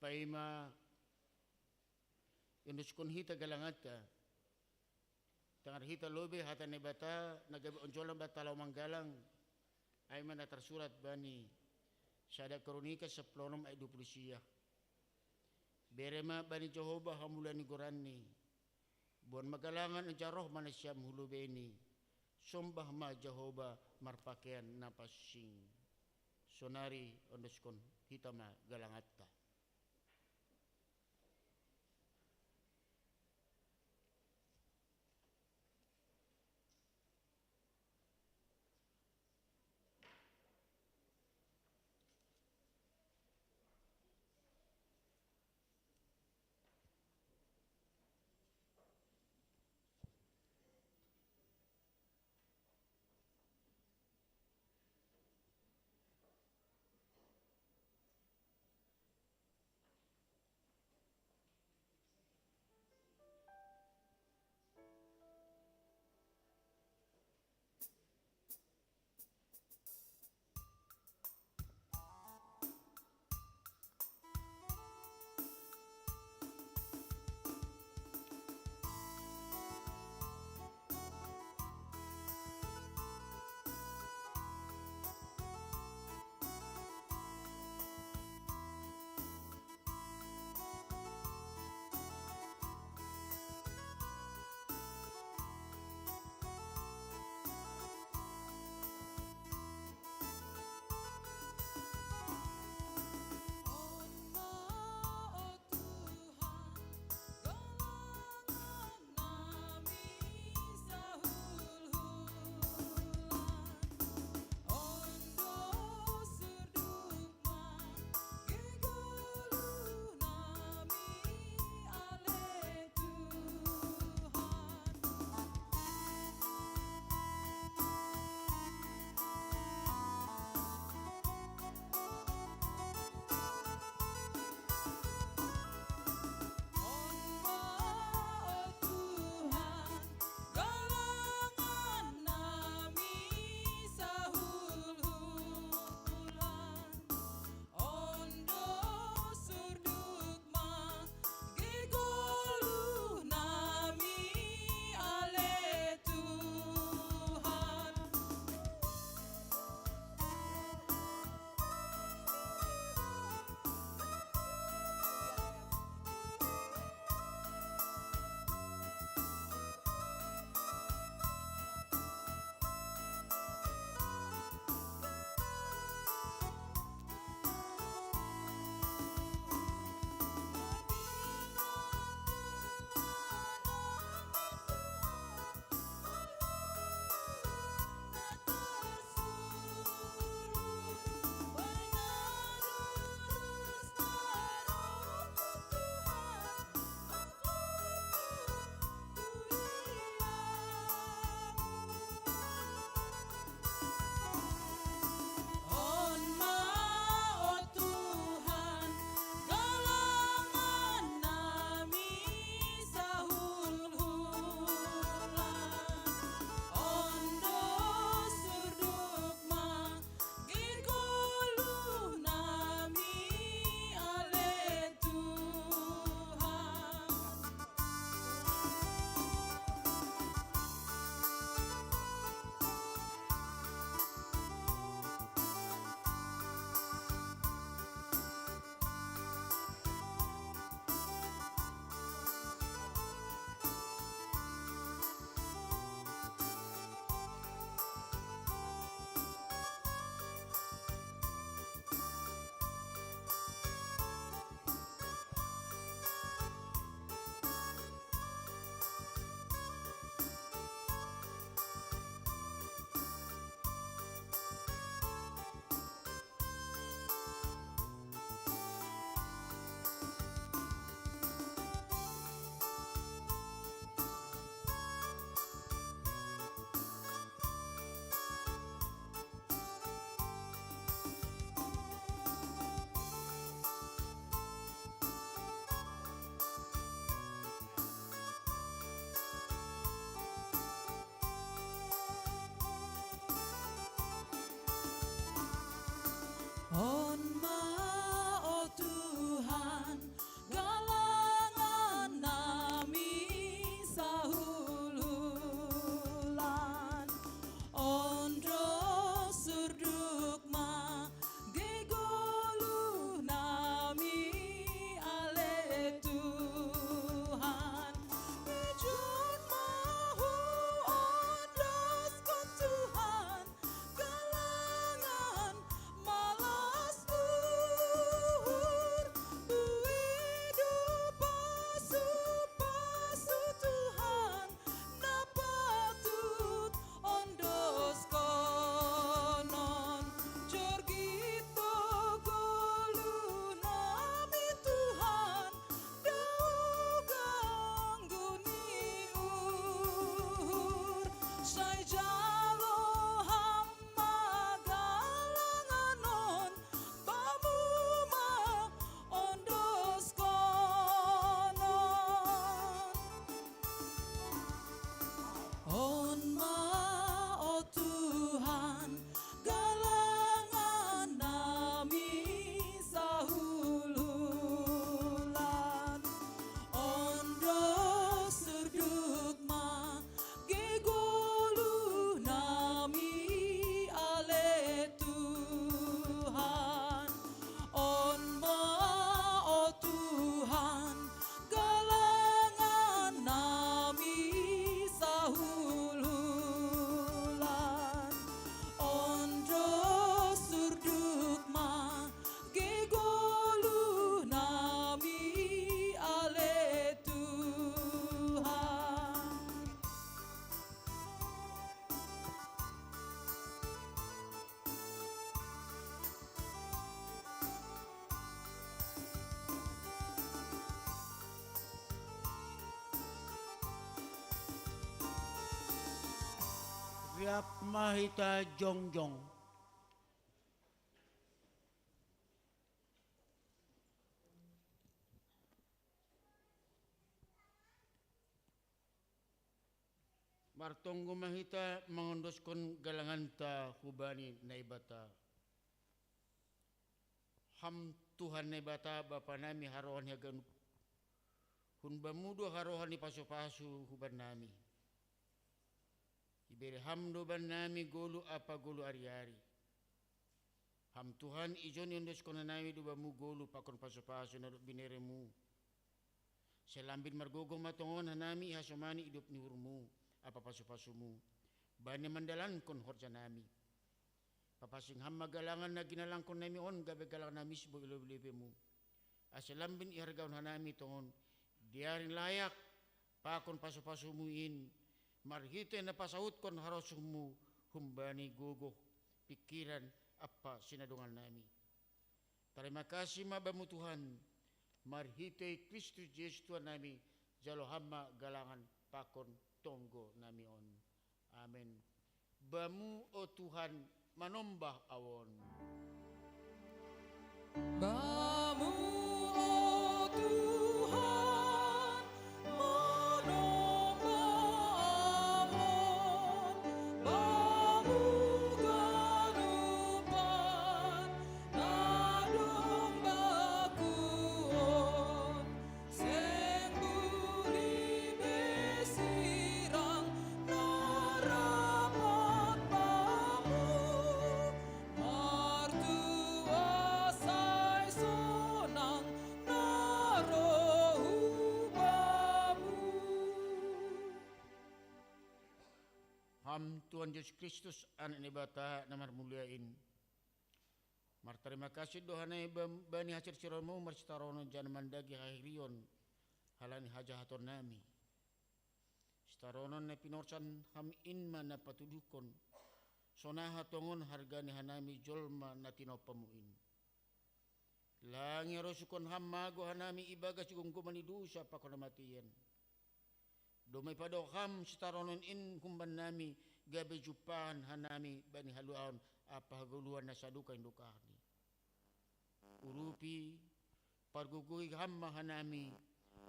Paima inuskon hita galangata tangar hita lobe hata nebata nagabi onjolan batalaw manggalang ay mana tersurat bani sada kronika 10 ay 20 berema bani Jehovah hamulani gorani bon magalangan ang jaroh manasyam hulubeni sombah ma Jehovah marpakaian napasing sonari onuskon hita ma galangata. Siap mahita jongjong. Martonggo mahita mangondoskan galanganta hubani naibata. Ham Tuhan naibata Bapa nami harohan yagan hun bamudo harohan ni pasu-pasu huban nami. Iberi hamdo ban nami golu apa golu ari-ari. Ham Tuhan ijon yondos kona nami do bamu golu pakon pasu-pasu na bineremu. Selambin margogong matongon hanami hasomani hidup ni hurmu. Apa pasu-pasumu bani mandalan kon horja nami papasing ham magalangan na ginalang kon nami on gabe galang nami sibo ilobelebemu aselambin ihargaon hanami tongon diarin layak pakon pasu-pasumu in marhite na pasaut kon harosumu humbani gogoh pikiran apa sinadungan nami. Terima kasih mabamu Tuhan marhite Kristus Yesus Tuhan nami jalo hamma galangan pakon tonggo nami on. Amin. Bamu o Tuhan manombah awon. Bamu o Tuhan manombah awon. Bamu ganupan na dombaku on. Sembuli besirang narapat bamu. Martua say sonang narohu bamu. Ham Tuhan Yesus Kristus anak ni bata namar muliain. Mar terima kasih dohanai bani hasil siromu marstarono jan mandagi hahirion halani hajahaton nami. Staronon na pinorsan ham inma na patudukon. Sonaha tongon hargani hanami jolma na tinopamuin. Langi rosukon ham mago hanami ibaga sigungkuman idusa pakonamatian. Domay padokham staronon in kumban nami gabe jupahan hanami bani haluan apa haguluan na saduka indukahni. Urupi parguguhi hamma hanami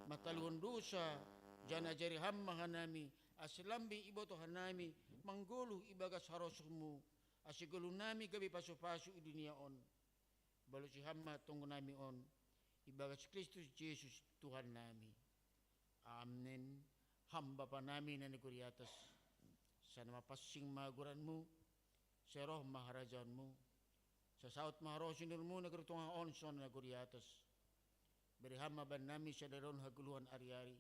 mataluhon dosa jana jari hamma hanami asilambi iboto hanami manggolu ibagas harosumu asigulu nami gabi pasu-pasu i dunia on balu si hamma tunggu nami on ibagas Kristus Yesus Tuhan nami. Amin. Hamba pa nami na nikuriatas sana mapasing maguranmu sa roh maharajanmu sa saut maharosinurmu nagrutunga onson na guriatas beri hamba ban nami sa daron haguluhan ari-ari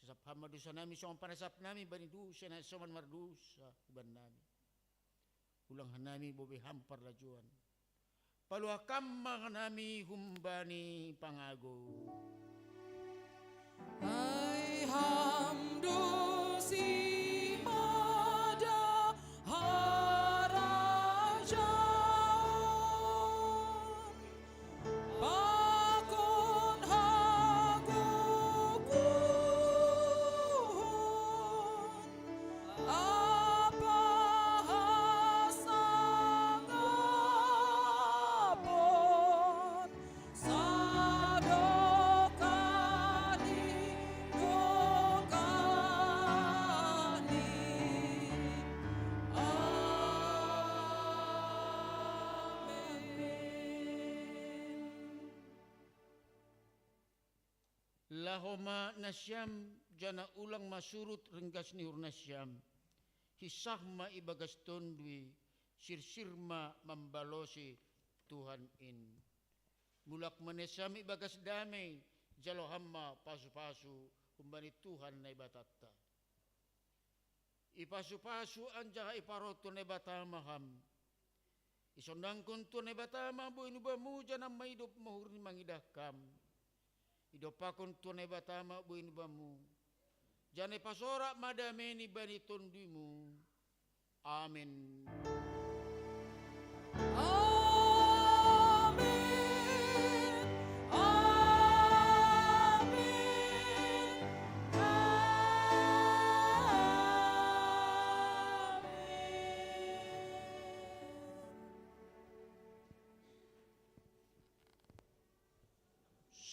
sa hamba dusa nami sa panasap nami bani dusa na soman mardusa ban nami ulang hanami bobe hampar lajuan paluakam mga nami humbani pangago. Ay hamdo si mada harajan pakon hagukuhon apa hasangapon sadokani dokani Lahoma nasyam jana ulang masurut renggas ni nasyam hisah ma ibagas tondwi sirsirma mambalosi Tuhan in mulak manesyam ibagas damai jalo hamma pasu-pasu kumbani Tuhan na ibatatta ipasu-pasu anjaha iparoto na ibatama ham isondang kunto na ibatama bu inubamu janam maidop mahurni mangidakam idopakon tunai batama buin bamu jane pasora madameni bani tondimu. Amin.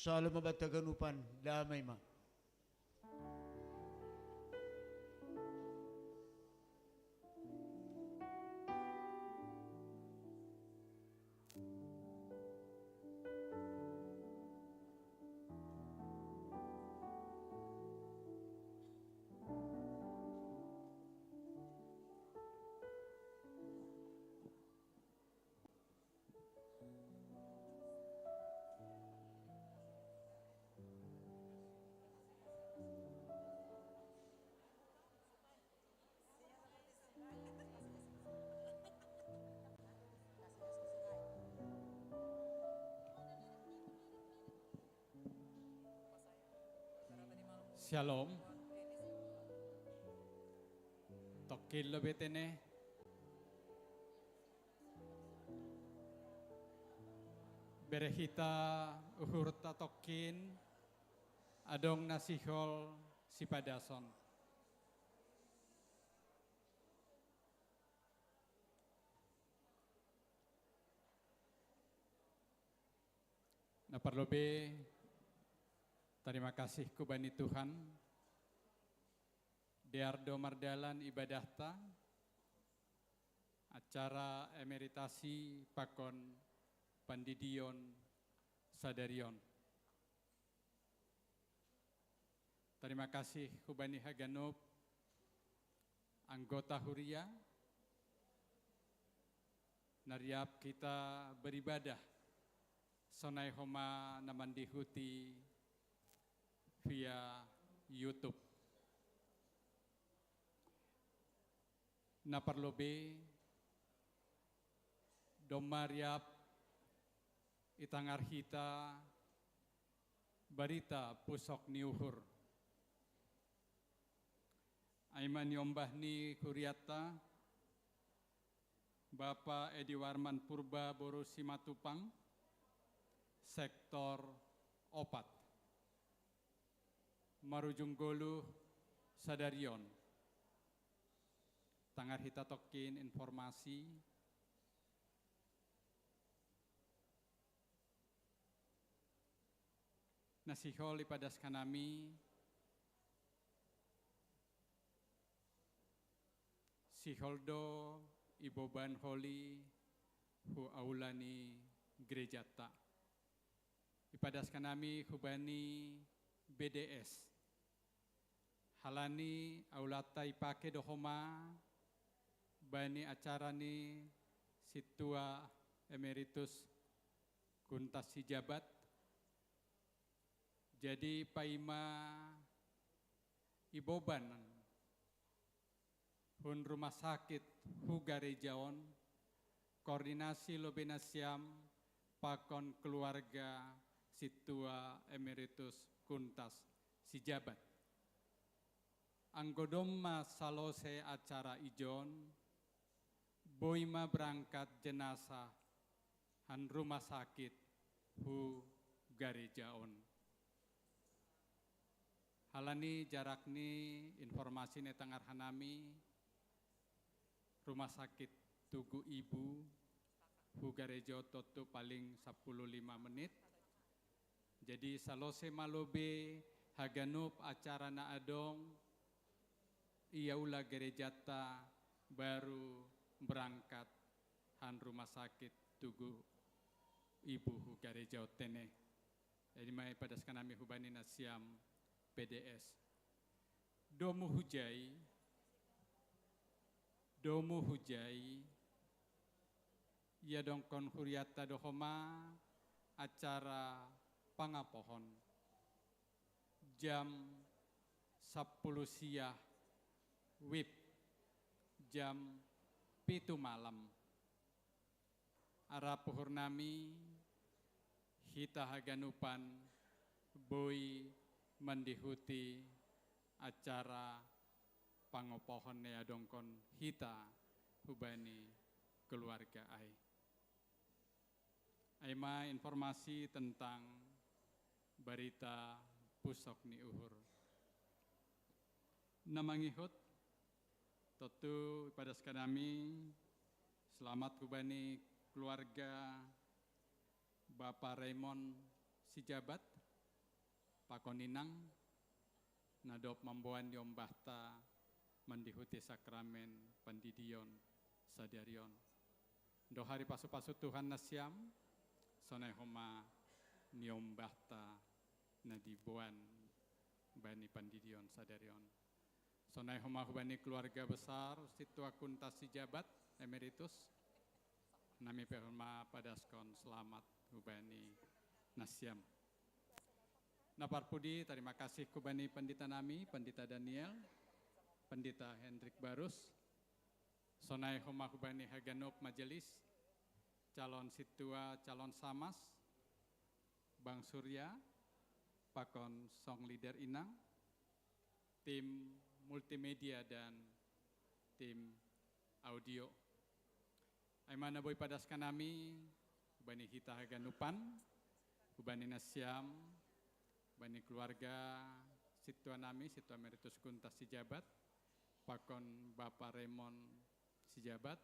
Salam mabataganupan, damay ma. Shalom. Tokkin lo betene. Berehita uhurta tokkin. Adong nasihol si padason. Naparlobe, terima kasih kubani Tuhan. Diardo mardalan ibadahta, acara emeritasi pakon pandidion sadarion. Terima kasih kubani Haganop, anggota Huria, nariap kita beribadah, sonai homa naman dihuti via YouTube. Naparlobe, domariap itangarhita barita pusok niuhur. Aiman yombah ni kuriata, Bapak Edi Warman Purba Boru Simatupang, sektor opat. Marujung Golu Sadarion. Tangar hita tokin informasi. Nasihol ipadas kanami. Siholdo iboban holi hu aulani gerejata. Ipadas kanami hubani BDS. Halani aulata ipake dohoma bani acara ni situa emeritus kuntas sijabat. Jadi paima iboban hun rumah sakit hu garejaon koordinasi lobenasiam pakon keluarga situa emeritus kuntas sijabat. Anggodoma salose acara ijon, boima berangkat jenazah han rumah sakit hu garejaon. Halani jarak ni informasi ne tangar hanami rumah sakit Tugu Ibu hu garejo tutup paling 15 menit. Jadi salose malobe haganup acara na adong iaula gerejata baru berangkat han rumah sakit Tugu Ibu hu garejo tene. Jadi mai padas kanami hubani nasiam PDS. Domu hujai, ia dongkon huriata dohoma acara pangapohon jam 10 siang WIB jam 7 malam. Ara puhurnami hita haganupan boy mendihuti acara pangopohon ya dongkon hita hubani keluarga ai. Aima informasi tentang berita pusok ni uhur. Namangihut tentu pada sekadami selamat hubani keluarga Bapak Raymond Sijabat pakoninang nadop mamboan diombahta mendihuti sakramen pendidion sadarion. Do hari pasu-pasu Tuhan nasiam sonai homa niombahta nadibuan bani pendidion sadarion. Sonai homa hubani keluarga besar situa kuntas sijabat emeritus nami pehorma padaskon selamat hubani nasiam. Napar pudi terima kasih kubani pendeta nami, pendeta Daniel, pendeta Hendrik Barus, sonai homa kubani haganop majelis, calon situa, calon samas, Bang Surya, pakon song leader Inang, tim multimedia dan tim audio. Aimana boy padaskan nami, kubani hita haganupan, kubani nasiam, bani keluarga situa nami, situa emeritus kuntas sijabat, pakon Bapak Raymond sijabat,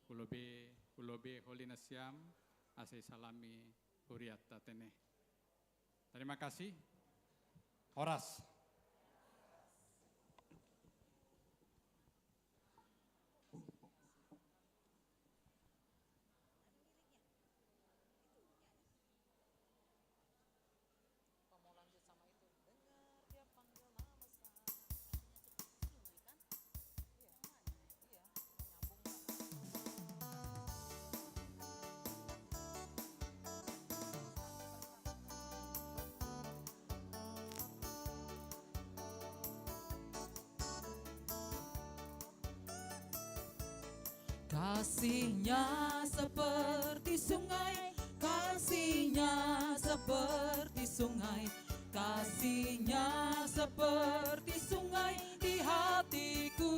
kulobe holi nasiam, asai salami huriat tatene. Terima kasih. Horas. Kasihnya seperti sungai, kasihnya seperti sungai, kasihnya seperti sungai di hatiku,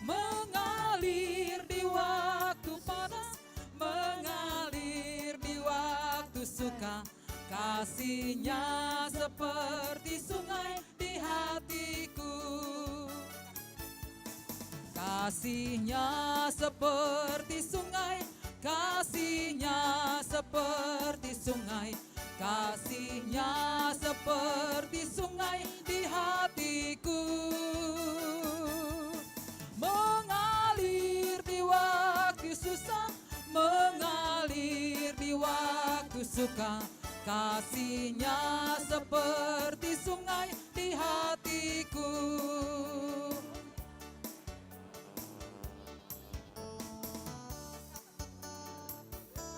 mengalir di waktu panas, mengalir di waktu suka, kasihnya seperti sungai di hatiku. Kasihnya seperti sungai, kasihnya seperti sungai, kasihnya seperti sungai di hatiku, mengalir di waktu susah, mengalir di waktu suka, kasihnya seperti